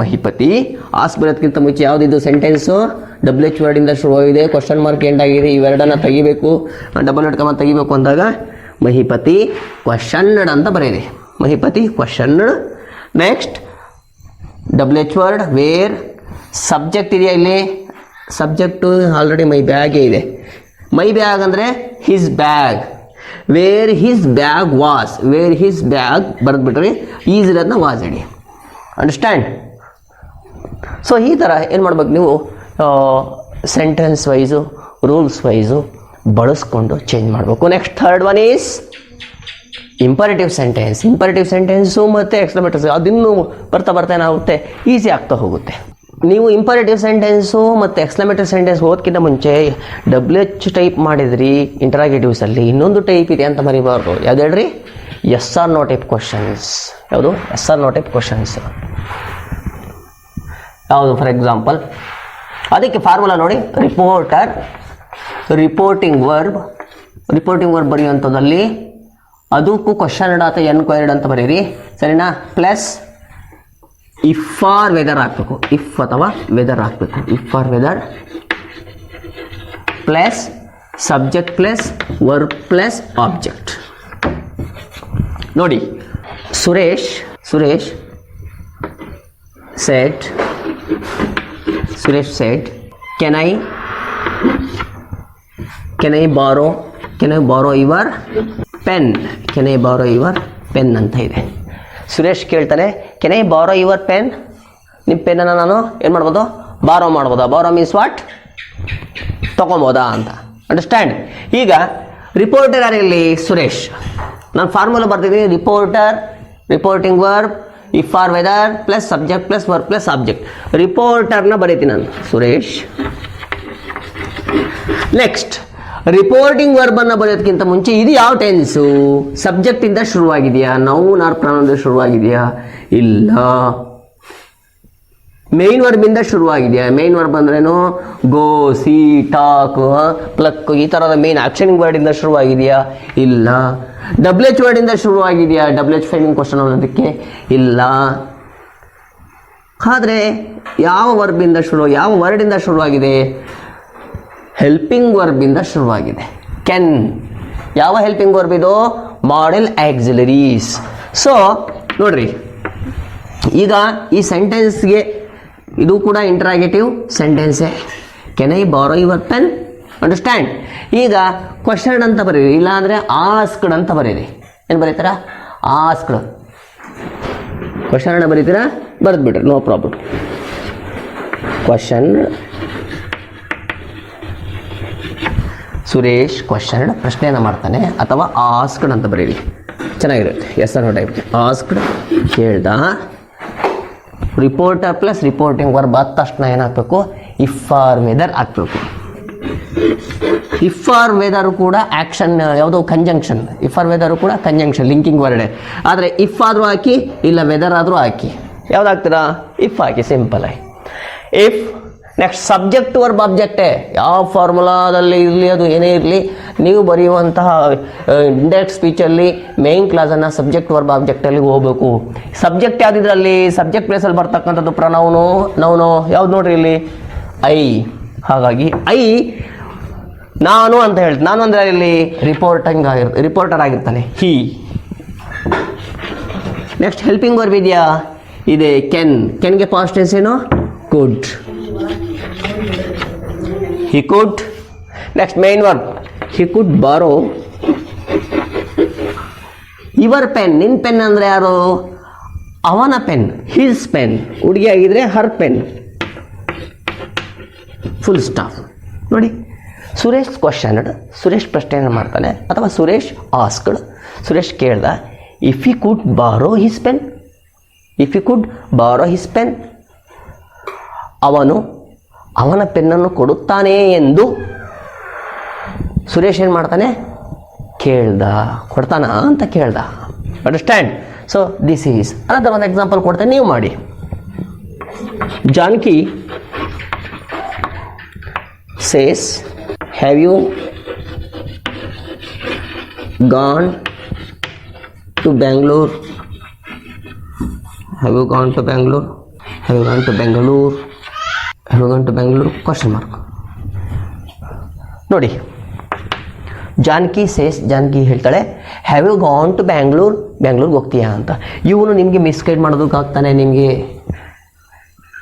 ಮಹಿಪತಿ ಆಸ್ಕ್ ಬರೋದಕ್ಕಿಂತ ಮುಂಚೆ ಯಾವುದಿದು ಸೆಂಟೆನ್ಸು? WH ವರ್ಡಿಂದ ಶುರುವಾಗಿದೆ, ಕ್ವಶನ್ ಮಾರ್ಕ್ ಎಂಡ್ ಆಗಿದೆ. ಇವೆರಡನ್ನು ತೆಗಿಬೇಕು, ಡಬಲ್ ಇಟ್ಕೊಂಬ ತೆಗಿಬೇಕು ಅಂದಾಗ ಮಹಿಪತಿ ಕ್ವಶನ್ಡ್ ಅಂತ ಬರೀರಿ. Mahipati questioned. Next WH word where. Subject ಇದೆಯಾ ಇಲ್ಲಿ? ಸಬ್ಜೆಕ್ಟು ಆಲ್ರೆಡಿ ಮೈ ಬ್ಯಾಗೇ ಇದೆ. ಮೈ ಬ್ಯಾಗ್ ಅಂದರೆ his bag. Where his bag was. Where his bag ಬರೆದ್ಬಿಟ್ರಿ, ಈಸ್ ಇರೋದನ್ನ ವಾಸ್ ಇಡಿ. ಅಂಡರ್ಸ್ಟ್ಯಾಂಡ್? ಸೊ ಈ ಥರ ಏನು ಮಾಡ್ಬೇಕು ನೀವು, ಸೆಂಟೆನ್ಸ್ ವೈಸು, ರೂಲ್ಸ್ ವೈಸು ಬಳಸ್ಕೊಂಡು ಚೇಂಜ್ ಮಾಡಬೇಕು. Next third one is imperative sentence. Imperative sentence ಮತ್ತು ಎಕ್ಸ್ಕ್ಲಮೇಟರಿ, ಅದಿನ್ನೂ ಬರ್ತಾ ಏನಾಗುತ್ತೆ, ಈಸಿ ಆಗ್ತಾ ಹೋಗುತ್ತೆ. ನೀವು ಇಂಪರೇಟಿವ್ ಸೆಂಟೆನ್ಸು ಮತ್ತು ಎಕ್ಸ್ಕ್ಲಮೇಟರಿ ಸೆಂಟೆನ್ಸ್ ಓದ್ಕಿಂತ ಮುಂಚೆ WH ಟೈಪ್ ಮಾಡಿದ್ರಿ ಇಂಟರಾಗೇಟಿವ್ಸಲ್ಲಿ. ಇನ್ನೊಂದು ಟೈಪ್ ಇದೆ ಅಂತ ಮರಿಬಾರ್ದು. ಯಾವ್ದು ಹೇಳ್ರಿ? Yes or no type questions. ಯಾವುದು? Yes or no type questions. ಯಾವುದು? ಫಾರ್ ಎಕ್ಸಾಂಪಲ್ ಅದಕ್ಕೆ ಫಾರ್ಮುಲಾ ನೋಡಿ. ರಿಪೋರ್ಟಿಂಗ್ ವರ್ಬ್ ಬರೆಯುವಂಥದ್ದಲ್ಲಿ ಅದಕ್ಕೂ ಕ್ವಶನ್ ಅಥವಾ ಎನ್ಕ್ವೈರ್ಡ್ ಅಂತ ಬರೀರಿ, ಸರಿನಾ? ಪ್ಲಸ್ ಇಫ್ ಆರ್ ವೆದರ್ ಹಾಕಬೇಕು. ಇಫ್ ಅಥವಾ ವೆದರ್ ಹಾಕಬೇಕು. If or whether plus subject plus verb plus object. ನೋಡಿ, Suresh said can I borrow your pen. Pen ಅಂತ ಇದೆ. ಸುರೇಶ್ ಕೇಳ್ತಾನೆ, can I borrow your pen? ನಿಮ್ಮ ಪೆನ್ನನ್ನು ನಾನು ಏನು ಮಾಡ್ಬೋದು? ಬಾರೋ ಮಾಡ್ಬೋದಾ? ಬಾರೋ ಮೀನ್ಸ್ ವಾಟ್? ತೊಗೊಬೋದಾ ಅಂತ. ಅಂಡರ್ಸ್ಟ್ಯಾಂಡ್? ಈಗ ರಿಪೋರ್ಟರ್ ಯಾರಿಲ್ಲಿ? ಸುರೇಶ್. ನಾನು ಫಾರ್ಮುಲಾ ಬರ್ತಿದ್ದೀನಿ. Reporting verb if or whether plus subject plus verb plus object. ರಿಪೋರ್ಟರ್ನ ಬರೀತೀನಿ ನಾನು, ಸುರೇಶ್. ನೆಕ್ಸ್ಟ್ ರಿಪೋರ್ಟಿಂಗ್ ವರ್ಬನ್ನು ಬರೆಯೋದಕ್ಕಿಂತ ಮುಂಚೆ ಇದು ಯಾವ ಟೆನ್ಸು? ಸಬ್ಜೆಕ್ಟಿಂದ ಶುರುವಾಗಿದೆಯಾ, ನೌನ್ ಆರ್ ಪ್ರನೌನ್ ಶುರುವಾಗಿದೆಯಾ? ಇಲ್ಲ. ಮೇನ್ ವರ್ಬಿಂದ ಶುರುವಾಗಿದೆಯಾ? ಮೇನ್ ವರ್ಬ್ ಅಂದ್ರೇನು? ಗೋ, ಸಿ, ಟಾಕ್, ಪ್ಲಕ್ ಈ ಥರದ ಮೇನ್ ಆಕ್ಷನಿಂಗ್ ವರ್ಡಿಂದ ಶುರುವಾಗಿದೆಯಾ? ಇಲ್ಲ. WH ವರ್ಡಿಂದ ಶುರುವಾಗಿದೆಯಾ? WH ಫೈನಿಂಗ್ ಕ್ವಶನ್ ಅನ್ನೋದಕ್ಕೆ ಇಲ್ಲ. ಆದರೆ ಯಾವ ವರ್ಬಿಂದ ಯಾವ ವರ್ಡಿಂದ ಶುರುವಾಗಿದೆ? ಹೆಲ್ಪಿಂಗ್ ವರ್ಬಿಂದ ಶುರುವಾಗಿದೆ. ಕೆನ್. ಯಾವ ಹೆಲ್ಪಿಂಗ್ ವರ್ಬ್ ಇದು? Modal auxiliaries. ಸೊ ನೋಡ್ರಿ, ಈಗ ಈ ಸೆಂಟೆನ್ಸ್ಗೆ ಇದು ಕೂಡ ಇಂಟ್ರಾಗೇಟಿವ್ ಸೆಂಟೆನ್ಸೇ. Can I borrow your pen? Understand? ಈಗ ಕ್ವಶನ್ ಅಂತ ಬರೀರಿ, ಇಲ್ಲಾಂದರೆ ಆಸ್ಕ್ಡ್ ಅಂತ ಬರೀರಿ. ಏನು ಬರೀತೀರಾ? ಆಸ್ಕ್ಡ್. ಕ್ವಶನ್ ಬರೀತೀರಾ? ಬರೆದ್ಬಿಡ್ರಿ, no problem. Question Suresh question ಪ್ರಶ್ನೆಯನ್ನು ಮಾಡ್ತಾನೆ, ಅಥವಾ ಆಸ್ಕ್ಡ್ ಅಂತ ಬರೀರಿ, ಚೆನ್ನಾಗಿರುತ್ತೆ. ಎಸ್ ಅನ್ನೋ ಟೈಪ್. ಆಸ್ಕ್ಡ್ ಕೇಳ್ದ. ರಿಪೋರ್ಟರ್ ಪ್ಲಸ್ ರಿಪೋರ್ಟಿಂಗ್ ವರ್ಬ್ ಆದ ತಕ್ಷಣ ಏನಾಗಬೇಕು? ಇಫ್ ಆರ್ ವೆದರ್ ಹಾಕ್ಬೇಕು. ಇಫ್ ಆರ್ ವೆದರು ಕೂಡ ಆ್ಯಕ್ಷನ್ ಯಾವುದೋ ಕಂಜಂಕ್ಷನ್. ಇಫ್ ಆರ್ ವೆದರು ಕೂಡ ಕಂಜಂಕ್ಷನ್, ಲಿಂಕಿಂಗ್ ವರ್ಡೆ. ಆದರೆ ಇಫ್ ಆದರೂ ಹಾಕಿ, ಇಲ್ಲ ವೆದರ್ ಆದರೂ ಹಾಕಿ. ಯಾವ್ದು ಹಾಕ್ತೀರಾ? ಇಫ್ ಹಾಕಿ, ಸಿಂಪಲ್ ಆಗಿ. ಇಫ್. ನೆಕ್ಸ್ಟ್ ಸಬ್ಜೆಕ್ಟ್ ವರ್ಬ್ ಆಬ್ಜೆಕ್ಟೇ. ಯಾವ ಫಾರ್ಮುಲಾದಲ್ಲಿ ಇರಲಿ, ಅದು ಏನೇ ಇರಲಿ, ನೀವು ಬರೆಯುವಂತಹ ಇಂಡೈರೆಕ್ಟ್ ಸ್ಪೀಚಲ್ಲಿ ಮೇನ್ ಕ್ಲಾಸನ್ನು ಸಬ್ಜೆಕ್ಟ್ ವರ್ಬ್ ಆಬ್ಜೆಕ್ಟಲ್ಲಿ ಹೋಗಬೇಕು. ಸಬ್ಜೆಕ್ಟ್ ಯಾವುದಿದ್ರಲ್ಲಿ? ಸಬ್ಜೆಕ್ಟ್ ಪ್ಲೇಸಲ್ಲಿ ಬರ್ತಕ್ಕಂಥದ್ದು ಪ್ರನೌನು, ನೌನು. ಯಾವ್ದು ನೋಡ್ರಿ ಇಲ್ಲಿ? ಐ. ಹಾಗಾಗಿ ಐ ನಾನು ಅಂತ ಹೇಳ್ತೀನಿ. ನಾನು ಅಂದರೆ ಇಲ್ಲಿ ರಿಪೋರ್ಟರ್ ಆಗಿರ್ತಾನೆ, ಹಿ. ನೆಕ್ಸ್ಟ್ ಹೆಲ್ಪಿಂಗ್ ವರ್ಬ್ ಇದೆಯಾ? ಇದೆ. ಕೆನ್. ಕೆನ್ಗೆ ಪಾಸ್ಟ್ ಟೆನ್ಸ್ ಏನು? ಕುಡ್. He could. Next main verb. He could borrow your pen. ನಿನ್ ಪೆನ್ ಅಂದರೆ ಯಾರು? ಅವನ ಪೆನ್. His pen. ಹುಡುಗಿ ಆಗಿದ್ರೆ ಹರ್ ಪೆನ್. Full stop. ನೋಡಿ, ಸುರೇಶ್ ಕ್ವಶನ್ಡ್. ಸುರೇಶ್ ಪ್ರಶ್ನೆಯನ್ನು ಮಾಡ್ತಾನೆ, ಅಥವಾ ಸುರೇಶ್ ಆಸ್ಕ್ಡ್. ಸುರೇಶ್ ಕೇಳ್ದ, ಇಫ್ ಹಿ ಕುಡ್ ಬಾರೋ ಹಿಸ್ ಪೆನ್. ಇಫ್ ಹಿ ಕುಡ್ ಬಾರೋ ಹಿಸ್ ಪೆನ್, ಅವನು ಅವನ ಪೆನ್ನನ್ನು ಕೊಡುತ್ತಾನೆ ಎಂದು ಸುರೇಶ್ ಏನು ಮಾಡ್ತಾನೆ? ಕೇಳ್ದ. ಕೊಡ್ತಾನ ಅಂತ ಕೇಳ್ದ. Understand? So this is another ಒಂದು ಎಕ್ಸಾಂಪಲ್ ಕೊಡ್ತೇನೆ, ನೀವು ಮಾಡಿ. Janaki says, have you gone to Bangalore? Have you gone to Bangalore? Have you gone to Bengaluru? Have you gone to Bengaluru? Question mark. ನೋಡಿ, ಜಾನಕಿ ಸೇಸ್, ಜಾನಕಿ ಹೇಳ್ತಾಳೆ, have you gone to Bangalore? ಬ್ಯಾಂಗ್ಳೂರ್ಗೆ ಹೋಗ್ತೀಯಾ ಅಂತ. ಇವನು ನಿಮಗೆ ಮಿಸ್ಗೈಡ್ ಮಾಡೋದಕ್ಕಾಗ್ತಾನೆ. ನಿಮಗೆ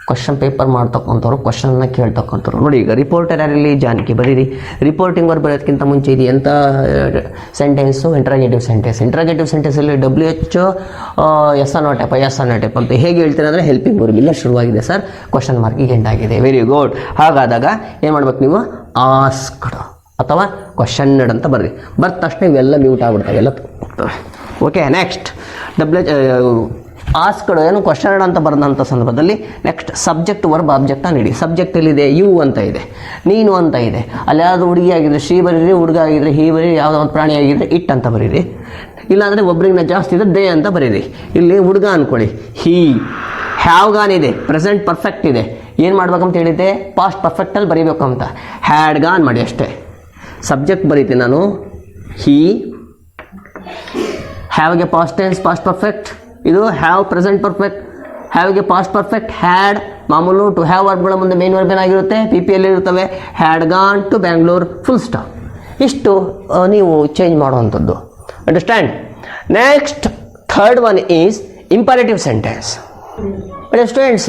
ಕ್ವಶನ್ ಪೇಪರ್ ಮಾಡ್ತಕ್ಕಂಥವ್ರು, ಕ್ವಶನ್ನ ಕೇಳ್ತಕ್ಕಂಥವ್ರು. ನೋಡಿ, ಈಗ ರಿಪೋರ್ಟರ್ ಯಾರಲ್ಲಿ? ಜಾನಕಿ. ಬರೀರಿ. ರಿಪೋರ್ಟಿಂಗ್ ವರ್ಬ್ ಬರೋದಕ್ಕಿಂತ ಮುಂಚೆ ಇದು ಎಂಥ ಸೆಂಟೆನ್ಸು? Interrogative sentence. ಇಂಟ್ರಾಗೇಟಿವ್ ಸೆಂಟೆನ್ಸಲ್ಲಿ WH ಎಸ್ ಅನ್ನೋ ಟೈಪ್, ಎಸ್ ಅನ್ನೋ ಟೈಪ್ ಅಂತ ಹೇಗೆ ಹೇಳ್ತೀನಿ ಅಂದರೆ ಹೆಲ್ಪಿಂಗ್ ವರ್ಬ್ ಇಲ್ಲ ಶುರುವಾಗಿದೆ ಸರ್, ಕ್ವಶನ್ ಮಾರ್ಕಿಗೆ ಎಂಡ್ ಆಗಿದೆ. Very good. ಹಾಗಾದಾಗ ಏನು ಮಾಡ್ಬೇಕು ನೀವು? ಆಸ್ಕ್ಡ್ ಅಥವಾ ಕ್ವಶನ್ಡ್ ಅಂತ ಬರ್ರಿ. ಬರ್ದ ತಕ್ಷಣ ಇವೆಲ್ಲ ಮ್ಯೂಟ್ ಆಗ್ಬಿಡ್ತವೆ, ಎಲ್ಲ ಓಕೆ. ನೆಕ್ಸ್ಟ್ ಆಸ್ಕ್ಡ್ ಏನು ಕ್ವಶನ್ ಅಂತ ಬರೆದಂಥ ಸಂದರ್ಭದಲ್ಲಿ ನೆಕ್ಸ್ಟ್ ಸಬ್ಜೆಕ್ಟ್ ವರ್ಬ್ ಆಬ್ಜೆಕ್ಟ್ ನೀಡಿ. ಸಬ್ಜೆಕ್ಟ್ ಎಲ್ಲಿದೆ? ಯು ಅಂತ ಇದೆ, ನೀನು ಅಂತ ಇದೆ. ಅಲ್ಲಿ ಯಾವುದು ಹುಡುಗಿ ಆಗಿದ್ರೆ ಶ್ರೀ ಬರೀರಿ, ಹುಡುಗ ಆಗಿದ್ರೆ ಹಿ ಬರೀರಿ, ಯಾವುದೋ ಒಂದು ಪ್ರಾಣಿ ಆಗಿದ್ರೆ ಇಟ್ ಅಂತ ಬರೀರಿ. ಇಲ್ಲಾಂದರೆ ಒಬ್ರಿಗಿನ ಜಾಸ್ತಿ ಇದೆ ದೇ ಅಂತ ಬರೀರಿ. ಇಲ್ಲಿ ಹುಡುಗ ಅಂದ್ಕೊಳ್ಳಿ, ಹಿ. ಹ್ಯಾವ್ ಗಾನ್ ಇದೆ, ಪ್ರೆಸೆಂಟ್ ಪರ್ಫೆಕ್ಟ್ ಇದೆ. ಏನು ಮಾಡ್ಬೇಕಂತ ಹೇಳಿದ್ದೆ? ಪಾಸ್ಟ್ ಪರ್ಫೆಕ್ಟಲ್ಲಿ ಬರೀಬೇಕು ಅಂತ. ಹ್ಯಾಡ್ ಗಾನ್ ಮಾಡಿ ಅಷ್ಟೇ. ಸಬ್ಜೆಕ್ಟ್ ಬರೀತೀನಿ ನಾನು, ಹಿ. ಹ್ಯಾವ್ಗೆ ಪಾಸ್ಟ್ ಟೆನ್ಸ್ ಪಾಸ್ಟ್ ಪರ್ಫೆಕ್ಟ್, ಇದು ಹ್ಯಾವ್ ಪ್ರೆಸೆಂಟ್ ಪರ್ಫೆಕ್ಟ್. ಹ್ಯಾವ್ಗೆ ಪಾಸ್ಟ್ ಪರ್ಫೆಕ್ಟ್, ಹ್ಯಾಡ್ ಮಾಮೂಲು. ಟು ಹ್ಯಾವ್ ವರ್ಬ್ಗಳ ಮುಂದೆ ಮೇನ್ ವರ್ಬ್ ಏನಾಗಿರುತ್ತೆ? PPL ಇರ್ತವೆ. Had gone to Bangalore, full stop. ಇಷ್ಟು ನೀವು ಚೇಂಜ್ ಮಾಡುವಂಥದ್ದು. Understand? Next third one is imperative sentence. Students,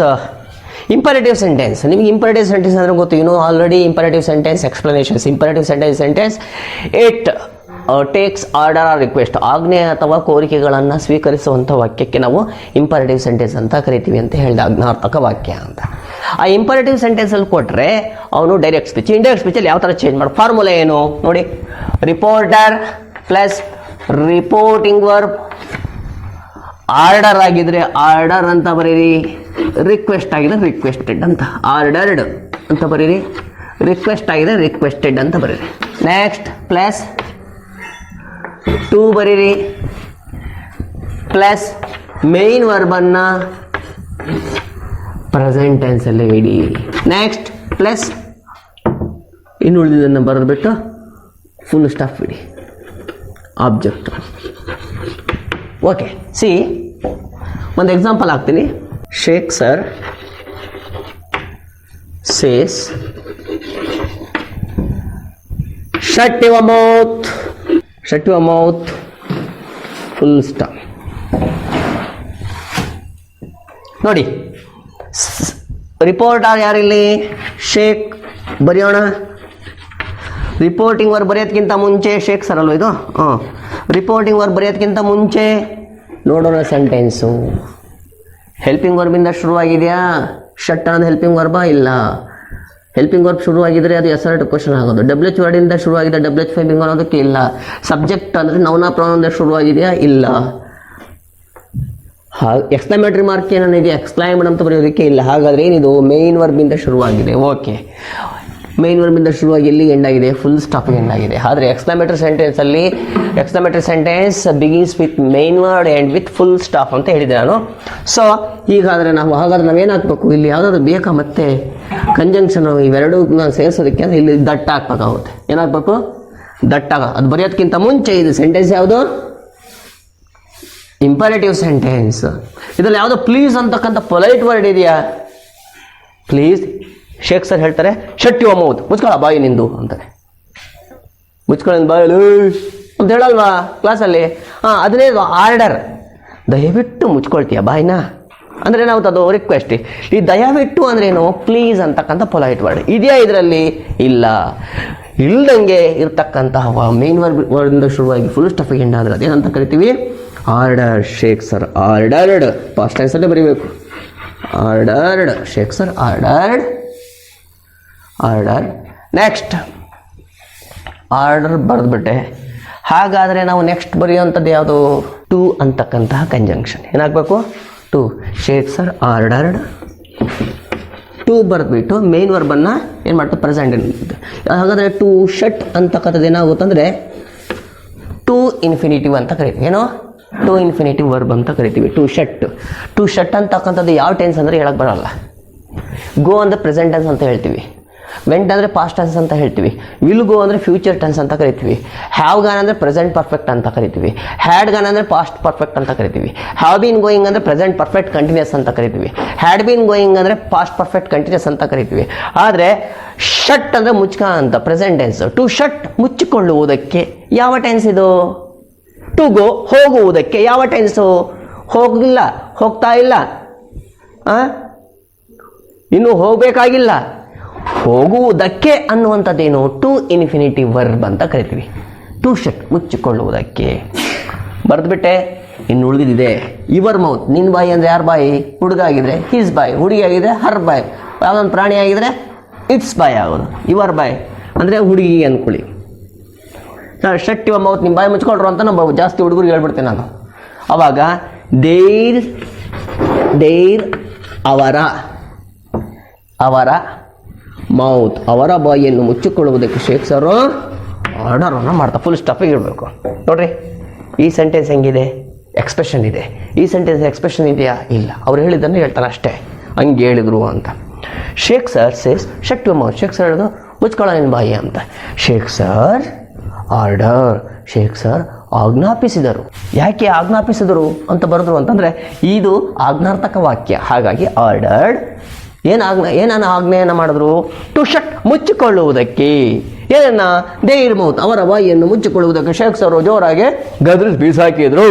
imperative sentence, ನಿಮಗೆ ಇಂಪರೇಟಿವ್ ಸೆಂಟೆನ್ಸ್ ಅಂದರೆ ಗೊತ್ತು. Already imperative sentence explanations. Imperative sentence it takes order or request. ಆಜ್ಞೆ ಅಥವಾ ಕೋರಿಕೆಗಳನ್ನು ಸ್ವೀಕರಿಸುವಂಥ ವಾಕ್ಯಕ್ಕೆ ನಾವು ಇಂಪರೇಟಿವ್ ಸೆಂಟೆನ್ಸ್ ಅಂತ ಕರಿತೀವಿ ಅಂತ ಹೇಳಿದ, ಆಜ್ಞಾರ್ಥಕ ವಾಕ್ಯ ಅಂತ. ಆ ಇಂಪರೇಟಿವ್ ಸೆಂಟೆನ್ಸಲ್ಲಿ ಕೊಟ್ಟರೆ ಅವನು ಡೈರೆಕ್ಟ್ ಸ್ಪೀಚ್. ಇಂಡೈರೆಕ್ಟ್ ಸ್ಪೀಚಲ್ಲಿ ಯಾವ ಥರ ಚೇಂಜ್ ಮಾಡಿ? ಫಾರ್ಮುಲಾ ಏನು ನೋಡಿ, reporter plus reporting verb. Order ಆಗಿದ್ರೆ ಆರ್ಡರ್ ಅಂತ ಬರೀರಿ, ರಿಕ್ವೆಸ್ಟ್ ಆಗಿದ್ರೆ ರಿಕ್ವೆಸ್ಟೆಡ್ ಅಂತ, ಆರ್ಡರ್ಡ್ ಅಂತ ಬರೀರಿ, ರಿಕ್ವೆಸ್ಟ್ ಆಗಿದೆ, ರಿಕ್ವೆಸ್ಟೆಡ್ ಅಂತ ಬರೀರಿ. ನೆಕ್ಸ್ಟ್ ಪ್ಲಸ್ ಟು ಬರೀರಿ, ಪ್ಲಸ್ ಮೇನ್ ವರ್ಬನ್ನು ಪ್ರೆಸೆಂಟ್ ಟೆನ್ಸಲ್ಲೇ ಇಡಿ. ನೆಕ್ಸ್ಟ್ ಪ್ಲಸ್ ಇನ್ನು ಉಳಿದಿದ್ದನ್ನು ಬರೆದ್ಬಿಟ್ಟು ಫುಲ್ ಸ್ಟಾಪ್ ಇಡಿ, ಆಬ್ಜೆಕ್ಟ್. ಓಕೆ, ಸಿ ಒಂದು ಎಕ್ಸಾಂಪಲ್ ಹಾಕ್ತೀನಿ. Sheikh sir says shut your mouth, shut your mouth, full stop. ನೋಡಿ, ರಿಪೋರ್ಟರ್ ಯಾರಿಲ್ಲಿ? ಶೇಖ್ ಬರೆಯೋಣ. ರಿಪೋರ್ಟಿಂಗ್ ವರ್ಕ್ ಬರೆಯೋದಕ್ಕಿಂತ ಮುಂಚೆ ಶೇಖ್ ಸರ್ ಅಲ್ವ ಇದು? ರಿಪೋರ್ಟಿಂಗ್ ವರ್ಕ್ ಬರೆಯೋದಕ್ಕಿಂತ ಮುಂಚೆ ನೋಡೋಣ ಸೆಂಟೆನ್ಸು. ಹೆಲ್ಪಿಂಗ್ ವರ್ಬಿಂದ ಶುರುವಾಗಿದೆಯಾ? ಶಟ್ ಅನ್ನೋದು ಹೆಲ್ಪಿಂಗ್ ವರ್ಬಾ? ಇಲ್ಲ. ಹೆಲ್ಪಿಂಗ್ ವರ್ಬ್ ಶುರುವಾಗಿದ್ದರೆ ಅದು ಎಸರ್ಟ್ ಕ್ವಶನ್ ಆಗೋದು. ಡಬ್ಲ್ಯೂ ವರ್ಡಿಂದ ಶುರುವಾಗಿದೆ, ಡಬ್ಲ್ಯೂ ಫೈಬಿಂಗ್ ಅನ್ನೋದಕ್ಕೆ ಇಲ್ಲ. ಸಬ್ಜೆಕ್ಟ್ ಅಂದರೆ ನೌನ ಪ್ರೌನಿಂದ ಶುರುವಾಗಿದೆಯಾ? ಇಲ್ಲ. ಎಕ್ಸ್ಕ್ಲಮೇಟರಿ ಮಾರ್ಕ್ ಏನಿದೆ? ಎಕ್ಸ್ಕ್ಲೈಮ್ಡ್ ಅಂತ ಬರೆಯೋದಕ್ಕೆ ಇಲ್ಲ. ಹಾಗಾದರೆ ಏನಿದು? ಮೇನ್ ವರ್ಬಿಂದ ಶುರುವಾಗಿದೆ. ಓಕೆ, ಮೇನ್ ವರ್ಬಿಂದ ಶುರುವಾಗಿ ಎಲ್ಲಿ ಎಂಡ್ ಆಗಿದೆ? ಫುಲ್ ಸ್ಟಾಪಿಗೆ ಎಂಡ್ ಆಗಿದೆ. ಆದರೆ ಎಕ್ಸ್ಕ್ಲಮೇಟರಿ ಸೆಂಟೆನ್ಸಲ್ಲಿ exclamatory sentence begins with main word and with full stop ಅಂತ ಹೇಳಿದೆ ನಾನು. ಸೊ ಹಾಗಾದರೆ ನಾವೇನು ಹಾಕಬೇಕು? ಇಲ್ಲಿ ಯಾವುದಾದ್ರು ಬೇಕಾ ಮತ್ತೆ ಕಂಜಂಕ್ಷನ್ ಇವೆರಡೂ ನಾನು ಸೇರಿಸೋದಕ್ಕೆ ಅಂದರೆ ಇಲ್ಲಿ ದಟ್ಟ ಹಾಕ್ಬೇಕಾಗುತ್ತೆ. ಏನಾಗಬೇಕು? ದಟ್ಟ. ಅದು ಬರೆಯೋದಕ್ಕಿಂತ ಮುಂಚೆ ಇದು ಸೆಂಟೆನ್ಸ್ ಯಾವುದು? Imperative sentence. ಇದರಲ್ಲಿ ಯಾವುದೋ ಪ್ಲೀಸ್ ಅಂತಕ್ಕಂಥ ಪೊಲೈಟ್ ವರ್ಡ್ ಇದೆಯಾ? ಪ್ಲೀಸ್ ಶೇಖ್ ಸರ್ ಹೇಳ್ತಾರೆ ಶಟ್ ಯುವರ್ ಮೌತ್, ಮುಚ್ಕೊಳ್ಳ ಬಾಯಿ ನಿಂದು ಅಂತಾರೆ. ಮುಚ್ಕೊಳ್ಳ ಬಾಯಲ್ಲಿ ಅಂತ ಹೇಳಲ್ವಾ ಕ್ಲಾಸಲ್ಲಿ? ಅದನ್ನೇ ಆರ್ಡರ್. ದಯವಿಟ್ಟು ಮುಚ್ಕೊಳ್ತೀಯ ಬಾಯಿನ ಅಂದರೆ ಏನಾಗುತ್ತೆ? ಅದು ರಿಕ್ವೆಸ್ಟ್. ಈ ದಯವಿಟ್ಟು ಅಂದ್ರೇನು? ಪ್ಲೀಸ್ ಅಂತಕ್ಕಂಥ ಪೊಲೈಟ್ ವರ್ಡ್ ಇದೆಯಾ ಇದರಲ್ಲಿ? ಇಲ್ಲ. ಇಲ್ದಂಗೆ ಇರ್ತಕ್ಕಂತಹ ಮೇನ್ ವರ್ಡಿಂದ ಶುರುವಾಗಿ ಫುಲ್ ಸ್ಟಾಪಿಗೆ ಎಂಡ್ ಆದರೆ ಅದೇನಂತ ಕರಿತೀವಿ? Order. Sheikh sir ordered, past ಟೆನ್ಸಲ್ಲೇ ಬರೀಬೇಕು. Ordered, Sheikh sir ordered, order. Next order ಬರೆದ್ಬಿಟ್ಟೆ. ಹಾಗಾದರೆ ನಾವು ನೆಕ್ಸ್ಟ್ ಬರೆಯುವಂಥದ್ದು ಯಾವುದು? ಟು ಅಂತಕ್ಕಂತಹ ಕಂಜಂಕ್ಷನ್. ಏನಾಗಬೇಕು? To. Sheikh sir ordered, to ಬರೆದ್ಬಿಟ್ಟು ಮೇನ್ ವರ್ಬನ್ನು ಏನು ಮಾಡ್ತಾರೆ? ಪ್ರೆಸೆಂಟ್. ಹಾಗಾದರೆ ಟು ಶಟ್ ಅಂತಕ್ಕಂಥದ್ದು ಏನಾಗುತ್ತಂದರೆ ಟು ಇನ್ಫಿನಿಟಿವ್ ಅಂತ ಕರಿತೀವಿ. ಏನೋ ಟು ಇನ್ಫಿನಿಟಿವ್ ವರ್ಬ್ ಅಂತ ಕರಿತೀವಿ. To shut. ಟು ಶಟ್ ಅಂತಕ್ಕಂಥದ್ದು ಯಾವ ಟೆನ್ಸ್ ಅಂದರೆ ಹೇಳಕ್ಕೆ ಬರೋಲ್ಲ. ಗೋ ಅಂದರೆ ಪ್ರೆಸೆಂಟ್ ಟೆನ್ಸ್ ಅಂತ ಹೇಳ್ತೀವಿ. ವೆಂಟ್ ಅಂದರೆ ಪಾಸ್ಟ್ ಟೆನ್ಸ್ ಅಂತ ಹೇಳ್ತೀವಿ. ವಿಲ್ ಗೋ ಅಂದರೆ ಫ್ಯೂಚರ್ ಟೆನ್ಸ್ ಅಂತ ಕರಿತೀವಿ. ಹ್ಯಾವ್ ಗಾನ್ ಅಂದರೆ ಪ್ರೆಸೆಂಟ್ ಪರ್ಫೆಕ್ಟ್ ಅಂತ ಕರಿತೀವಿ. ಹ್ಯಾಡ್ ಗಾನ್ ಅಂದರೆ ಪಾಸ್ಟ್ ಪರ್ಫೆಕ್ಟ್ ಅಂತ ಕರಿತೀವಿ. ಹ್ಯಾವ್ ಬೀನ್ ಗೋಯಿಂಗ್ ಅಂದರೆ ಪ್ರೆಸೆಂಟ್ ಪರ್ಫೆಕ್ಟ್ ಕಂಟಿನ್ಯೂಸ್ ಅಂತ ಕರಿತೀವಿ. ಹ್ಯಾಡ್ ಬೀನ್ ಗೋಯಿಂಗ್ ಅಂದರೆ ಪಾಸ್ಟ್ ಪರ್ಫೆಕ್ಟ್ ಕಂಟಿನ್ಯೂಸ್ ಅಂತ ಕರಿತೀವಿ. ಆದರೆ ಶಟ್ ಅಂದರೆ ಮುಚ್ಕ ಅಂತ ಪ್ರೆಸೆಂಟ್ ಟೆನ್ಸ್. ಟು ಶಟ್ ಮುಚ್ಚಿಕೊಳ್ಳುವುದಕ್ಕೆ ಯಾವ ಟೆನ್ಸ್ ಇದು? ಟು ಗೋ ಹೋಗುವುದಕ್ಕೆ ಯಾವ ಟೆನ್ಸು? ಹೋಗಿಲ್ಲ, ಹೋಗ್ತಾ ಇಲ್ಲ, ಇನ್ನು ಹೋಗಬೇಕಾಗಿಲ್ಲ. ಹೋಗುವುದಕ್ಕೆ ಅನ್ನುವಂಥದ್ದೇನು? ಟು ಇನ್ಫಿನಿಟಿವ್ ವರ್ಬ್ ಅಂತ ಕರಿತೀವಿ. ಟು ಶಟ್ ಮುಚ್ಚಿಕೊಳ್ಳುವುದಕ್ಕೆ ಬರೆದ್ಬಿಟ್ಟೆ. ಇನ್ನು ಉಳಿದಿದೆ ಯುವರ್ ಮೌತ್. ನಿನ್ನ ಬಾಯಿ ಅಂದರೆ ಯಾರ ಬಾಯಿ? ಹುಡುಗ ಆಗಿದ್ರೆ ಹಿಸ್ ಬಾಯ್, ಹುಡುಗಿ ಆಗಿದ್ರೆ ಹರ್ ಬಾಯ್, ಯಾವುದೊಂದು ಪ್ರಾಣಿ ಆಗಿದ್ರೆ ಇಟ್ಸ್ ಬಾಯ್ ಆಗೋದು. ಯುವರ್ ಬಾಯ್ ಅಂದರೆ ಹುಡುಗಿ ಅಂದ್ಕೊಳ್ಳಿ. ಶಟ್ ಯುವರ್ ಮೌತ್, ನಿಮ್ಮ ಬಾಯಿ ಮುಚ್ಕೊಳ್ರು ಅಂತ ನಾವು ಜಾಸ್ತಿ ಹುಡುಗರಿಗೆ ಹೇಳ್ಬಿಡ್ತೇನೆ ನಾನು. ಅವಾಗ ದೇರ್ ಅವರ ಮೌತ್, ಅವರ ಬಾಯಿಯನ್ನು ಮುಚ್ಚಿಕೊಳ್ಳುವುದಕ್ಕೆ ಶೇಖ್ ಸರು ಆರ್ಡರನ್ನು ಮಾಡ್ತಾ ಫುಲ್ ಸ್ಟಾಪಿಗೆ ಇಡಬೇಕು. ನೋಡ್ರಿ, ಈ ಸೆಂಟೆನ್ಸ್ ಹೆಂಗಿದೆ? ಎಕ್ಸ್ಪ್ರೆಷನ್ ಇದೆ. ಈ ಸೆಂಟೆನ್ಸ್ ಎಕ್ಸ್ಪ್ರೆಷನ್ ಇದೆಯಾ? ಇಲ್ಲ. ಅವ್ರು ಹೇಳಿದ್ದನ್ನು ಹೇಳ್ತಾರೆ ಅಷ್ಟೇ, ಹಂಗೆ ಹೇಳಿದರು ಅಂತ. Sheikh sir says shut your mouth. Sheikh sir ಹೇಳೋದು ಮುಚ್ಕೊಳ್ಳೋ ನಿನ್ನ ಬಾಯಿ ಅಂತ. Sheikh sir order. Sheikh sir ಆಜ್ಞಾಪಿಸಿದರು. ಯಾಕೆ ಆಜ್ಞಾಪಿಸಿದರು ಅಂತ ಬರೆದ್ರು ಅಂತಂದರೆ ಇದು ಆಜ್ಞಾರ್ಥಕ ವಾಕ್ಯ. ಹಾಗಾಗಿ ಆರ್ಡರ್ಡ್ ಏನನ್ನ ಆಜ್ಞೆಯನ್ನು ಮಾಡಿದ್ರು? ಟು ಶಟ್ ಮುಚ್ಚಿಕೊಳ್ಳುವುದಕ್ಕೆ. ಏನನ್ನ? ದೇರ್ ಮೌತ್, ಅವರ ಬಾಯಿಯನ್ನು ಮುಚ್ಚಿಕೊಳ್ಳುವುದಕ್ಕೆ ಶೇಖ್ ಸರ್ ಜೋರಾಗಿ ಗದರಿಸಿ ಬೀಸಾಕಿದ್ರು.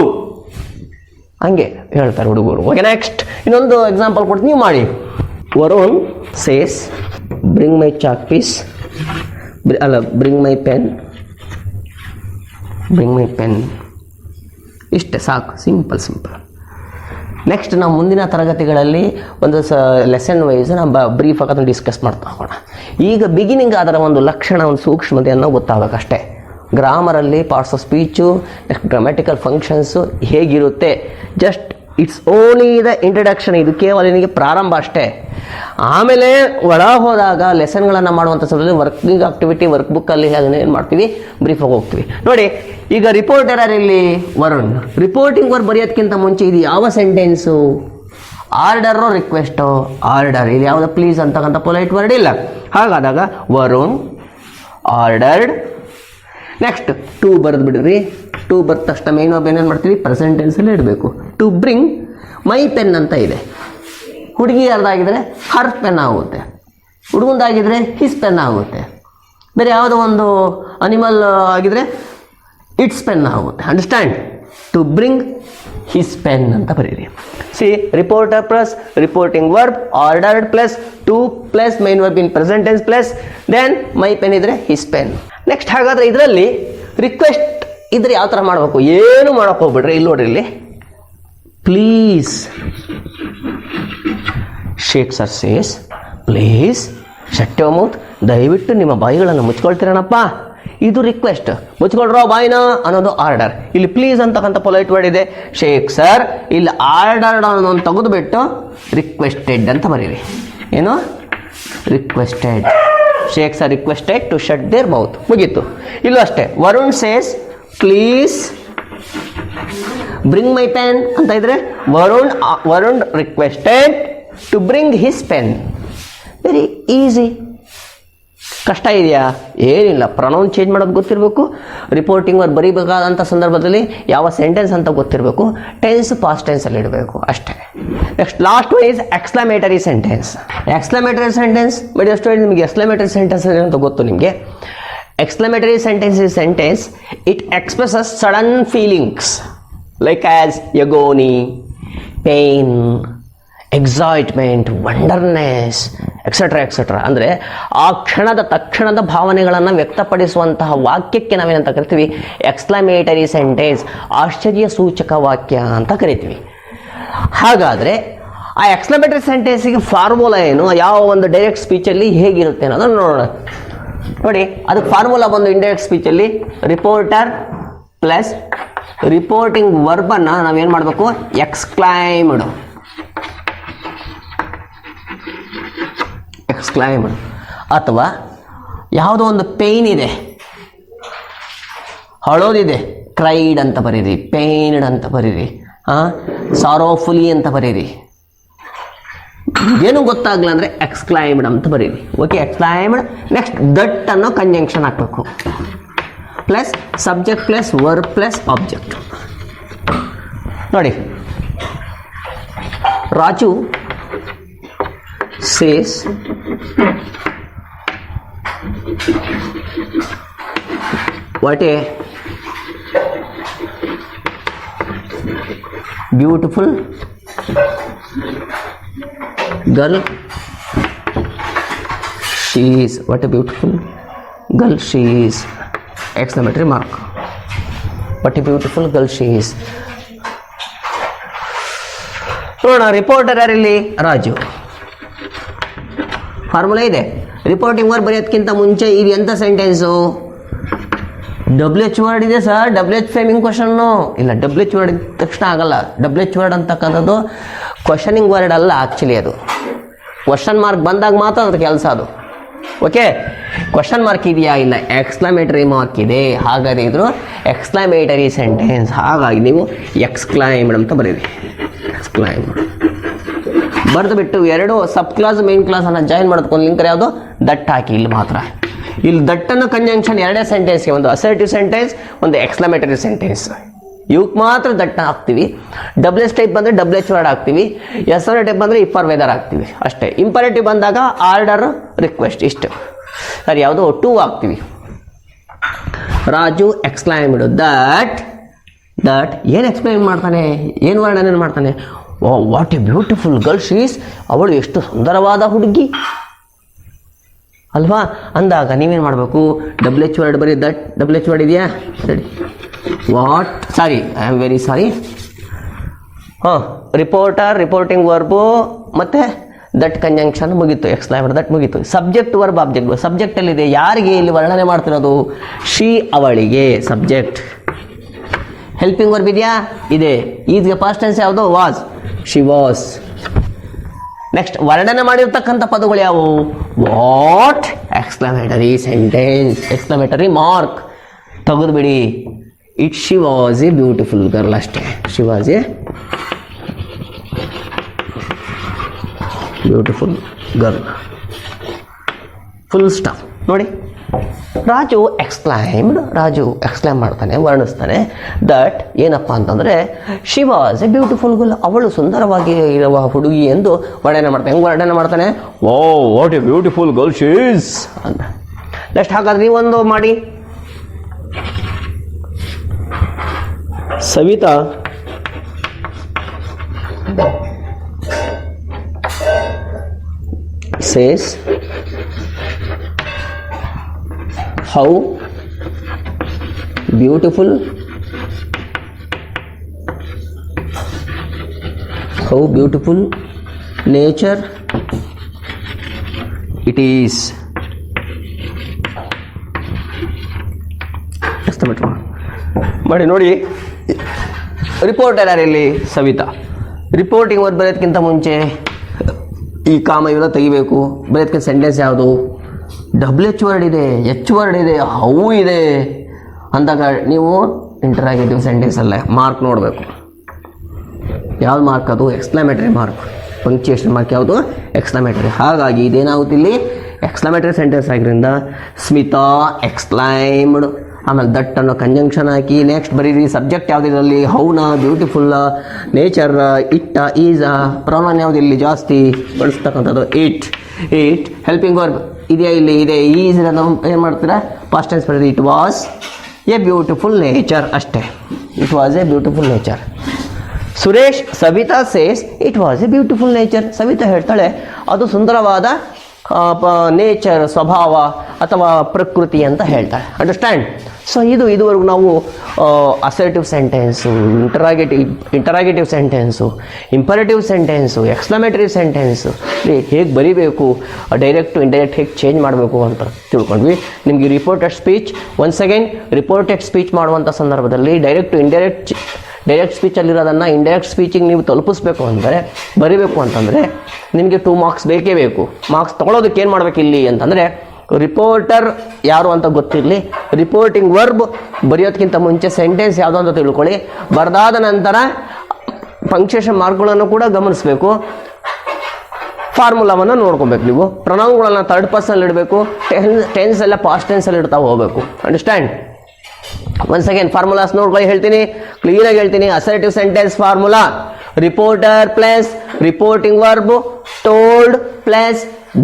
ಹಂಗೆ ಹೇಳ್ತಾರೆ ಹುಡುಗರು. ಓಕೆ, ನೆಕ್ಸ್ಟ್ ಇನ್ನೊಂದು ಎಕ್ಸಾಂಪಲ್ ಕೊಡ್ತೀನಿ, ನೀವು ಮಾಡಿ. Varun says bring my chalk piece, bring my pen, bring my pen. ಇಷ್ಟೇ ಸಾಕು, ಸಿಂಪಲ್. ನೆಕ್ಸ್ಟ್ ನಾವು ಮುಂದಿನ ತರಗತಿಗಳಲ್ಲಿ ಒಂದು ಲೆಸನ್ ವೈಸ್ ನಾವು ಬ್ರೀಫಾಗಿ ಅದನ್ನು ಡಿಸ್ಕಸ್ ಮಾಡ್ತಾ ಹೋಗೋಣ. ಈಗ ಬಿಗಿನಿಂಗ್ ಅದರ ಒಂದು ಲಕ್ಷಣ, ಒಂದು ಸೂಕ್ಷ್ಮತೆಯನ್ನು ಗೊತ್ತಾಗಬೇಕಷ್ಟೇ. ಗ್ರಾಮರಲ್ಲಿ parts of speech, next grammatical functions ಹೇಗಿರುತ್ತೆ, just it's only the introduction, ಇದು ಕೇವಲ ನಿನಗೆ ಪ್ರಾರಂಭ ಅಷ್ಟೇ. ಆಮೇಲೆ ಒಳ ಹೋದಾಗ ಲೆಸನ್ಗಳನ್ನು ಮಾಡುವಂಥ ಸಮಯದಲ್ಲಿ ವರ್ಕಿಂಗ್ ಆಕ್ಟಿವಿಟಿ ವರ್ಕ್ ಬುಕ್ಕಲ್ಲಿ ಅದನ್ನ ಏನು ಮಾಡ್ತೀವಿ, ಬ್ರೀಫಾಗಿ ಹೋಗ್ತೀವಿ. ನೋಡಿ ಈಗ ರಿಪೋರ್ಟರ್ ಇಲ್ಲಿ ವರುಣ್, ರಿಪೋರ್ಟಿಂಗ್ ವರ್ಕ್ ಬರೆಯೋದಕ್ಕಿಂತ ಮುಂಚೆ ಇದು ಯಾವ ಸೆಂಟೆನ್ಸು, ಆರ್ಡರು ರಿಕ್ವೆಸ್ಟು, ಆರ್ಡರ್. ಇಲ್ಲಿ ಯಾವುದೋ ಪ್ಲೀಸ್ ಅಂತಕ್ಕಂಥ ಪೊಲೈಟ್ ವರ್ಡ್ ಇಲ್ಲ. ಹಾಗಾದಾಗ ವರುಣ್ ಆರ್ಡರ್ಡ್. ನೆಕ್ಸ್ಟ್ ಟು ಬರೆದು ಬಿಡ್ರಿ. ಟು ಬರೆದ ತಕ್ಷಣ ಮೇನ್ ಏನೇನು ಮಾಡ್ತೀವಿ, ಪ್ರೆಸೆಂಟ್ ಟೆನ್ಸಲ್ಲಿ ಇಡಬೇಕು. ಟು ಬ್ರಿಂಗ್ ಮೈ ಪೆನ್ ಅಂತ ಇದೆ. ಹುಡುಗಿ ಯಾರ್ದಾಗಿದ್ರೆ ಹರ್ ಪೆನ್ ಆಗುತ್ತೆ, ಹುಡುಗಂದಾಗಿದ್ರೆ ಹಿಸ್ ಪೆನ್ ಆಗುತ್ತೆ. ಬೇರೆ ಯಾವುದೋ ಒಂದು ಅನಿಮಲ್ ಆಗಿದ್ರೆ ಇಟ್ಸ್ ಪೆನ್ ಆಗುತ್ತೆ. Understand? To bring his pen ಅಂತ ಬರೀರಿ. See reporter plus reporting verb ordered plus to plus main verb in present tense plus then my pen ಇದ್ರೆ ಹಿಸ್ ಪೆನ್. ನೆಕ್ಸ್ಟ್ ಹಾಗಾದ್ರೆ ಇದರಲ್ಲಿ ರಿಕ್ವೆಸ್ಟ್ ಇದ್ರೆ ಯಾವ ಥರ ಮಾಡಬೇಕು, ಏನು ಮಾಡೋಕೆ ಹೋಗ್ಬಿಡ್ರಿ. ಇಲ್ಲಿ ನೋಡ್ರಿ, ಇಲ್ಲಿ please Sheikh sir says please shut your mouth, ದಯವಿಟ್ಟು ನಿಮ್ಮ ಬಾಯಿಗಳನ್ನು ಮುಚ್ಕೊಳ್ತೀರನಪ್ಪ. ಇದು ರಿಕ್ವೆಸ್ಟ್, ಮುಚ್ಕೊಳ್ರೋ ಬಾಯಿನ ಅನ್ನೋದು ಆರ್ಡರ್. ಇಲ್ಲಿ ಪ್ಲೀಸ್ ಅಂತಕ್ಕಂಥ ಪೊಲೈಟ್ ವರ್ಡ್ ಇದೆ, ಶೇಕ್ ಸರ್. ಇಲ್ಲಿ ಆರ್ಡರ್ ಅನ್ನೋದನ್ನು ತೆಗೆದುಬಿಟ್ಟು ರಿಕ್ವೆಸ್ಟೆಡ್ ಅಂತ ಬರೀರಿ. ಏನು, requested. Sheikh sir requested to shut their mouth, ಮುಗೀತು. ಇಲ್ಲೂ ಅಷ್ಟೇ, Varun says please bring my pen ಅಂತ ಇದ್ರೆ Varun requested to bring his pen. Very easy. ಕಷ್ಟ ಇದೆಯಾ? ಏನಿಲ್ಲ. ಪ್ರೊನೌನ್ ಚೇಂಜ್ ಮಾಡೋದು ಗೊತ್ತಿರಬೇಕು, ರಿಪೋರ್ಟಿಂಗ್ ವರ್ಕ್ ಬರೀಬೇಕಾದಂಥ ಸಂದರ್ಭದಲ್ಲಿ ಯಾವ ಸೆಂಟೆನ್ಸ್ ಅಂತ ಗೊತ್ತಿರಬೇಕು, ಟೆನ್ಸ್ ಪಾಸ್ಟ್ ಟೆನ್ಸಲ್ಲಿ ಇಡಬೇಕು ಅಷ್ಟೇ. Next last one is exclamatory sentence. Exclamatory sentence but ಎಷ್ಟು ನಿಮಗೆ ಎಕ್ಸ್ಕ್ಲಮೇಟರಿ ಸೆಂಟೆನ್ಸ್ ಅಂತ ಗೊತ್ತು ನಿಮಗೆ. Exclamatory sentence is sentence it expresses sudden feelings like as agony, pain, excitement, wonderness etcetera etcetera. ಅಂದರೆ ಆ ಕ್ಷಣದ ತಕ್ಷಣದ ಭಾವನೆಗಳನ್ನು ವ್ಯಕ್ತಪಡಿಸುವಂತಹ ವಾಕ್ಯಕ್ಕೆ ನಾವೇನಂತ ಕರಿತೀವಿ, ಎಕ್ಸ್ಕ್ಲಮೇಟರಿ ಸೆಂಟೆನ್ಸ್, ಆಶ್ಚರ್ಯ ಸೂಚಕ ವಾಕ್ಯ ಅಂತ ಕರಿತೀವಿ. ಹಾಗಾದರೆ ಆ ಎಕ್ಸ್ಕ್ಲಮೇಟರಿ ಸೆಂಟೆನ್ಸಿಗೆ ಫಾರ್ಮುಲಾ ಏನು, ಯಾವ ಒಂದು ಡೈರೆಕ್ಟ್ ಸ್ಪೀಚಲ್ಲಿ ಹೇಗಿರುತ್ತೆ ಅನ್ನೋದನ್ನು ನೋಡೋಣ. ನೋಡಿ, ಅದಕ್ಕೆ ಫಾರ್ಮುಲಾ ಬಂದು ಇಂಡೈರೆಕ್ಟ್ ಸ್ಪೀಚಲ್ಲಿ ರಿಪೋರ್ಟರ್ ಪ್ಲಸ್ ರಿಪೋರ್ಟಿಂಗ್ ವರ್ಬನ್ನು ನಾವೇನು ಮಾಡಬೇಕು, ಎಕ್ಸ್ಕ್ಲೈಮ್ಡ್ ಅಥವಾ ಯಾವುದೋ ಒಂದು ಪೇಯ್ನ್ ಇದೆ, ಅಳೋದಿದೆ, ಕ್ರೈಡ್ ಅಂತ ಬರೀರಿ, ಪೇಯ್ನ್ಡ್ ಅಂತ ಬರೀರಿ, ಸಾರೋಫುಲಿ ಅಂತ ಬರೀರಿ. ಏನು ಗೊತ್ತಾಗಲ್ಲ ಅಂದರೆ ಎಕ್ಸ್ಕ್ಲೈಮ್ಡ್ ಅಂತ ಬರೀರಿ. ಓಕೆ, ಎಕ್ಸ್ಕ್ಲೈಮ್ಡ್. ನೆಕ್ಸ್ಟ್ ದಟ್ ಅನ್ನೋ ಕಂಜಂಕ್ಷನ್ ಹಾಕಬೇಕು, plus subject plus verb plus object. ನೋಡಿ, Raju says what a beautiful girl she is. What a beautiful girl she is! Exclamatory mark. What a beautiful girl she is. ನೋಡೋಣ, reporter ಯಾರಿಲ್ಲಿ, Raju. Formula ಇದೆ. Reporting work ಬರೆಯೋದಕ್ಕಿಂತ ಮುಂಚೆ ಇದು ಎಂಥ sentence, WH word ಇದೆ sir, WH framing question ಇಲ್ಲ. WH word ಇದ್ದ ತಕ್ಷಣ ಆಗಲ್ಲ. WH ವರ್ಡ್ ಅಂತಕ್ಕಂಥದ್ದು ಕ್ವಶನಿಂಗ್ ವರ್ಡ್ ಅಲ್ಲ, ಆ್ಯಕ್ಚುಲಿ ಅದು ಕ್ವಶನ್ ಮಾರ್ಕ್ ಬಂದಾಗ ಮಾತ್ರ ಅದ್ರ ಕೆಲಸ ಅದು. ಓಕೆ, ಕ್ವಶನ್ ಮಾರ್ಕ್ ಇದೆಯಾ, ಇಲ್ಲ, ಎಕ್ಸ್ಕ್ಲಮೇಟರಿ ಮಾರ್ಕ್ ಇದೆ. ಹಾಗಾದರೆ ಇದ್ರು ಎಕ್ಸ್ಕ್ಲಮೇಟರಿ ಸೆಂಟೆನ್ಸ್. ಹಾಗಾಗಿ ನೀವು ಎಕ್ಸ್ಕ್ಲೈಮ್ಡ್ ಅಂತ ಬರೀರಿ. ಎಕ್ಸ್ಕ್ಲೈಮ್ಡ್ ಬರೆದು ಬಿಟ್ಟು ಎರಡು ಸಬ್ ಕ್ಲಾಸ್ ಮೇನ್ ಕ್ಲಾಸನ್ನು ಜಾಯಿನ್ ಮಾಡ್ಕೊಂಡು ಲಿಂಕರ್ ಯಾವುದು, ದಟ್ ಹಾಕಿ. ಇಲ್ಲಿ ಮಾತ್ರ, ಇಲ್ಲಿ ದಟ್ಟನ್ನು ಕಂಜಂಕ್ಷನ್ ಎರಡೇ ಸೆಂಟೆನ್ಸ್ಗೆ, ಒಂದು ಅಸರ್ಟಿವ್ ಸೆಂಟೆನ್ಸ್, ಒಂದು ಎಕ್ಸ್ಕ್ಲಮೇಟರಿ ಸೆಂಟೆನ್ಸ್. ಇವಕ್ಕೆ ಮಾತ್ರ ದಟ್ಟ ಹಾಕ್ತೀವಿ. WH ಟೈಪ್ ಬಂದರೆ WH ವರ್ಡ್ ಹಾಕ್ತೀವಿ. SR ಟೈಪ್ ಬಂದರೆ ಇಫ್ ಆರ್ ವೆದರ್ ಹಾಕ್ತೀವಿ ಅಷ್ಟೇ. ಇಂಪರೇಟಿವ್ ಬಂದಾಗ ಆರ್ಡರ್, ರಿಕ್ವೆಸ್ಟ್, ಇಷ್ಟು. ಸರಿ, ಯಾವುದು ಟೂ ಹಾಕ್ತೀವಿ. ರಾಜು ಎಕ್ಸ್ಕ್ಲೈಮ್ಡ್ ದಟ್ ಏನು ಎಕ್ಸ್ಪ್ಲೈನ್ ಮಾಡ್ತಾನೆ, ಏನು ವರ್ಣನೆ ಮಾಡ್ತಾನೆ, what a beautiful girl she is, ಅವಳು ಎಷ್ಟು ಸುಂದರವಾದ ಹುಡುಗಿ ಅಲ್ವಾ ಅಂದಾಗ ನೀವೇನು ಮಾಡಬೇಕು, WH ವರ್ಡ್ ಬರೀ. ದಟ್ WH ವರ್ಡ್ ಇದೆಯಾ, ಸರಿ. What, sorry, I am very sorry. Reporter, reporting verb ಮತ್ತು ದಟ್ ಕಂಜಂಕ್ಷನ್ ಮುಗೀತು. ಎಕ್ಸ್ಕ್ಲೈಮ್ಡ್ ದಟ್ ಮುಗೀತು. Subject verb object. ಸಬ್ಜೆಕ್ಟಲ್ಲಿದೆ ಯಾರಿಗೆ ಇಲ್ಲಿ ವರ್ಣನೆ ಮಾಡ್ತಿರೋದು, ಶಿ ಅವಳಿಗೆ ಸಬ್ಜೆಕ್ಟ್. ಹೆಲ್ಪಿಂಗ್ ವರ್ಬ್ ಇದೆಯಾ? ಇದೆ. ಈಸ್ಗೆ ಪಾಸ್ಟ್ ಟೆನ್ಸ್ ಯಾವುದು? ವಾಸ್. She was. ನೆಕ್ಸ್ಟ್ ವರ್ಣನೆ ಮಾಡಿರ್ತಕ್ಕಂಥ ಪದಗಳು ಯಾವುವು? What, exclamatory sentence, exclamatory mark ತೆಗೆದುಬಿಡಿ. It she was a beautiful girl ಅಷ್ಟೇ. She was a beautiful girl, full stop. ನೋಡಿ, ರಾಜು ಎಕ್ಸ್ಕ್ಲೈಮ್ ಮಾಡ್ತಾನೆ, ವರ್ಣಿಸ್ತಾನೆ ದಟ್ ಏನಪ್ಪ ಅಂತಂದರೆ she was a beautiful girl, ಅವಳು ಸುಂದರವಾಗಿ ಇರುವ ಹುಡುಗಿ ಎಂದು ವರ್ಣನೆ ಮಾಡ್ತಾನೆ. ಹೆಂಗೆ ವರ್ಣನೆ ಮಾಡ್ತಾನೆ? Oh what a beautiful girl she is ಅಂತ. ನೆಕ್ಸ್ಟ್ ಹಾಗಾದ್ರೆ ನೀವೊಂದು ಮಾಡಿ. Savita says how beautiful nature it is. ಮಾಡಿ ನೋಡಿ. ರಿಪೋರ್ಟರ್ ಯಾರಿಲ್ಲಿ? ಸವಿತಾ. ರಿಪೋರ್ಟಿಂಗ್ ವರ್ಡ್ ಬರೆಯೋದಕ್ಕಿಂತ ಮುಂಚೆ ಈ ಕಾಮ ಇವೆಲ್ಲ ತೆಗಿಬೇಕು. ಬರೆಯೋದಕ್ಕೆ ಸೆಂಟೆನ್ಸ್ ಯಾವುದು? WH ವರ್ಡ್ ಇದೆ, H ವರ್ಡ್ ಇದೆ, ಹೌ ಇದೆ ಅಂದಾಗ ನೀವು ಇಂಟರಾಗೇಟಿವ್ ಸೆಂಟೆನ್ಸಲ್ಲೇ ಮಾರ್ಕ್ ನೋಡಬೇಕು. ಯಾವ್ದು ಮಾರ್ಕ್? ಅದು ಎಕ್ಸ್ಕ್ಲಮೇಟರಿ ಮಾರ್ಕ್. ಪಂಕ್ಚುಯೇಷನ್ ಮಾರ್ಕ್ ಯಾವುದು? ಎಕ್ಸ್ಕ್ಲಮೇಟರಿ. ಹಾಗಾಗಿ ಇದೇನಾಗುತ್ತೆ ಇಲ್ಲಿ? ಎಕ್ಸ್ಕ್ಲಮೇಟರಿ ಸೆಂಟೆನ್ಸ್ ಆಗಿರೋದ್ರಿಂದ ಸ್ಮಿತಾ ಎಕ್ಸ್ಕ್ಲೈಮ್ಡ್, ಆಮೇಲೆ ದಟ್ ಅನ್ನೋ ಕಂಜಂಕ್ಷನ್ ಹಾಕಿ ನೆಕ್ಸ್ಟ್ ಬರೀರಿ. ಸಬ್ಜೆಕ್ಟ್ ಯಾವುದಿರಲ್ಲಿ? ಹೌನ, ಬ್ಯೂಟಿಫುಲ್ಲ, ನೇಚರ್, ಇಟ್ಟ, ಈಸ. ಪ್ರೊನೌನ್ ಯಾವುದು ಇಲ್ಲಿ ಜಾಸ್ತಿ ಬಳಸ್ತಕ್ಕಂಥದ್ದು? ಇಟ್. ಹೆಲ್ಪಿಂಗ್ ವರ್ಬ್ ಇದೆಯಾ? ಇಲ್ಲಿ ಇದೆ. ಈಸ್ ನಾವು ಏನು ಮಾಡ್ತೀರಾ? ಪಾಸ್ಟ್ ಟೆನ್ಸ್ ಬರೀರಿ. It was a beautiful nature ಅಷ್ಟೇ. It was a beautiful nature. Suresh Savita says it was a beautiful nature. Savita ಹೇಳ್ತಾಳೆ ಅದು ಸುಂದರವಾದ ನೇಚರ್, ಸ್ವಭಾವ ಅಥವಾ ಪ್ರಕೃತಿ ಅಂತ ಹೇಳ್ತಾಳೆ. ಅಂಡರ್ಸ್ಟ್ಯಾಂಡ್? ಸೊ ಇದುವರೆಗೂ ನಾವು assertive sentence, interrogative sentence, imperative sentence, exclamatory sentence ಹೇಗೆ ಬರೀಬೇಕು, ಡೈರೆಕ್ಟ್ ಟು ಇಂಡೈರೆಕ್ಟ್ ಹೇಗೆ ಚೇಂಜ್ ಮಾಡಬೇಕು ಅಂತ ತಿಳ್ಕೊಂಡ್ವಿ. ನಿಮಗೆ reported speech once again, reported speech ಮಾಡುವಂಥ ಸಂದರ್ಭದಲ್ಲಿ ಡೈರೆಕ್ಟ್ ಟು ಡೈರೆಕ್ಟ್ ಸ್ಪೀಚಲ್ಲಿರೋದನ್ನು ಇಂಡೈರೆಕ್ಟ್ ಸ್ಪೀಚಿಗೆ ನೀವು ತಲುಪಿಸ್ಬೇಕು ಅಂದರೆ, ಬರೀಬೇಕು ಅಂತಂದರೆ ನಿಮಗೆ 2 ಮಾರ್ಕ್ಸ್ ಬೇಕೇ ಬೇಕು. ಮಾರ್ಕ್ಸ್ ತೊಗೊಳೋದಕ್ಕೆ ಏನು ಮಾಡಬೇಕು ಇಲ್ಲಿ ಅಂತಂದರೆ, ರಿಪೋರ್ಟರ್ ಯಾರು ಅಂತ ಗೊತ್ತಿರಲಿ, ರಿಪೋರ್ಟಿಂಗ್ ವರ್ಬ್ ಬರೆಯೋದಕ್ಕಿಂತ ಮುಂಚೆ ಸೆಂಟೆನ್ಸ್ ಯಾವುದು ಅಂತ ತಿಳ್ಕೊಳ್ಳಿ. ಬರೆದಾದ ನಂತರ ಪಂಕ್ಚುಯೇಷನ್ ಮಾರ್ಕ್ಗಳನ್ನು ಕೂಡ ಗಮನಿಸಬೇಕು. ಫಾರ್ಮುಲಾವನ್ನು ನೋಡ್ಕೊಬೇಕು. ನೀವು ಪ್ರೊನೌನ್ಗಳನ್ನು ಥರ್ಡ್ ಪರ್ಸನಲ್ಲಿ ಇಡಬೇಕು. ಟೆನ್ಸ್ ಎಲ್ಲ ಪಾಸ್ಟ್ ಟೆನ್ಸಲ್ಲಿ ಇಡ್ತಾ ಹೋಗಬೇಕು. ಅಂಡರ್ಸ್ಟ್ಯಾಂಡ್? ಒನ್ಸ್ ಅಗೇನ್ ಫಾರ್ಮುಲಾಸ್ ನೋಡ್ಕೊಳ್ಳಿ, ಹೇಳ್ತೀನಿ, ಕ್ಲಿಯರಾಗಿ ಹೇಳ್ತೀನಿ. Assertive sentence formula: reporter plus reporting verb told plus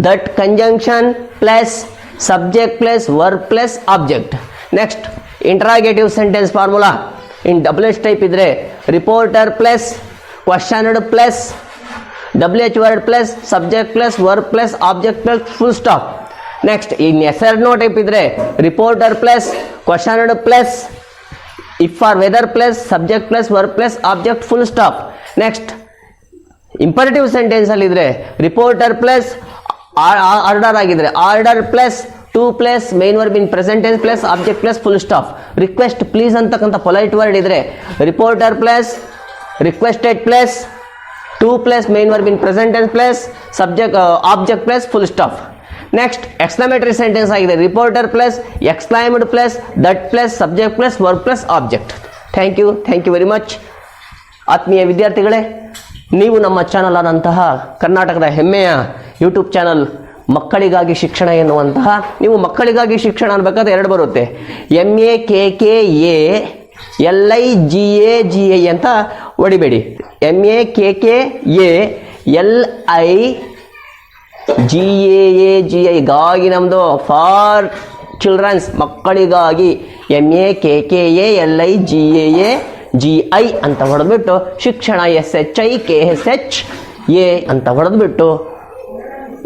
that conjunction plus subject plus verb plus object. Next interrogative sentence formula in WH type ಇದ್ರೆ reporter plus questioned plus WH word plus subject plus verb plus object plus full stop. Next in SR type ಇದ್ರೆ reporter plus questioned plus if or whether plus subject plus verb plus object full stop. Next imperative sentence ಅಲ್ಲಿ ಇದ್ರೆ reporter plus order ಆಗಿದ್ರೆ order plus 2 plus main verb in present tense plus object plus full stop. Request please ಅಂತಕ್ಕಂಥ polite word ಇದ್ರೆ reporter plus requested plus 2 plus main verb in present tense plus subject object plus full stop. Next exclamatory sentence ಆಗಿದೆ reporter plus exclaimed plus that plus subject plus verb plus object. Thank you very much. ಆತ್ಮೀಯ ವಿದ್ಯಾರ್ಥಿಗಳೇ, ನೀವು ನಮ್ಮ channel ಆದಂತಹ ಕರ್ನಾಟಕದ ಹೆಮ್ಮೆಯ YouTube channel ಮಕ್ಕಳಿಗಾಗಿ ಶಿಕ್ಷಣ ಎನ್ನುವಂತಹ, ನೀವು ಮಕ್ಕಳಿಗಾಗಿ ಶಿಕ್ಷಣ ಅನ್ಬೇಕಾದ್ರೆ 2 ಬರುತ್ತೆ, MAKKALIGAGI ಅಂತ ಹೊಡಿಬೇಡಿ. MAKKALIGAGI ಗಾಗಿ ನಮ್ಮದು ಫಾರ್ ಚಿಲ್ಡ್ರನ್ಸ್, ಮಕ್ಕಳಿಗಾಗಿ MAKKALIGAGI ಅಂತ ಹೊಡೆದ್ಬಿಟ್ಟು ಶಿಕ್ಷಣ SHIKSHA ಅಂತ ಹೊಡೆದ್ಬಿಟ್ಟು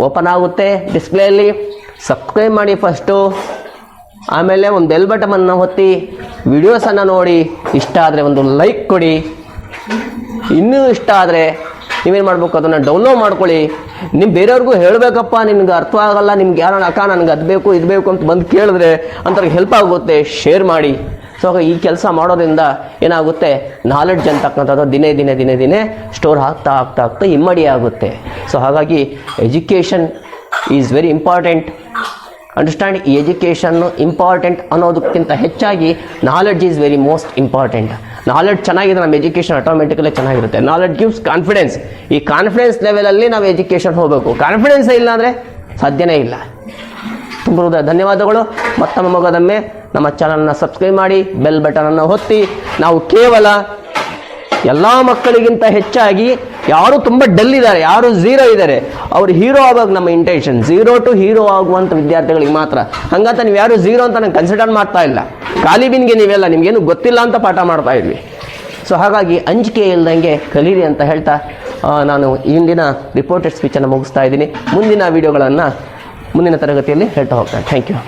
ಓಪನ್ ಆಗುತ್ತೆ ಡಿಸ್ಪ್ಲೇಯಲ್ಲಿ. ಸಬ್ಸ್ಕ್ರೈಬ್ ಮಾಡಿ ಫಸ್ಟು, ಆಮೇಲೆ ಒಂದು ಬೆಲ್ ಬಟನನ್ನು ಒತ್ತಿ, ವಿಡಿಯೋಸನ್ನು ನೋಡಿ, ಇಷ್ಟ ಆದರೆ ಒಂದು ಲೈಕ್ ಕೊಡಿ. ಇನ್ನೂ ಇಷ್ಟ ಆದರೆ ನೀವೇನು ಮಾಡಬೇಕು, ಅದನ್ನು ಡೌನ್ಲೋಡ್ ಮಾಡ್ಕೊಳ್ಳಿ. ನಿಮ್ಮ ಬೇರೆಯವ್ರಿಗೂ ಹೇಳಬೇಕಪ್ಪ, ನಿಮ್ಗೆ ಅರ್ಥ ಆಗಲ್ಲ, ನಿಮ್ಗೆ ಯಾರು ಅಕ್ಕ ನನಗೆ ಅದು ಬೇಕು ಇದು ಬೇಕು ಅಂತ ಬಂದು ಕೇಳಿದ್ರೆ ಅಂಥವ್ರಿಗೆ ಹೆಲ್ಪ್ ಆಗುತ್ತೆ. ಶೇರ್ ಮಾಡಿ. ಸೊ ಈ ಕೆಲಸ ಮಾಡೋದ್ರಿಂದ ಏನಾಗುತ್ತೆ, ನಾಲೆಡ್ಜ್ ಅಂತಕ್ಕಂಥದ್ದು ದಿನೇ ಸ್ಟೋರ್ ಆಗ್ತಾ ಇಮ್ಮಡಿ ಆಗುತ್ತೆ. ಸೊ ಹಾಗಾಗಿ education is very important. Understand, ಈ ಎಜುಕೇಷನ್ನು ಇಂಪಾರ್ಟೆಂಟ್ ಅನ್ನೋದಕ್ಕಿಂತ ಹೆಚ್ಚಾಗಿ knowledge is very most important. Knowledge ಚೆನ್ನಾಗಿದೆ, ನಮ್ಮ ಎಜುಕೇಷನ್ ಆಟೋಮೆಟಿಕಲಿ ಚೆನ್ನಾಗಿರುತ್ತೆ. Knowledge gives confidence. ಈ ಕಾನ್ಫಿಡೆನ್ಸ್ ಲೆವೆಲಲ್ಲಿ ನಾವು ಎಜುಕೇಷನ್ ಹೋಗಬೇಕು. ಕಾನ್ಫಿಡೆನ್ಸ್ ಇಲ್ಲ ಅಂದರೆ ಸಾಧ್ಯನೇ ಇಲ್ಲ. ತುಂಬ ಧನ್ಯವಾದಗಳು. ಮತ್ತೊಮ್ಮೆ ನಮ್ಮ ಚಾನಲ್ನ ಸಬ್ಸ್ಕ್ರೈಬ್ ಮಾಡಿ, ಬೆಲ್ ಬಟನನ್ನು ಒತ್ತಿ. ನಾವು ಕೇವಲ ಎಲ್ಲ ಮಕ್ಕಳಿಗಿಂತ ಹೆಚ್ಚಾಗಿ ಯಾರು ತುಂಬ ಡಲ್ ಇದ್ದಾರೆ, ಯಾರು ಝೀರೋ ಇದ್ದಾರೆ, ಅವರು ಹೀರೋ ಆಗೋದು ನಮ್ಮ ಇಂಟೆನ್ಷನ್. 0 to ಹೀರೋ ಆಗುವಂಥ ವಿದ್ಯಾರ್ಥಿಗಳಿಗೆ ಮಾತ್ರ. ಹಂಗಂತ ನೀವು ಯಾರು ಝೀರೋ ಅಂತ ನಾನು ಕನ್ಸಿಡರ್ ಮಾಡ್ತಾ ಇಲ್ಲ. ಖಾಲಿ ಬಿನ್ಗೆ ನೀವೆಲ್ಲ ನಿಮಗೇನು ಗೊತ್ತಿಲ್ಲ ಅಂತ ಪಾಠ ಮಾಡ್ತಾ ಇದ್ವಿ. ಸೊ ಹಾಗಾಗಿ ಅಂಜಿಕೆ ಇಲ್ದಂಗೆ ಕಲೀರಿ ಅಂತ ಹೇಳ್ತಾ ನಾನು ಇಂದಿನ ರಿಪೋರ್ಟೆಡ್ ಸ್ಪೀಚನ್ನು ಮುಗಿಸ್ತಾ ಇದ್ದೀನಿ. ಮುಂದಿನ ವಿಡಿಯೋಗಳನ್ನು ಮುಂದಿನ ತರಗತಿಯಲ್ಲಿ ಹೇಳ್ತಾ ಹೋಗ್ತೇನೆ. Thank you.